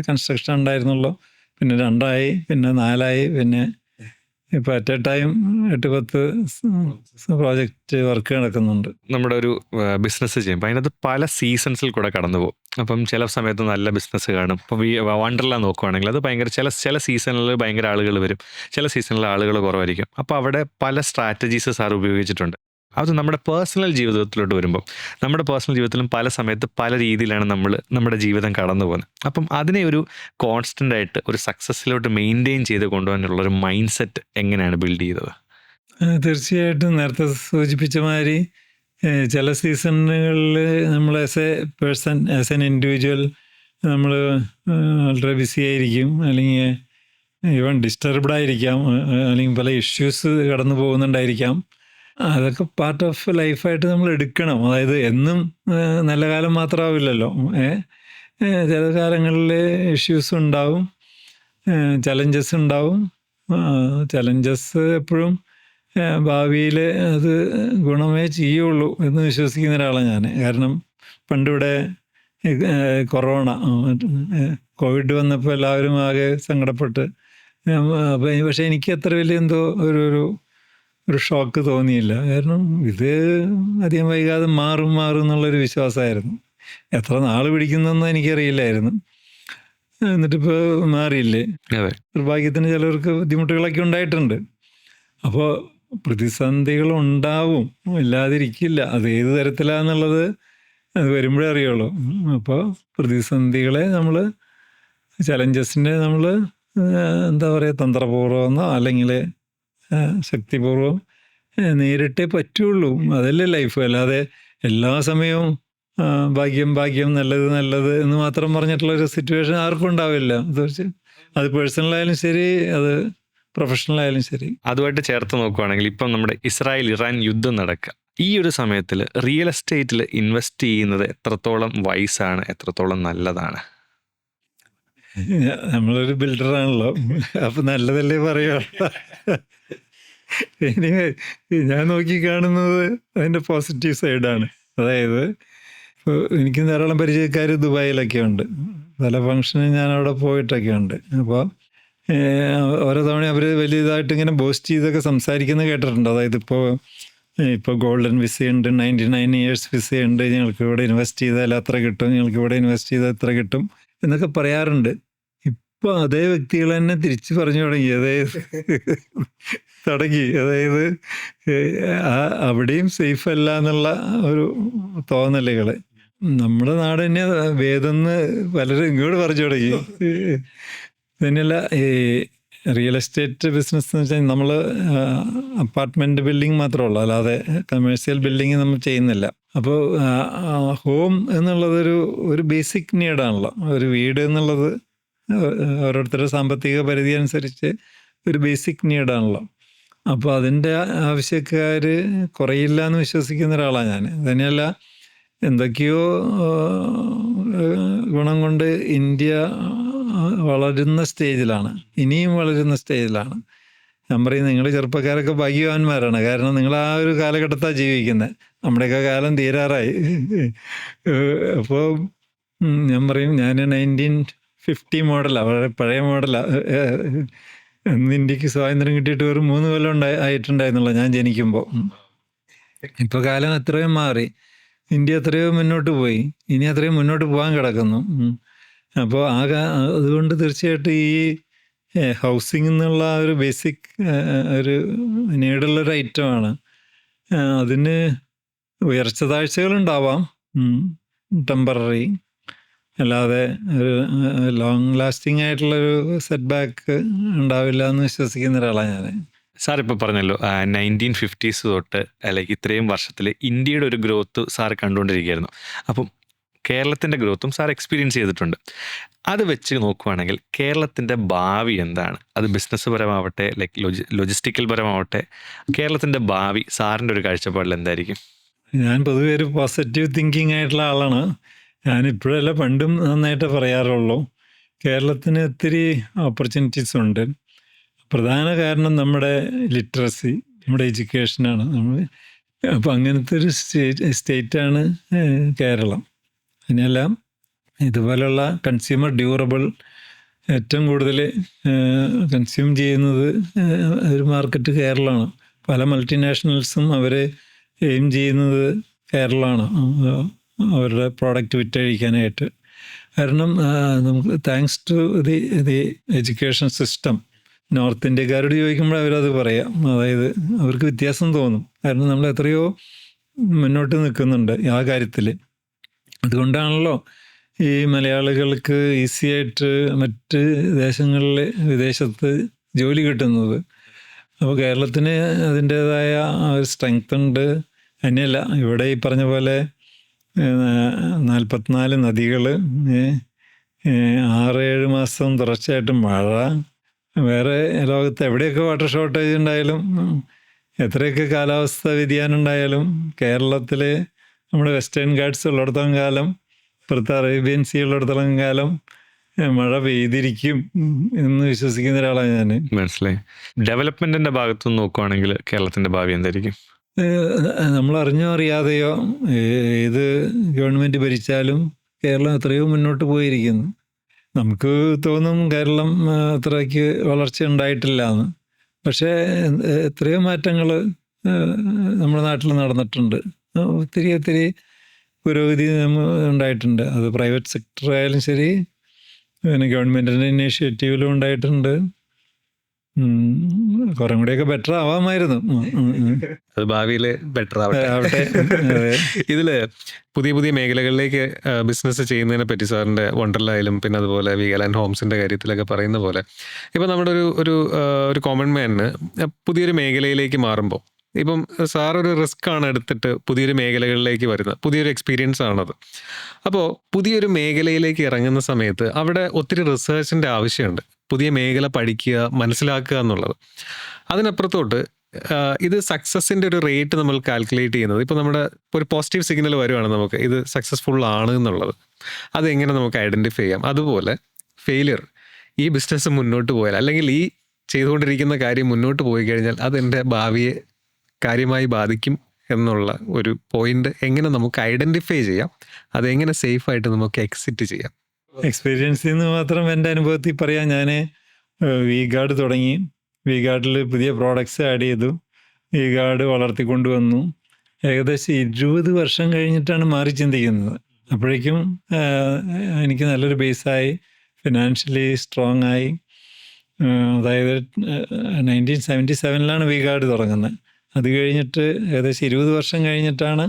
കൺസ്ട്രക്ഷൻ ഉണ്ടായിരുന്നുള്ളൂ, പിന്നെ 2 ആയി, പിന്നെ 4 ആയി, പിന്നെ ഇപ്പോൾ at A time 8-10 project work നടക്കുന്നുണ്ട്. നമ്മുടെ ഒരു ബിസിനസ് ചെയ്യുമ്പോൾ അതിനകത്ത് പല സീസൺസിൽ കൂടെ കടന്നു പോകും. അപ്പം ചില സമയത്ത് നല്ല ബിസിനസ് കാണും. ഇപ്പം ഈ വണ്ടർല നോക്കുവാണെങ്കിൽ അത് ഭയങ്കര ചില സീസണിൽ ഭയങ്കര ആളുകൾ വരും, ചില സീസണിൽ ആളുകൾ കുറവായിരിക്കും. അപ്പോൾ അവിടെ പല സ്ട്രാറ്റജീസ് സാർ ഉപയോഗിച്ചിട്ടുണ്ട്. അത് നമ്മുടെ പേഴ്സണൽ ജീവിതത്തിലോട്ട് വരുമ്പോൾ, നമ്മുടെ പേഴ്സണൽ ജീവിതത്തിലും പല സമയത്ത് പല രീതിയിലാണ് നമ്മുടെ ജീവിതം കടന്നു പോകുന്നത്. അപ്പം അതിനെ ഒരു കോൺസ്റ്റൻ്റ് ആയിട്ട് ഒരു സക്സസ്സിലോട്ട് മെയിൻറ്റെയിൻ ചെയ്ത് കൊണ്ടുപോകാനുള്ളൊരു മൈൻഡ് സെറ്റ് എങ്ങനെയാണ് ബിൽഡ് ചെയ്തത്? തീർച്ചയായിട്ടും നേരത്തെ സൂചിപ്പിച്ച മാതിരി ചില സീസണുകളിൽ നമ്മൾ as A person, as an individual നമ്മൾ വളരെ ബിസി ആയിരിക്കും, അല്ലെങ്കിൽ ഈവൻ ഡിസ്റ്റർബ്ഡ് ആയിരിക്കാം, അല്ലെങ്കിൽ പല ഇഷ്യൂസ് കടന്നു പോകുന്നുണ്ടായിരിക്കാം. അതൊക്കെ പാർട്ട് ഓഫ് ലൈഫായിട്ട് നമ്മൾ എടുക്കണം. അതായത് എന്നും നല്ല കാലം മാത്രമാവില്ലല്ലോ. ചില കാലങ്ങളിൽ ഇഷ്യൂസ് ഉണ്ടാവും, ചലഞ്ചസ് ഉണ്ടാവും. ചലഞ്ചസ് എപ്പോഴും ഭാവിയിൽ അത് ഗുണമേ ചെയ്യുള്ളൂ എന്ന് വിശ്വസിക്കുന്ന ഒരാളാണ് ഞാൻ. കാരണം പണ്ടിവിടെ കോവിഡ് വന്നപ്പോൾ എല്ലാവരും ആകെ സങ്കടപ്പെട്ട്, പക്ഷേ എനിക്ക് അത്ര വലിയ എന്തോ ഒരു ഷോക്ക് തോന്നിയില്ല. കാരണം ഇത് അധികം വൈകാതെ മാറും എന്നുള്ളൊരു വിശ്വാസമായിരുന്നു. എത്ര നാൾ പിടിക്കുന്നതെന്ന് എനിക്കറിയില്ലായിരുന്നു. എന്നിട്ടിപ്പോൾ മാറിയില്ലേ. നിർഭാഗ്യത്തിന് ചിലവർക്ക് ബുദ്ധിമുട്ടുകളൊക്കെ ഉണ്ടായിട്ടുണ്ട്. അപ്പോൾ പ്രതിസന്ധികൾ ഉണ്ടാവും, ഇല്ലാതിരിക്കില്ല. അത് ഏത് തരത്തിലാണെന്നുള്ളത് അത് വരുമ്പോഴേ അറിയുള്ളൂ. അപ്പോൾ പ്രതിസന്ധികളെ നമ്മൾ, ചലഞ്ചസിനെ നമ്മൾ എന്താ പറയുക, തന്ത്രപൂർവ്വമെന്നോ അല്ലെങ്കിൽ ശക്തിപൂർവ്വം നേരിട്ടേ പറ്റുള്ളൂ. അതല്ലേ ലൈഫ്. അല്ലാതെ എല്ലാ സമയവും ഭാഗ്യം നല്ലത് എന്ന് മാത്രം പറഞ്ഞിട്ടുള്ളൊരു സിറ്റുവേഷൻ ആർക്കും ഉണ്ടാവില്ല. അത് പേഴ്സണലായാലും ശരി, അത് പ്രൊഫഷണലായാലും ശരി. അതുമായിട്ട് ചേർത്ത് നോക്കുവാണെങ്കിൽ ഇപ്പം നമ്മുടെ ഇസ്രായേൽ-ഇറാൻ യുദ്ധം നടക്കുക. ഈ ഒരു സമയത്തിൽ റിയൽ എസ്റ്റേറ്റിൽ ഇൻവെസ്റ്റ് ചെയ്യുന്നത് എത്രത്തോളം വൈസാണ്, എത്രത്തോളം നല്ലതാണ്? നമ്മളൊരു ബിൽഡറാണല്ലോ, അപ്പം നല്ലതല്ലേ പറയുള്ളൂ. ഞാൻ നോക്കിക്കാണുന്നത് അതിൻ്റെ പോസിറ്റീവ് സൈഡാണ്. അതായത് ഇപ്പോൾ എനിക്ക് ധാരാളം പരിചയക്കാർ ദുബായിലൊക്കെ ഉണ്ട്. പല ഫംഗ്ഷനും ഞാൻ അവിടെ പോയിട്ടൊക്കെ ഉണ്ട്. അപ്പോൾ ഓരോ തവണ അവർ വലിയതായിട്ട് ഇങ്ങനെ ബോസ്റ്റ് ചെയ്തൊക്കെ സംസാരിക്കുന്നത് കേട്ടിട്ടുണ്ട്. അതായത് ഇപ്പോൾ ഗോൾഡൻ വിസയുണ്ട്, 99 years വിസയുണ്ട്, ഞങ്ങൾക്ക് ഇവിടെ ഇൻവെസ്റ്റ് ചെയ്താൽ അത്ര കിട്ടും, ഞങ്ങൾക്ക് ഇവിടെ ഇൻവെസ്റ്റ് ചെയ്താൽ ഇത്ര കിട്ടും എന്നൊക്കെ പറയാറുണ്ട്. ഇപ്പോൾ അതേ വ്യക്തികൾ തന്നെ തിരിച്ച് പറഞ്ഞു തുടങ്ങി. അതായത് അവിടെയും സേഫ് അല്ല എന്നുള്ള ഒരു തോന്നലുകൾ. നമ്മുടെ നാട് തന്നെ വേദമെന്ന് പലരും ഇങ്ങോട്ട് പറഞ്ഞു തുടങ്ങി. തന്നെയല്ല, ഈ റിയൽ എസ്റ്റേറ്റ് ബിസിനസ് എന്ന് വെച്ചാൽ നമ്മൾ അപ്പാർട്ട്മെൻറ്റ് ബിൽഡിങ് മാത്രമേ അല്ലാതെ കമേഴ്സ്യൽ ബിൽഡിങ് നമ്മൾ ചെയ്യുന്നില്ല. അപ്പോൾ ഹോം എന്നുള്ളതൊരു ബേസിക് നീഡാണല്ലോ. ഒരു വീട് എന്നുള്ളത് ഓരോരുത്തരുടെ സാമ്പത്തിക പരിധി അനുസരിച്ച് ഒരു ബേസിക് നീഡാണല്ലോ. അപ്പോൾ അതിൻ്റെ ആവശ്യക്കാർ കുറയില്ല എന്ന് വിശ്വസിക്കുന്ന ഒരാളാണ് ഞാൻ. തന്നെയല്ല, എന്തൊക്കെയോ ഗുണം കൊണ്ട് ഇന്ത്യ വളരുന്ന സ്റ്റേജിലാണ്, ഇനിയും വളരുന്ന സ്റ്റേജിലാണ്. ഞാൻ പറയും നിങ്ങൾ ചെറുപ്പക്കാരൊക്കെ ഭാഗ്യവാന്മാരാണ്, കാരണം നിങ്ങൾ ആ ഒരു കാലഘട്ടത്താണ് ജീവിക്കുന്നത്. നമ്മുടെയൊക്കെ കാലം തീരാറായി. അപ്പോൾ ഞാൻ പറയും ഞാൻ 1950 മോഡലാണ്, വളരെ പഴയ മോഡലാണ്. അന്ന് ഇന്ത്യക്ക് സ്വാതന്ത്ര്യം കിട്ടിയിട്ട് വെറും 3 കൊല്ലം ആയിട്ടുണ്ടായിരുന്നുള്ളൂ ഞാൻ ജനിക്കുമ്പോൾ. ഇപ്പോൾ കാലം എത്രയും മാറി, ഇന്ത്യ എത്രയോ മുന്നോട്ട് പോയി, ഇനി അത്രയും മുന്നോട്ട് പോകാൻ കിടക്കുന്നു. അപ്പോൾ അതുകൊണ്ട് തീർച്ചയായിട്ടും ഈ ഹൗസിംഗ് എന്നുള്ള ഒരു ബേസിക് ഒരു നീടുള്ളൊരു ഐറ്റമാണ്. അതിന് ഉയർച്ച താഴ്ചകളുണ്ടാവാം, ടെമ്പററി, അല്ലാതെ ഒരു ലോങ് ലാസ്റ്റിംഗ് ആയിട്ടുള്ളൊരു സെറ്റ് ബാക്ക് ഉണ്ടാവില്ല എന്ന് വിശ്വസിക്കുന്ന ഒരാളാണ് ഞാൻ. സാർ ഇപ്പോൾ പറഞ്ഞല്ലോ 1950s തൊട്ട് അല്ലെങ്കിൽ ഇത്രയും വർഷത്തിൽ ഇന്ത്യയുടെ ഒരു ഗ്രോത്ത് സാർ കണ്ടുകൊണ്ടിരിക്കുകയായിരുന്നു. അപ്പം കേരളത്തിൻ്റെ ഗ്രോത്തും സാർ എക്സ്പീരിയൻസ് ചെയ്തിട്ടുണ്ട്. അത് വെച്ച് നോക്കുവാണെങ്കിൽ കേരളത്തിൻ്റെ ഭാവി എന്താണ്? അത് ബിസിനസ് പരമാവട്ടെ, ലൈക്ക് ലോജിസ്റ്റിക്കൽ പരമാവട്ടെ, കേരളത്തിൻ്റെ ഭാവി സാറിൻ്റെ ഒരു കാഴ്ചപ്പാടിൽ എന്തായിരിക്കും? ഞാൻ പൊതുവെ ഒരു പോസിറ്റീവ് തിങ്കിങ് ആയിട്ടുള്ള ആളാണ്. ഞാനിപ്പോഴല്ല പണ്ടും നന്നായിട്ട് പറയാറുള്ളൂ. കേരളത്തിന് ഒത്തിരി ഓപ്പർച്യൂണിറ്റീസ് ഉണ്ട്. പ്രധാന കാരണം നമ്മുടെ ലിറ്ററസി, നമ്മുടെ എഡ്യൂക്കേഷനാണ്. അപ്പോൾ അങ്ങനത്തെ ഒരു സ്റ്റേറ്റാണ് കേരളം. അതിനെല്ലാം ഇതുപോലുള്ള കൺസ്യൂമർ ഡ്യൂറബിൾ ഏറ്റവും കൂടുതൽ കൺസ്യൂം ചെയ്യുന്നത് ഒരു മാർക്കറ്റ് കേരളമാണ്. പല മൾട്ടിനാഷണൽസും അവർ എയിം ചെയ്യുന്നത് കേരളമാണ് അവരുടെ പ്രോഡക്റ്റ് വിറ്റഴിക്കാനായിട്ട്. കാരണം നമുക്ക് thanks to the education system, north ഇന്ത്യക്കാരോട് ചോദിക്കുമ്പോൾ അവരത് പറയാം. അതായത് അവർക്ക് വ്യത്യാസം തോന്നും, കാരണം നമ്മൾ എത്രയോ മുന്നോട്ട് നിൽക്കുന്നുണ്ട് ആ കാര്യത്തിൽ. അതുകൊണ്ടാണല്ലോ ഈ മലയാളികൾക്ക് ഈസി ആയിട്ട് മറ്റ് ദേശങ്ങളിൽ, വിദേശത്ത് ജോലി കിട്ടുന്നത്. അപ്പോൾ കേരളത്തിന് അതിൻ്റേതായ ഒരു സ്ട്രെങ്ത് ഉണ്ട്. തന്നെയല്ല, ഇവിടെ ഈ പറഞ്ഞ പോലെ 44 നദികൾ, 6-7 മാസം തുടർച്ചയായിട്ട് മഴ, വേറെ ലോകത്ത് എവിടെയൊക്കെ വാട്ടർ ഷോർട്ടേജ് ഉണ്ടായാലും, എത്രയൊക്കെ കാലാവസ്ഥ വ്യതിയാനം ഉണ്ടായാലും, കേരളത്തിൽ നമ്മുടെ വെസ്റ്റേൺ ഗാഡ്സ് ഉള്ളിടത്തോളം കാലം, ഇപ്പുറത്ത് അറേബ്യൻ സീ ഉള്ളിടത്തോളം കാലം മഴ പെയ്തിരിക്കും എന്ന് വിശ്വസിക്കുന്ന ഒരാളാണ് ഞാൻ. മനസ്സിലായി. ഡെവലപ്മെൻറ്റിൻ്റെ ഭാഗത്തുനിന്ന് നോക്കുവാണെങ്കിൽ കേരളത്തിൻ്റെ ഭാവി എന്തായിരിക്കും? നമ്മൾ അറിഞ്ഞോ അറിയാതെയോ ഏത് ഗവൺമെൻറ് ഭരിച്ചാലും കേരളം എത്രയോ മുന്നോട്ട് പോയിരിക്കുന്നു. നമുക്ക് തോന്നും കേരളം അത്രയ്ക്ക് വളർച്ച ഉണ്ടായിട്ടില്ല എന്ന്. പക്ഷേ എത്രയോ മാറ്റങ്ങൾ നമ്മുടെ നാട്ടിൽ നടന്നിട്ടുണ്ട്. ഒത്തിരി പുരോഗതി ഉണ്ടായിട്ടുണ്ട്. അത് പ്രൈവറ്റ് സെക്ടർ ആയാലും ശരി, പിന്നെ ഗവൺമെൻറ്റിൻ്റെ ഇനീഷ്യേറ്റീവിലും ഉണ്ടായിട്ടുണ്ട്. കുറേ കൂടെയൊക്കെ ബെറ്റർ ആവാമായിരുന്നു. അത് ഭാവിയിൽ ബെറ്റർ ആവട്ടെ. ഇതില് പുതിയ പുതിയ മേഖലകളിലേക്ക് ബിസിനസ് ചെയ്യുന്നതിനെ പറ്റി സാറിന്റെ വണ്ടർലായാലും പിന്നെ അതുപോലെ വീഗാലാൻഡ് ഹോംസിന്റെ കാര്യത്തിലൊക്കെ പറയുന്ന പോലെ, ഇപ്പം നമ്മുടെ ഒരു കോമൺ മാനിന് പുതിയൊരു മേഖലയിലേക്ക് മാറുമ്പോൾ, ഇപ്പം സാർ ഒരു റിസ്ക് ആണ് എടുത്തിട്ട് പുതിയൊരു മേഖലകളിലേക്ക് വരുന്നത്, പുതിയൊരു എക്സ്പീരിയൻസ് ആണത്. അപ്പോൾ പുതിയൊരു മേഖലയിലേക്ക് ഇറങ്ങുന്ന സമയത്ത് അവിടെ ഒത്തിരി റിസർച്ചിൻ്റെ ആവശ്യമുണ്ട്. പുതിയ മേഖല പഠിക്കുക, മനസ്സിലാക്കുക എന്നുള്ളത്. അതിനപ്പുറത്തോട്ട് ഇത് സക്സസിൻ്റെ ഒരു റേറ്റ് നമ്മൾ കാൽക്കുലേറ്റ് ചെയ്യുന്നത്, ഇപ്പോൾ നമ്മുടെ ഒരു പോസിറ്റീവ് സിഗ്നൽ വരുവാണ് നമുക്ക് ഇത് സക്സസ്ഫുൾ ആണ് എന്നുള്ളത്, അതെങ്ങനെ നമുക്ക് ഐഡൻറ്റിഫൈ ചെയ്യാം. അതുപോലെ ഫെയിലിയർ, ഈ ബിസിനസ് മുന്നോട്ട് പോയാൽ അല്ലെങ്കിൽ ഈ ചെയ്തുകൊണ്ടിരിക്കുന്ന കാര്യം മുന്നോട്ട് പോയി കഴിഞ്ഞാൽ അതെൻ്റെ ഭാവിയെ കാര്യമായി ബാധിക്കും എന്നുള്ള ഒരു പോയിന്റ് എങ്ങനെ നമുക്ക് ഐഡൻറ്റിഫൈ ചെയ്യാം, അതെങ്ങനെ സേഫായിട്ട് നമുക്ക് എക്സിറ്റ് ചെയ്യാം. എക്സ്പീരിയൻസിൽ നിന്ന് മാത്രം എൻ്റെ അനുഭവത്തിൽ പറയാം. ഞാൻ വി-ഗാർഡ് തുടങ്ങി, വി-ഗാർഡിൽ പുതിയ പ്രോഡക്ട്സ് ആഡ് ചെയ്തു, വി-ഗാർഡ് വളർത്തിക്കൊണ്ടുവന്നു. ഏകദേശം 20 വർഷം കഴിഞ്ഞിട്ടാണ് മാറി ചിന്തിക്കുന്നത്. അപ്പോഴേക്കും എനിക്ക് നല്ലൊരു ബേസായി, ഫിനാൻഷ്യലി സ്ട്രോങ് ആയി. അതായത് 1977 വി-ഗാർഡ് തുടങ്ങുന്നത്. അത് കഴിഞ്ഞിട്ട് ഏകദേശം 20 വർഷം കഴിഞ്ഞിട്ടാണ്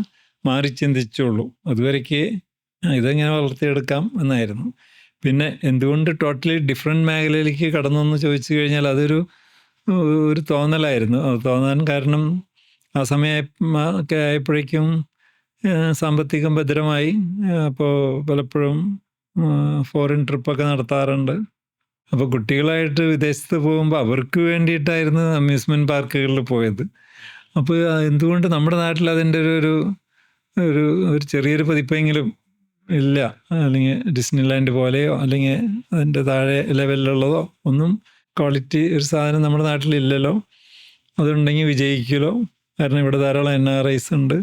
മാറി ചിന്തിച്ചുള്ളൂ. അതുവരേക്ക് ഇതെങ്ങനെ വളർത്തിയെടുക്കാം എന്നായിരുന്നു. പിന്നെ എന്തുകൊണ്ട് ടോട്ടലി ഡിഫറെൻറ്റ് മേഖലയിലേക്ക് കടന്നെന്ന് ചോദിച്ചു കഴിഞ്ഞാൽ അതൊരു തോന്നലായിരുന്നു. അത് തോന്നാൻ കാരണം ആ സമയം ഒക്കെ ആയപ്പോഴേക്കും സാമ്പത്തികം ഭദ്രമായി. അപ്പോൾ പലപ്പോഴും ഫോറിൻ ട്രിപ്പൊക്കെ നടത്താറുണ്ട്. അപ്പോൾ കുട്ടികളായിട്ട് വിദേശത്ത് പോകുമ്പോൾ അവർക്ക് വേണ്ടിയിട്ടായിരുന്നു അമ്യൂസ്മെൻറ്റ് പാർക്കുകളിൽ പോയത്. അപ്പോൾ എന്തുകൊണ്ട് നമ്മുടെ നാട്ടിൽ അതിൻ്റെ ഒരു ചെറിയൊരു പതിപ്പെങ്കിലും ഇല്ല, അല്ലെങ്കിൽ ഡിസ്നിലാൻഡ് പോലെയോ അല്ലെങ്കിൽ അതിൻ്റെ താഴെ ലെവലിലുള്ളതോ ഒന്നും ക്വാളിറ്റി ഒരു സാധനം നമ്മുടെ നാട്ടിലില്ലല്ലോ. അതുണ്ടെങ്കിൽ വിജയിക്കുമല്ലോ. കാരണം ഇവിടെ ധാരാളം NRIs ഉണ്ട്.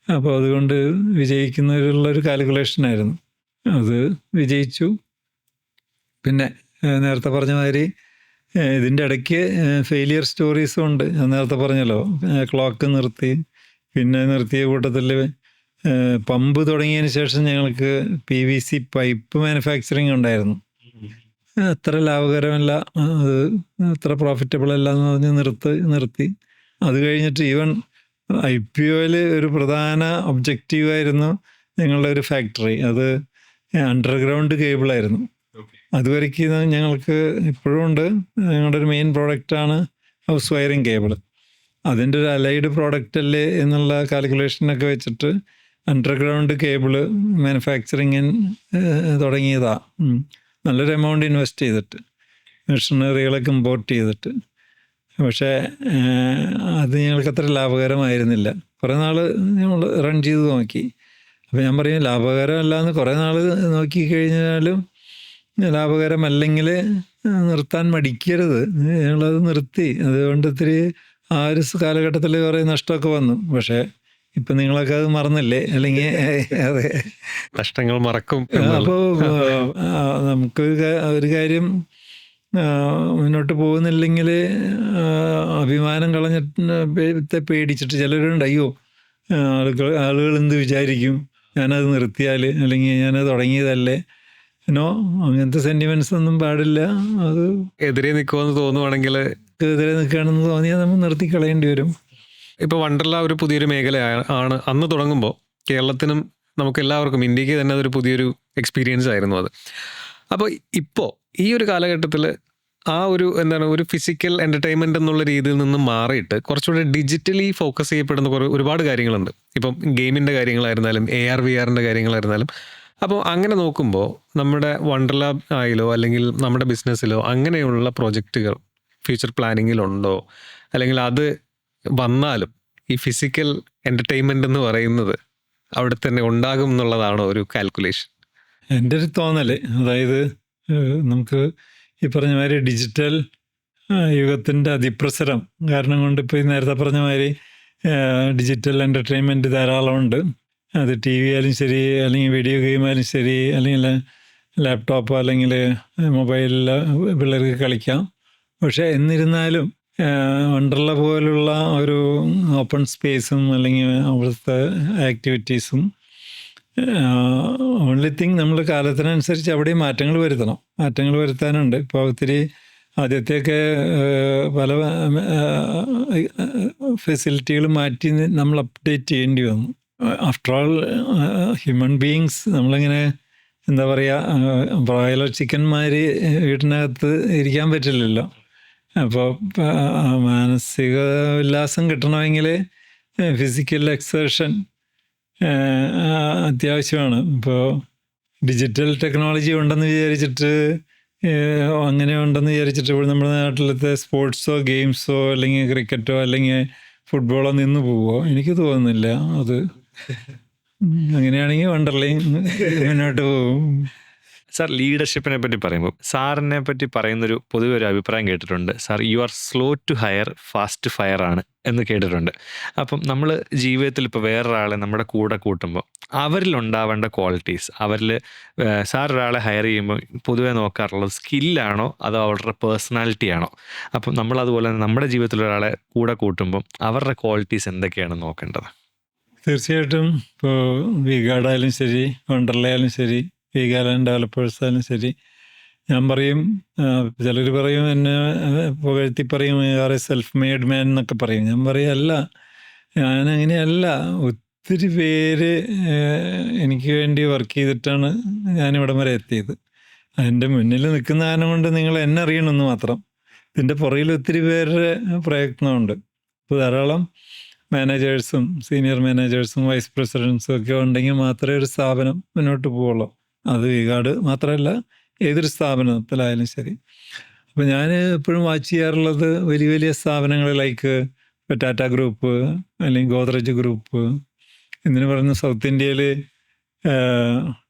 അപ്പോൾ അതുകൊണ്ട് വിജയിക്കുന്നതിലുള്ളൊരു കാൽക്കുലേഷനായിരുന്നു. അത് വിജയിച്ചു. പിന്നെ നേരത്തെ പറഞ്ഞ മാതിരി ഇതിൻ്റെ ഇടയ്ക്ക് ഫെയിലിയർ സ്റ്റോറീസും ഉണ്ട്. ഞാൻ നേരത്തെ പറഞ്ഞല്ലോ, ക്ലോക്ക് നിർത്തി. പിന്നെ നിർത്തിയ കൂട്ടത്തിൽ പമ്പ് തുടങ്ങിയതിന് ശേഷം ഞങ്ങൾക്ക് PVC പൈപ്പ് മാനുഫാക്ചറിങ് ഉണ്ടായിരുന്നു. അത്ര ലാഭകരമല്ല, അത് അത്ര പ്രോഫിറ്റബിൾ അല്ല എന്ന് പറഞ്ഞ് നിർത്തി. അത് കഴിഞ്ഞിട്ട് ഈവൻ IPOയിൽ ഒരു പ്രധാന ഒബ്ജക്റ്റീവായിരുന്നു ഞങ്ങളുടെ ഒരു ഫാക്ടറി. അത് അണ്ടർഗ്രൗണ്ട് കേബിളായിരുന്നു. അതുവരയ്ക്ക് ഞങ്ങൾക്ക് ഇപ്പോഴും ഉണ്ട്. ഞങ്ങളുടെ ഒരു മെയിൻ പ്രോഡക്റ്റാണ് ഹൗസ് വയറിങ് കേബിൾ. അതിൻ്റെ ഒരു അലൈഡ് പ്രോഡക്റ്റ് അല്ലേ എന്നുള്ള കാൽക്കുലേഷനൊക്കെ വെച്ചിട്ട് അണ്ടർഗ്രൗണ്ട് കേബിള് മാനുഫാക്ചറിങ് തുടങ്ങിയതാണ്. നല്ലൊരു എമൗണ്ട് ഇൻവെസ്റ്റ് ചെയ്തിട്ട്, മെഷീനറികളൊക്കെ ഇമ്പോർട്ട് ചെയ്തിട്ട്. പക്ഷേ അത് ഞങ്ങൾക്ക് അത്ര ലാഭകരമായിരുന്നില്ല. കുറേ നാൾ ഞങ്ങൾ റൺ ചെയ്ത് നോക്കി. അപ്പോൾ ഞാൻ പറയും, ലാഭകരമല്ല എന്ന് കുറേ നാൾ നോക്കിക്കഴിഞ്ഞാലും ലാഭകരമല്ലെങ്കിൽ നിർത്താൻ മടിക്കരുത്. ഞങ്ങളത് നിർത്തി. അതുകൊണ്ട് ഇത്തിരി ആ ഒരു കാലഘട്ടത്തിൽ കുറേ നഷ്ടമൊക്കെ വന്നു. പക്ഷേ ഇപ്പം നിങ്ങളൊക്കെ അത് മറന്നില്ലേ? അല്ലെങ്കിൽ അതെ, നഷ്ടങ്ങൾ മറക്കും. അപ്പോൾ നമുക്കൊരു കാര്യം മുന്നോട്ട് പോകുന്നില്ലെങ്കിൽ അഭിമാനം കളഞ്ഞിട്ട് പേടിച്ചിട്ട് ചിലരുണ്ട്, അയ്യോ ആളുകൾ എന്ത് വിചാരിക്കും ഞാനത് നിർത്തിയാൽ, അല്ലെങ്കിൽ ഞാനത് തുടങ്ങിയതല്ലേ. അങ്ങനത്തെ സെന്റിമെന്റ്സ് ഒന്നും പാടില്ല. അത് എതിരെ നിൽക്കുമെന്ന് തോന്നുവാണെങ്കിൽ, എതിരെ നിൽക്കുകയാണെന്ന് തോന്നിയാൽ നമ്മൾ നിർത്തി കളയേണ്ടി വരും. ഇപ്പോൾ വണ്ടർല ഒരു പുതിയൊരു മേഖലയാണ്. അന്ന് തുടങ്ങുമ്പോൾ കേരളത്തിനും നമുക്ക് എല്ലാവർക്കും, ഇന്ത്യക്ക് തന്നെ അതൊരു പുതിയൊരു എക്സ്പീരിയൻസ് ആയിരുന്നു അത്. അപ്പോൾ ഇപ്പോൾ ഈ ഒരു കാലഘട്ടത്തിൽ ആ ഒരു ഒരു ഫിസിക്കൽ എൻ്റർടൈൻമെൻറ്റ് എന്നുള്ള രീതിയിൽ നിന്ന് മാറിയിട്ട് കുറച്ചുകൂടി ഡിജിറ്റലി ഫോക്കസ് ചെയ്യപ്പെടുന്ന ഒരുപാട് കാര്യങ്ങളുണ്ട്. ഇപ്പം ഗെയിമിൻ്റെ കാര്യങ്ങളായിരുന്നാലും AR VR കാര്യങ്ങളായിരുന്നാലും. അപ്പോൾ അങ്ങനെ നോക്കുമ്പോൾ നമ്മുടെ വണ്ടർല ആയിലോ അല്ലെങ്കിൽ നമ്മുടെ ബിസിനസ്സിലോ അങ്ങനെയുള്ള പ്രോജക്റ്റുകൾ ഫ്യൂച്ചർ പ്ലാനിങ്ങിലുണ്ടോ? അല്ലെങ്കിൽ അത് വന്നാലും ഈ ഫിസിക്കൽ എൻ്റർടൈൻമെൻ്റ് എന്ന് പറയുന്നത് അവിടെ തന്നെ ഉണ്ടാകും എന്നുള്ളതാണോ ഒരു കാൽക്കുലേഷൻ? എൻ്റെ ഒരു തോന്നൽ, അതായത് നമുക്ക് ഈ പറഞ്ഞ മാതിരി ഡിജിറ്റൽ യുഗത്തിൻ്റെ അതിപ്രസരം കാരണം കൊണ്ട് ഇപ്പോൾ ഈ നേരത്തെ പറഞ്ഞ മാതിരി ഡിജിറ്റൽ എൻ്റർടൈൻമെൻറ്റ് ധാരാളമുണ്ട്. അത് TV ആയാലും ശരി, അല്ലെങ്കിൽ വീഡിയോ ഗെയിം ആയാലും ശരി, അല്ലെങ്കിൽ ലാപ്ടോപ്പ് അല്ലെങ്കിൽ മൊബൈലിൽ പിള്ളേർക്ക് കളിക്കാം. പക്ഷേ എന്നിരുന്നാലും വണ്ടർല പോലുള്ള ഒരു ഓപ്പൺ സ്പേസും അല്ലെങ്കിൽ അവിടുത്തെ ആക്ടിവിറ്റീസും ഓൺലി തിങ് നമ്മൾ കാലത്തിനനുസരിച്ച് അവിടെയും മാറ്റങ്ങൾ വരുത്താനുണ്ട്. ഇപ്പോൾ ഒത്തിരി ആദ്യത്തെയൊക്കെ പല ഫെസിലിറ്റികൾ മാറ്റി നമ്മൾ അപ്ഡേറ്റ് ചെയ്യേണ്ടി വന്നു. ആഫ്റ്റർ ഓൾ ഹ്യൂമൻ ബീയിങ്സ് നമ്മളിങ്ങനെ എന്താ പറയുക, ബ്രോയിലർ ചിക്കന്മാർ വീട്ടിനകത്ത് ഇരിക്കാൻ പറ്റില്ലല്ലോ. അപ്പോൾ മാനസിക ഉല്ലാസം കിട്ടണമെങ്കിൽ ഫിസിക്കൽ എക്സർഷൻ അത്യാവശ്യമാണ്. ഇപ്പോൾ ഡിജിറ്റൽ ടെക്നോളജി ഉണ്ടെന്ന് വിചാരിച്ചിട്ട് ഇപ്പോൾ നമ്മുടെ നാട്ടിലത്തെ സ്പോർട്സോ ഗെയിംസോ അല്ലെങ്കിൽ ക്രിക്കറ്റോ അല്ലെങ്കിൽ ഫുട്ബോളോ നിന്ന് പോവുമോ? എനിക്ക് തോന്നുന്നില്ല. അത് അങ്ങനെയാണെങ്കിൽ വണ്ടർലയും മുന്നോട്ട് പോകും. സാർ, ലീഡർഷിപ്പിനെ പറ്റി പറയുമ്പോൾ സാറിനെ പറ്റി പറയുന്നൊരു പൊതുവെ ഒരു അഭിപ്രായം കേട്ടിട്ടുണ്ട്. Sir, you are slow to hire fast fire ആണ് എന്ന് കേട്ടിട്ടുണ്ട്. അപ്പം നമ്മൾ ജീവിതത്തിൽ ഇപ്പോൾ വേറൊരാളെ നമ്മുടെ കൂടെ കൂട്ടുമ്പോൾ അവരിലുണ്ടാവേണ്ട ക്വാളിറ്റീസ്, സാർ ഒരാളെ ഹയർ ചെയ്യുമ്പോൾ പൊതുവെ നോക്കാറുള്ളത് സ്കില്ലാണോ അതോ അവരുടെ പേഴ്സണാലിറ്റി ആണോ? അപ്പം നമ്മളതുപോലെ തന്നെ നമ്മുടെ ജീവിതത്തിൽ ഒരാളെ കൂടെ കൂട്ടുമ്പോൾ അവരുടെ ക്വാളിറ്റീസ് എന്തൊക്കെയാണ് നോക്കേണ്ടത്? തീർച്ചയായിട്ടും ഇപ്പോൾ വിഗാർഡ് ആയാലും ശരി, വണ്ടർലയായാലും ശരി, വീഗാലാൻഡ് ഡെവലപ്പേഴ്സ് ആയാലും ശരി, ഞാൻ പറയും, ചിലർ പറയും എന്നെ പുകഴ്ത്തി പറയും സെൽഫ് മെയ്ഡ് മാൻ എന്നൊക്കെ പറയും. ഞാൻ പറയും അല്ല, ഞാനങ്ങനെയല്ല. ഒത്തിരി പേര് എനിക്ക് വേണ്ടി വർക്ക് ചെയ്തിട്ടാണ് ഞാനിവിടം വരെ എത്തിയത്. അതിൻ്റെ മുന്നിൽ നിൽക്കുന്ന കാരണം കൊണ്ട് നിങ്ങൾ എന്നെ അറിയണമെന്ന് മാത്രം. ഇതിൻ്റെ പുറകിൽ ഒത്തിരി പേരുടെ പ്രയത്നമുണ്ട്. ഇപ്പോൾ ധാരാളം മാനേജേഴ്സും സീനിയർ മാനേജേഴ്സും വൈസ് പ്രസിഡൻസും ഒക്കെ ഉണ്ടെങ്കിൽ മാത്രമേ ഒരു സ്ഥാപനം മുന്നോട്ട് പോവുള്ളൂ. അത് വിഗാർഡ് മാത്രമല്ല, ഏതൊരു സ്ഥാപനത്തിലായാലും ശരി. അപ്പോൾ ഞാൻ എപ്പോഴും വാച്ച് ചെയ്യാറുള്ളത് വലിയ വലിയ സ്ഥാപനങ്ങൾ ലൈക്ക് ഇപ്പോൾ ടാറ്റ ഗ്രൂപ്പ് അല്ലെങ്കിൽ ഗോദ്രേജ് ഗ്രൂപ്പ്, എന്തിനു പറയുന്ന സൗത്ത് ഇന്ത്യയിൽ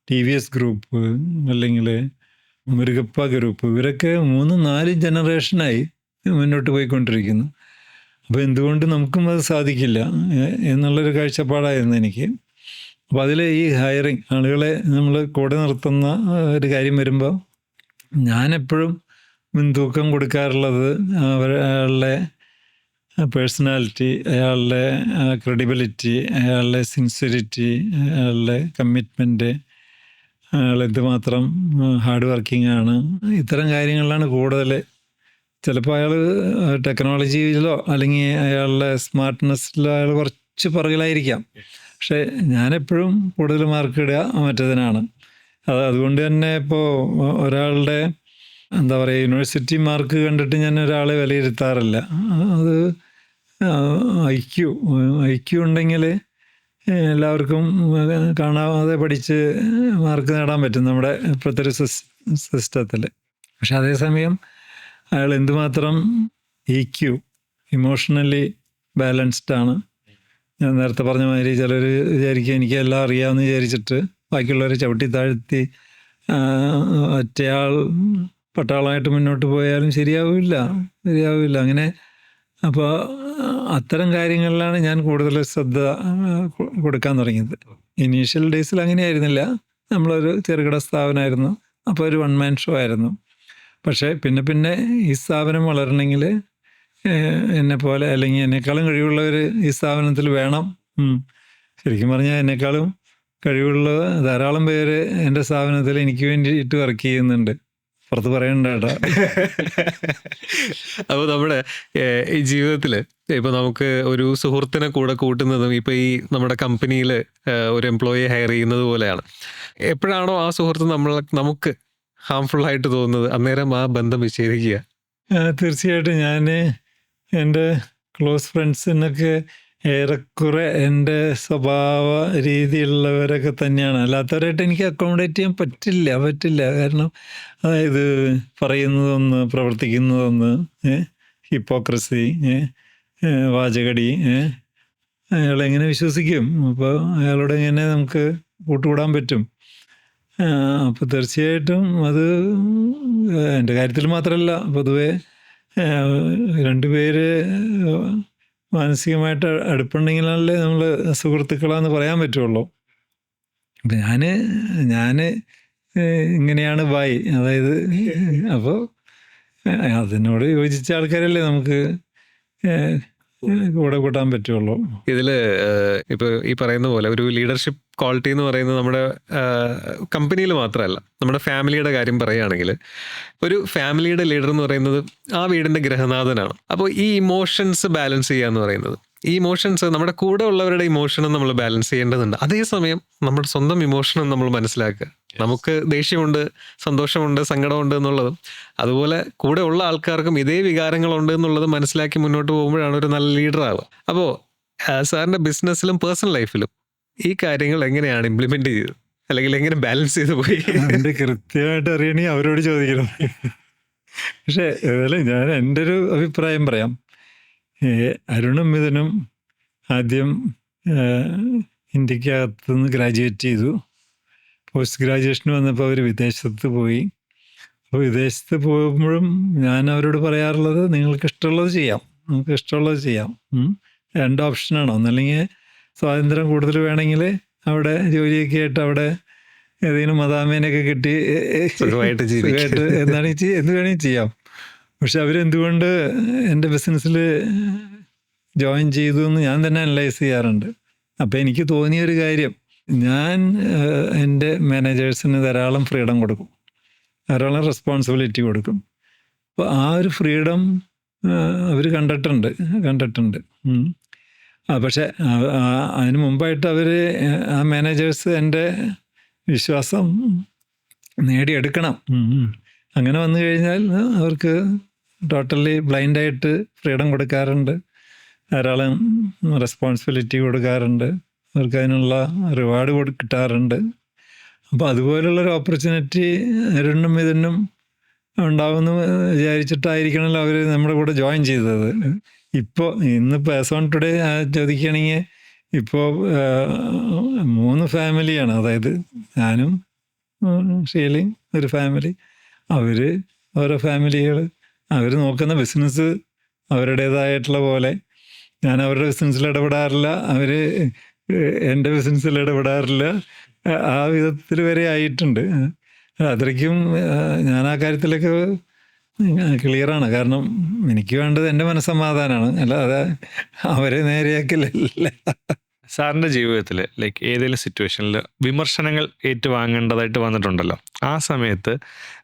TVS ഗ്രൂപ്പ് അല്ലെങ്കിൽ മുരുകപ്പ ഗ്രൂപ്പ്, ഇവരൊക്കെ 3-4 ജനറേഷനായി മുന്നോട്ട് പോയിക്കൊണ്ടിരിക്കുന്നു. അപ്പോൾ എന്തുകൊണ്ട് നമുക്കും അത് സാധിക്കില്ല എന്നുള്ളൊരു കാഴ്ചപ്പാടായിരുന്നു എനിക്ക്. അപ്പോൾ അതിൽ ഈ ഹയറിങ് ആളുകളെ നമ്മൾ കൂടെ നിർത്തുന്ന ഒരു കാര്യം വരുമ്പോൾ ഞാനെപ്പോഴും മുൻതൂക്കം കൊടുക്കാറുള്ളത് അയാളുടെ പേഴ്സണാലിറ്റി, അയാളുടെ ക്രെഡിബിലിറ്റി, അയാളുടെ സിൻസിയറിറ്റി, അയാളുടെ കമ്മിറ്റ്മെൻറ്റ്, അയാൾ എന്തുമാത്രം ഹാർഡ് വർക്കിംഗ് ആണ്, ഇത്തരം കാര്യങ്ങളിലാണ് കൂടുതൽ. ചിലപ്പോൾ അയാൾ ടെക്നോളജിയിലോ അല്ലെങ്കിൽ അയാളുടെ സ്മാർട്ട്നെസ്സിലോ അയാൾ കുറച്ച് പുറകിലായിരിക്കാം. പക്ഷേ ഞാനെപ്പോഴും കൂടുതൽ മാർക്ക് ഇടുക മറ്റേതിനാണ്. അതുകൊണ്ട് തന്നെ ഇപ്പോൾ ഒരാളുടെ എന്താ പറയുക യൂണിവേഴ്സിറ്റി മാർക്ക് കണ്ടിട്ട് ഞാൻ ഒരാളെ വിലയിരുത്താറില്ല. അത് ഐക്യു ഉണ്ടെങ്കിൽ എല്ലാവർക്കും കാണാതെ പഠിച്ച് മാർക്ക് നേടാൻ പറ്റും നമ്മുടെ ഇപ്പോഴത്തെ ഒരു സിസ്റ്റത്തിൽ. പക്ഷെ അതേസമയം അയാൾ എന്തുമാത്രം ഇമോഷണലി ബാലൻസ്ഡ് ആണ്. ഞാൻ നേരത്തെ പറഞ്ഞ മാതിരി ചിലർ വിചാരിക്കുക എനിക്ക് എല്ലാം അറിയാമെന്ന് വിചാരിച്ചിട്ട് ബാക്കിയുള്ളവരെ ചവിട്ടി താഴ്ത്തി ഒറ്റയാൾ പട്ടാളമായിട്ട് മുന്നോട്ട് പോയാലും ശരിയാവില്ല. അങ്ങനെ അപ്പോൾ അത്തരം കാര്യങ്ങളിലാണ് ഞാൻ കൂടുതൽ ശ്രദ്ധ കൊടുക്കാൻ തുടങ്ങിയത്. ഇനീഷ്യൽ ഡേയ്സിൽ അങ്ങനെയായിരുന്നില്ല. നമ്മളൊരു ചെറുകിട സ്ഥാപനമായിരുന്നു, അപ്പോൾ ഒരു വൺ മാൻ ഷോ ആയിരുന്നു. പക്ഷേ പിന്നെ ഈ സ്ഥാപനം വളരണമെങ്കിൽ എന്നെപ്പോലെ അല്ലെങ്കിൽ എന്നെക്കാളും കഴിവുള്ളവർ ഈ സ്ഥാപനത്തിൽ വേണം. ശരിക്കും പറഞ്ഞാൽ എന്നെക്കാളും കഴിവുള്ള ധാരാളം പേര് എൻ്റെ സ്ഥാപനത്തിൽ എനിക്ക് വേണ്ടിയിട്ട് വർക്ക് ചെയ്യുന്നുണ്ട്. പുറത്ത് പറയണ്ട കേട്ടോ. അപ്പോൾ നമ്മുടെ ഈ ജീവിതത്തിൽ ഇപ്പോൾ നമുക്ക് ഒരു സുഹൃത്തിനെ കൂടെ കൂട്ടുന്നതും ഇപ്പോൾ ഈ നമ്മുടെ കമ്പനിയിൽ ഒരു എംപ്ലോയിയെ ഹയർ ചെയ്യുന്നത് പോലെയാണ്. എപ്പോഴാണോ ആ സുഹൃത്ത് നമുക്ക് ഹാംഫുൾ ആയിട്ട് തോന്നുന്നത് അന്നേരം ആ ബന്ധം വിച്ഛേദിക്കുക. തീർച്ചയായിട്ടും ഞാൻ എൻ്റെ ക്ലോസ് ഫ്രണ്ട്സിനൊക്കെ ഏറെക്കുറെ എൻ്റെ സ്വഭാവ രീതിയിലുള്ളവരൊക്കെ തന്നെയാണ്. അല്ലാത്തവരായിട്ട് എനിക്ക് അക്കോമഡേറ്റ് ചെയ്യാൻ പറ്റില്ല. കാരണം അതായത് പറയുന്നതൊന്ന് പ്രവർത്തിക്കുന്നതൊന്ന്, ഹിപ്പോക്രസി, വാചകടി, അയാളെങ്ങനെ വിശ്വസിക്കും? അപ്പോൾ അയാളോട് എങ്ങനെ നമുക്ക് കൂട്ടുകൂടാൻ പറ്റും? അപ്പോൾ തീർച്ചയായിട്ടും അത് എൻ്റെ കാര്യത്തിൽ മാത്രമല്ല, പൊതുവെ രണ്ടുപേര് മാനസികമായിട്ട് അടുപ്പുണ്ടെങ്കിലല്ലേ നമ്മൾ സുഹൃത്തുക്കളാന്ന് പറയാൻ പറ്റുള്ളൂ. അപ്പം ഞാൻ ഇങ്ങനെയാണ് ബായ്, അതായത് അപ്പോൾ അതിനോട് യോജിച്ച ആൾക്കാരല്ലേ നമുക്ക് കൂടെ കൂട്ടാൻ പറ്റുള്ളൂ. ഇതിൽ ഇപ്പോൾ ഈ പറയുന്ന പോലെ ഒരു ലീഡർഷിപ്പ് ക്വാളിറ്റി എന്ന് പറയുന്നത് നമ്മുടെ കമ്പനിയിൽ മാത്രമല്ല, നമ്മുടെ ഫാമിലിയുടെ കാര്യം പറയുകയാണെങ്കിൽ ഒരു ഫാമിലിയുടെ ലീഡർ എന്ന് പറയുന്നത് ആ വീടിൻ്റെ ഗൃഹനാഥനാണ്. അപ്പോൾ ഈ ഇമോഷൻസ് ബാലൻസ് ചെയ്യുക എന്ന് പറയുന്നത്, ഈ ഇമോഷൻസ് നമ്മുടെ കൂടെ ഉള്ളവരുടെ ഇമോഷനും നമ്മൾ ബാലൻസ് ചെയ്യേണ്ടതുണ്ട്. അതേസമയം നമ്മുടെ സ്വന്തം ഇമോഷനും നമ്മൾ മനസ്സിലാക്കുക. നമുക്ക് ദേഷ്യമുണ്ട്, സന്തോഷമുണ്ട്, സങ്കടമുണ്ട് എന്നുള്ളതും അതുപോലെ കൂടെ ഉള്ള ആൾക്കാർക്കും ഇതേ വികാരങ്ങളുണ്ട് എന്നുള്ളത് മനസ്സിലാക്കി മുന്നോട്ട് പോകുമ്പോഴാണ് ഒരു നല്ല ലീഡർ ആവുക. അപ്പോൾ സാറിൻ്റെ ബിസിനസ്സിലും പേഴ്സണൽ ലൈഫിലും ഈ കാര്യങ്ങൾ എങ്ങനെയാണ് ഇംപ്ലിമെന്റ് ചെയ്തത്, അല്ലെങ്കിൽ എങ്ങനെ ബാലൻസ് ചെയ്ത് പോയി? എൻ്റെ കൃത്യമായിട്ട് അറിയണമെങ്കിൽ അവരോട് ചോദിക്കണം. പക്ഷേ ഞാൻ എൻ്റെ ഒരു അഭിപ്രായം പറയാം. അരുണും മിഥുനും ആദ്യം ഇന്ത്യക്കകത്തുനിന്ന് ഗ്രാജുവേറ്റ് ചെയ്തു. പോസ്റ്റ് ഗ്രാജുവേഷന് വന്നപ്പോൾ അവർ വിദേശത്ത് പോയി. അപ്പോൾ വിദേശത്ത് പോകുമ്പോഴും ഞാൻ അവരോട് പറയാറുള്ളത് നിങ്ങൾക്ക് ഇഷ്ടമുള്ളത് ചെയ്യാം, നമുക്ക് ഇഷ്ടമുള്ളത് ചെയ്യാം. രണ്ട് ഓപ്ഷനാണ്. ഒന്നല്ലെങ്കിൽ സ്വാതന്ത്ര്യം കൂടുതൽ വേണമെങ്കിൽ അവിടെ ജോലിയൊക്കെ ആയിട്ട് അവിടെ ഏതെങ്കിലും മദാമേനൊക്കെ കിട്ടി എന്ത് വേണമെങ്കിൽ ചെയ്യാം. പക്ഷെ അവരെന്തുകൊണ്ട് എൻ്റെ ബിസിനസ്സിൽ ജോയിൻ ചെയ്തു എന്ന് ഞാൻ തന്നെ അനലൈസ് ചെയ്യാറുണ്ട്. അപ്പോൾ എനിക്ക് തോന്നിയൊരു കാര്യം, ഞാൻ എൻ്റെ മാനേജേഴ്സിന് ധാരാളം ഫ്രീഡം കൊടുക്കും, ധാരാളം റെസ്പോൺസിബിലിറ്റി കൊടുക്കും. അപ്പോൾ ആ ഒരു ഫ്രീഡം അവർ കണ്ടിട്ടുണ്ട്. പക്ഷെ അതിന് മുമ്പായിട്ട് അവർ ആ മാനേജേഴ്സ് എൻ്റെ വിശ്വാസം നേടിയെടുക്കണം. അങ്ങനെ വന്നു കഴിഞ്ഞാൽ അവർക്ക് ടോട്ടലി ബ്ലൈൻഡായിട്ട് ഫ്രീഡം കൊടുക്കാറുണ്ട്, ധാരാളം റെസ്പോൺസിബിലിറ്റി കൊടുക്കാറുണ്ട്, അവർക്ക് അതിനുള്ള റിവാർഡ് കിട്ടാറുണ്ട്. അപ്പോൾ അതുപോലുള്ളൊരു ഓപ്പർച്യൂണിറ്റി അരുണും ഇതിനും ഉണ്ടാവുമെന്ന് വിചാരിച്ചിട്ടായിരിക്കണമല്ലോ അവർ നമ്മുടെ കൂടെ ജോയിൻ ചെയ്തത്. ഇന്നിപ്പോൾ ആസ് ഓൺ ടുഡേ ചോദിക്കുകയാണെങ്കിൽ ഇപ്പോൾ 3 ഫാമിലിയാണ്. അതായത് ഞാനും ഷീലയും ഒരു ഫാമിലി, അവർ ഓരോ ഫാമിലികൾ, അവർ നോക്കുന്ന ബിസിനസ് അവരുടേതായിട്ടുള്ള പോലെ ഞാൻ അവരുടെ ബിസിനസ്സിൽ ഇടപെടാറില്ല, അവർ എൻ്റെ ബിസിനസ്സിൽ ഇടപെടാറില്ല. ആ വിധത്തിൽ വരെ ആയിട്ടുണ്ട്. അത്രയ്ക്കും ഞാൻ ആ കാര്യത്തിലൊക്കെ ക്ലിയറാണ്. കാരണം എനിക്ക് വേണ്ടത് എൻ്റെ മനസ്സമാധാനമാണ്, അല്ലാതെ അവരെ നേരെയാക്കലല്ല. സാറിൻ്റെ ജീവിതത്തിൽ ലൈക്ക് ഏതെങ്കിലും സിറ്റുവേഷനിൽ വിമർശനങ്ങൾ ഏറ്റുവാങ്ങേണ്ടതായിട്ട് വന്നിട്ടുണ്ടല്ലോ, ആ സമയത്ത്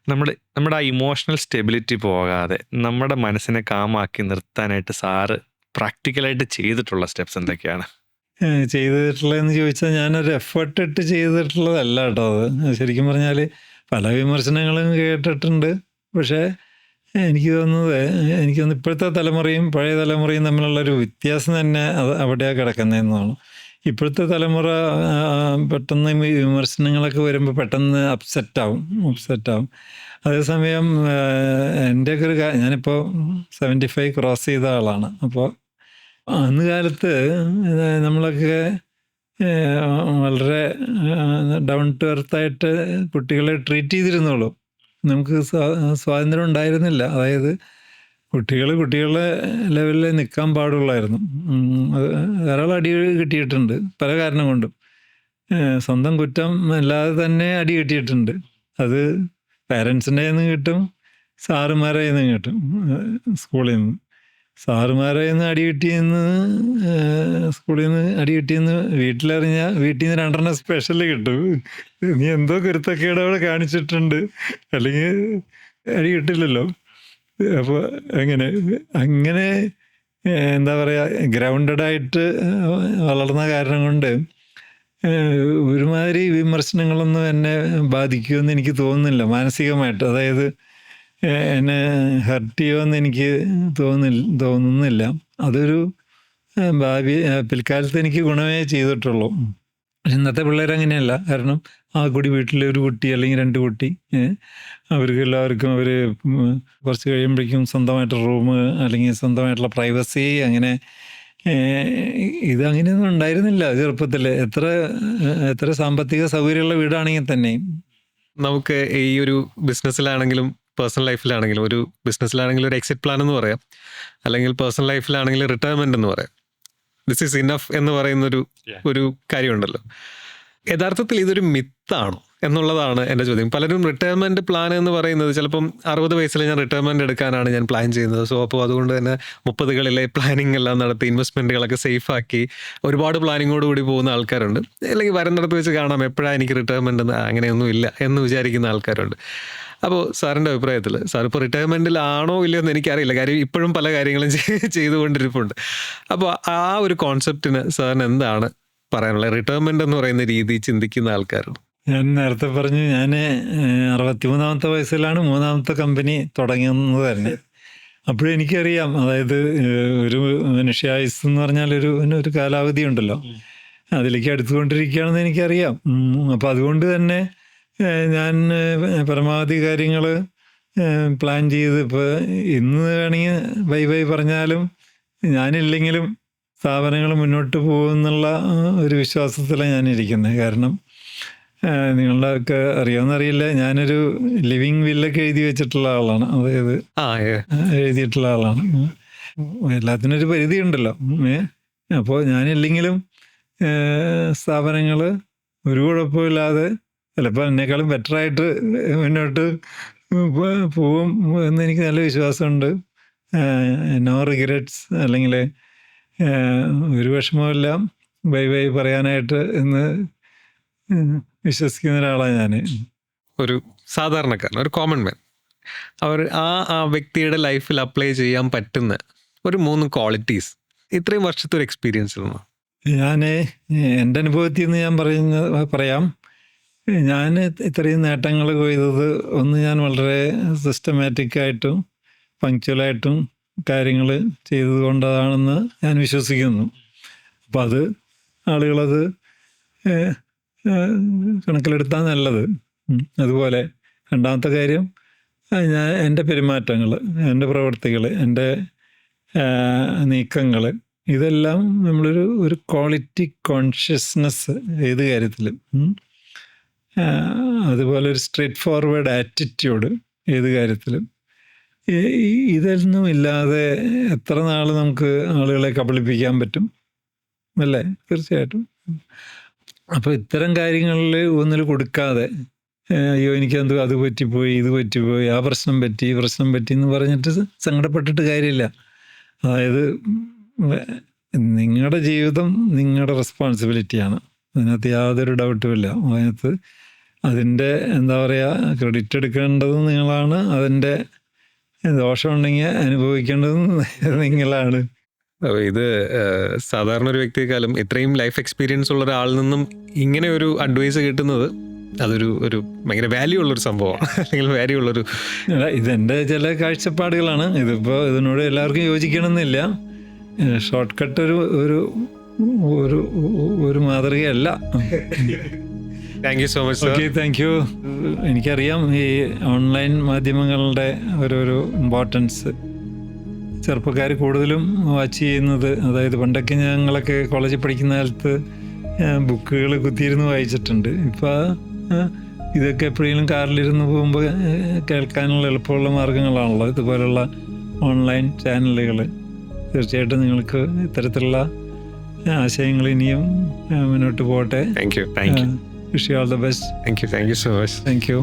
നമ്മുടെ ആ ഇമോഷണൽ സ്റ്റെബിലിറ്റി പോകാതെ നമ്മുടെ മനസ്സിനെ കാമാക്കി നിർത്താനായിട്ട് സാറ് പ്രാക്ടിക്കലായിട്ട് ചെയ്തിട്ടുള്ള സ്റ്റെപ്സ് എന്തൊക്കെയാണ്? ചെയ്തിട്ടുള്ളതെന്ന് ചോദിച്ചാൽ ഞാനൊരു എഫേർട്ട് ഇട്ട് ചെയ്തിട്ടുള്ളതല്ല കേട്ടോ. അത് ശരിക്കും പറഞ്ഞാൽ പല വിമർശനങ്ങളും കേട്ടിട്ടുണ്ട്. പക്ഷേ എനിക്ക് തോന്നുന്നത് ഇപ്പോഴത്തെ തലമുറയും പഴയ തലമുറയും തമ്മിലുള്ളൊരു വ്യത്യാസം തന്നെ അത് അവിടെയാണ് കിടക്കുന്നതെന്നാണ്. ഇപ്പോഴത്തെ തലമുറ പെട്ടെന്ന് ഈ വിമർശനങ്ങളൊക്കെ വരുമ്പോൾ പെട്ടെന്ന് അപ്സെറ്റാവും. അതേസമയം എൻ്റെയൊക്കെ ഞാനിപ്പോൾ 75 ക്രോസ് ചെയ്ത ആളാണ്. അപ്പോൾ അന്ന് കാലത്ത് നമ്മളൊക്കെ വളരെ ഡൗൺ ടു എർത്തായിട്ട് കുട്ടികളെ ട്രീറ്റ് ചെയ്തിരുന്നുള്ളൂ. നമുക്ക് സ്വാതന്ത്ര്യം ഉണ്ടായിരുന്നില്ല. അതായത് കുട്ടികളുടെ ലെവലിൽ നിൽക്കാൻ പാടുള്ളായിരുന്നു. അത് ധാരാളം അടി കിട്ടിയിട്ടുണ്ട് പല കാരണം കൊണ്ടും. സ്വന്തം കുറ്റം അല്ലാതെ തന്നെ അടി കിട്ടിയിട്ടുണ്ട്. അത് പേരൻസിൻ്റെ നിന്ന് കിട്ടും, സാറുമാരെ നിന്ന് കിട്ടും. സ്കൂളിൽ നിന്ന് സാറുമാരെ നിന്ന് അടി കിട്ടിയെന്ന്, സ്കൂളിൽ നിന്ന് അടി കിട്ടിയെന്ന് വീട്ടിലറിഞ്ഞാൽ വീട്ടിൽ നിന്ന് 2 സ്പെഷ്യൽ കിട്ടും. നീ എന്തോ കുരുത്തക്കേട് അവിടെ കാണിച്ചിട്ടുണ്ട്, അല്ലെങ്കിൽ അടി കിട്ടില്ലല്ലോ. അപ്പോൾ അങ്ങനെ എന്താ പറയുക, ഗ്രൗണ്ടഡായിട്ട് വളർന്ന കാരണം കൊണ്ട് ഒരുമാതിരി വിമർശനങ്ങളൊന്നും എന്നെ ബാധിക്കുമെന്ന് എനിക്ക് തോന്നുന്നില്ല മാനസികമായിട്ട്. അതായത് എന്നെ ഹർട്ട് ചെയ്യുമെന്ന് എനിക്ക് തോന്നുന്നില്ല. അതൊരു പിൽക്കാലത്ത് എനിക്ക് ഗുണമേ ചെയ്തിട്ടുള്ളൂ. പക്ഷെ ഇന്നത്തെ പിള്ളേരങ്ങനെയല്ല. കാരണം ആ കൂടി വീട്ടിലെ ഒരു കുട്ടി അല്ലെങ്കിൽ 2 കുട്ടി, അവർക്ക് എല്ലാവർക്കും അവർ കുറച്ച് കഴിയുമ്പോഴേക്കും സ്വന്തമായിട്ട് റൂം അല്ലെങ്കിൽ സ്വന്തമായിട്ടുള്ള പ്രൈവസി, അങ്ങനെ ഇതങ്ങനെയൊന്നും ഉണ്ടായിരുന്നില്ല ചെറുപ്പത്തിൽ. എത്ര സാമ്പത്തിക സൗകര്യമുള്ള വീടാണെങ്കിൽ തന്നെ. നമുക്ക് ഈ ഒരു ബിസിനസ്സിലാണെങ്കിലും പേഴ്സണൽ ലൈഫിലാണെങ്കിലും, ഒരു ബിസിനസ്സിലാണെങ്കിലും ഒരു എക്സിറ്റ് പ്ലാൻ എന്ന് പറയാം, അല്ലെങ്കിൽ പേഴ്സണൽ ലൈഫിലാണെങ്കിലും റിട്ടയർമെന്റ് എന്ന് പറയാം. ദിസ് ഈസ് ഇനഫ് എന്ന് പറയുന്നൊരു കാര്യമുണ്ടല്ലോ. യഥാർത്ഥത്തിൽ ഇതൊരു മിത്താണോ എന്നുള്ളതാണ് എൻ്റെ ചോദ്യം. പലരും റിട്ടയർമെന്റ് പ്ലാൻ എന്ന് പറയുന്നത് ചിലപ്പം 60 വയസ്സിൽ ഞാൻ റിട്ടയർമെന്റ് എടുക്കാനാണ് ഞാൻ പ്ലാൻ ചെയ്യുന്നത്, സോ അപ്പോൾ അതുകൊണ്ട് തന്നെ 30കളിലെ പ്ലാനിങ് എല്ലാം നടത്തി ഇൻവെസ്റ്റ്മെന്റുകളൊക്കെ സേഫ് ആക്കി ഒരുപാട് പ്ലാനിങ്ങോട് കൂടി പോകുന്ന ആൾക്കാരുണ്ട്. അല്ലെങ്കിൽ വരുന്നിടത്ത് വെച്ച് കാണാം എപ്പോഴാണ് എനിക്ക് റിട്ടയർമെന്റ് അങ്ങനെയൊന്നും ഇല്ല എന്ന് വിചാരിക്കുന്ന ആൾക്കാരുണ്ട്. അപ്പോൾ സാറിൻ്റെ അഭിപ്രായത്തിൽ സാർ ഇപ്പോൾ റിട്ടയർമെൻറ്റിലാണോ ഇല്ലയോ എന്ന് എനിക്കറിയില്ല, കാര്യം ഇപ്പോഴും പല കാര്യങ്ങളും ചെയ്തുകൊണ്ടിരിപ്പുണ്ട്. അപ്പോൾ ആ ഒരു കോൺസെപ്റ്റിന് സാറിന് എന്താണ് പറയാനുള്ളത്? റിട്ടയർമെന്റ് എന്ന് പറയുന്ന രീതി ചിന്തിക്കുന്ന ആൾക്കാരുണ്ട്. ഞാൻ നേരത്തെ പറഞ്ഞു, ഞാൻ 63-ാമത്തെ വയസ്സിലാണ് 3ാമത്തെ കമ്പനി തുടങ്ങുന്നത് തന്നെ. അപ്പോഴും എനിക്കറിയാം, അതായത് ഒരു മനുഷ്യായുസ് എന്ന് പറഞ്ഞാൽ ഒരു കാലാവധി ഉണ്ടല്ലോ, അതിലേക്ക് അടുത്തുകൊണ്ടിരിക്കുകയാണെന്ന് എനിക്കറിയാം. അപ്പോൾ അതുകൊണ്ട് തന്നെ ഞാൻ പരമാവധി കാര്യങ്ങൾ പ്ലാൻ ചെയ്ത്, ഇപ്പോൾ ഇന്ന് വേണമെങ്കിൽ ബൈ പറഞ്ഞാലും ഞാനില്ലെങ്കിലും സ്ഥാപനങ്ങൾ മുന്നോട്ട് പോകുമെന്നുള്ള ഒരു വിശ്വാസത്തിലാണ് ഞാനിരിക്കുന്നത്. കാരണം നിങ്ങളുടെയൊക്കെ അറിയാമെന്നറിയില്ല, ഞാനൊരു ലിവിങ് വില്ലൊക്കെ എഴുതി വെച്ചിട്ടുള്ള ആളാണ്. അതായത് എഴുതിയിട്ടുള്ള ആളാണ്. എല്ലാത്തിനും ഒരു പരിധി ഉണ്ടല്ലോ. അപ്പോൾ ഞാനില്ലെങ്കിലും സ്ഥാപനങ്ങൾ ഒരു കുഴപ്പമില്ലാതെ ചിലപ്പോൾ എന്നെക്കാളും ബെറ്ററായിട്ട് മുന്നോട്ട് പോവും എന്ന് എനിക്ക് നല്ല വിശ്വാസമുണ്ട്. നോ റിഗ്രറ്റ്സ്, അല്ലെങ്കിൽ ഒരു വിഷമമില്ല ബൈ പറയാനായിട്ട് എന്ന് വിശ്വസിക്കുന്ന ഒരാളാണ് ഞാൻ. ഒരു സാധാരണക്കാരൻ, ഒരു കോമൺ മാൻ, അവർ ആ വ്യക്തിയുടെ ലൈഫിൽ അപ്ലൈ ചെയ്യാൻ പറ്റുന്ന ഒരു 3 ക്വാളിറ്റീസ് ഇത്രയും വർഷത്തെ ഒരു എക്സ്പീരിയൻസിൽ നിന്ന് ഞാൻ എൻ്റെ അനുഭവത്തിൽ നിന്ന് പറയാം. ഞാൻ ഇത്രയും നേട്ടങ്ങൾ കൊയ്തത് ഒന്ന്, ഞാൻ വളരെ സിസ്റ്റമാറ്റിക്കായിട്ടും പങ്ക്ച്വലായിട്ടും കാര്യങ്ങൾ ചെയ്തതുകൊണ്ടാണെന്ന് ഞാൻ വിശ്വസിക്കുന്നു. അപ്പം അത് ആളുകളത് കണക്കിലെടുത്താൽ നല്ലത്. അതുപോലെ രണ്ടാമത്തെ കാര്യം, എൻ്റെ പെരുമാറ്റങ്ങൾ, എൻ്റെ പ്രവൃത്തികൾ, എൻ്റെ നീക്കങ്ങൾ, ഇതെല്ലാം നമ്മളൊരു ക്വാളിറ്റി കോൺഷ്യസ്നെസ് ഏത് കാര്യത്തിലും, അതുപോലെ ഒരു സ്ട്രേറ്റ് ഫോർവേഡ് ആറ്റിറ്റ്യൂഡ് ഏത് കാര്യത്തിലും, ഇതൊന്നും ഇല്ലാതെ എത്ര നാൾ നമുക്ക് ആളുകളെ കബളിപ്പിക്കാൻ പറ്റും അല്ലേ? തീർച്ചയായിട്ടും. അപ്പോൾ ഇത്തരം കാര്യങ്ങളിൽ ഊന്നൽ കൊടുക്കാതെ അയ്യോ എനിക്കെന്തോ അത് പറ്റിപ്പോയി, ഇത് പറ്റിപ്പോയി, ആ പ്രശ്നം പറ്റി, ഈ പ്രശ്നം പറ്റി എന്ന് പറഞ്ഞിട്ട് സങ്കടപ്പെട്ടിട്ട് കാര്യമില്ല. അതായത് നിങ്ങളുടെ ജീവിതം നിങ്ങളുടെ റെസ്പോൺസിബിലിറ്റിയാണ്, അതിനകത്ത് യാതൊരു ഡൗട്ടുമില്ല. അതിനകത്ത് അതിൻ്റെ എന്താ പറയുക, ക്രെഡിറ്റ് എടുക്കേണ്ടതും നിങ്ങളാണ്, അതിൻ്റെ ദോഷമുണ്ടെങ്കിൽ അനുഭവിക്കേണ്ടതും നിങ്ങളാണ്. അപ്പോൾ ഇത് സാധാരണ ഒരു വ്യക്തിയെക്കാളും ഇത്രയും ലൈഫ് എക്സ്പീരിയൻസ് ഉള്ള ഒരാളിൽ നിന്നും ഇങ്ങനെ ഒരു അഡ്വൈസ് കിട്ടുന്നത് അതൊരു ഭയങ്കര വാല്യൂ ഉള്ളൊരു സംഭവമാണ്, അല്ലെങ്കിൽ വാല്യൂ ഉള്ളൊരു. ഇതെൻ്റെ ചില കാഴ്ചപ്പാടുകളാണ്. ഇതിപ്പോൾ ഇതിനോട് എല്ലാവർക്കും യോജിക്കണമെന്നില്ല. ഷോർട്ട് കട്ട് ഒരു മാതൃകയല്ല. Thank you so much sir. Okay, thank you. എനിക്കറിയാം ഈ ഓൺലൈൻ മാധ്യമങ്ങളുടെ ഓരോരോ ഇമ്പോർട്ടൻസ് ചെറുപ്പക്കാർ കൂടുതലും വാച്ച് ചെയ്യുന്നത്. അതായത് പണ്ടൊക്കെ ഞങ്ങളൊക്കെ കോളേജിൽ പഠിക്കുന്ന കാലത്ത് ബുക്കുകൾ കുത്തിയിരുന്ന് വായിച്ചിട്ടുണ്ട്. ഇപ്പോൾ ഇതൊക്കെ എപ്പോഴെങ്കിലും കാറിലിരുന്ന് പോകുമ്പോൾ കേൾക്കാനുള്ള എളുപ്പമുള്ള മാർഗങ്ങളാണല്ലോ ഇതുപോലുള്ള ഓൺലൈൻ ചാനലുകൾ. തീർച്ചയായിട്ടും നിങ്ങൾക്ക് ഇത്തരത്തിലുള്ള ആശയങ്ങൾ ഇനിയും മുന്നോട്ട് പോകട്ടെ. Thank you. Wish you all the best. Thank you so much. Thank you.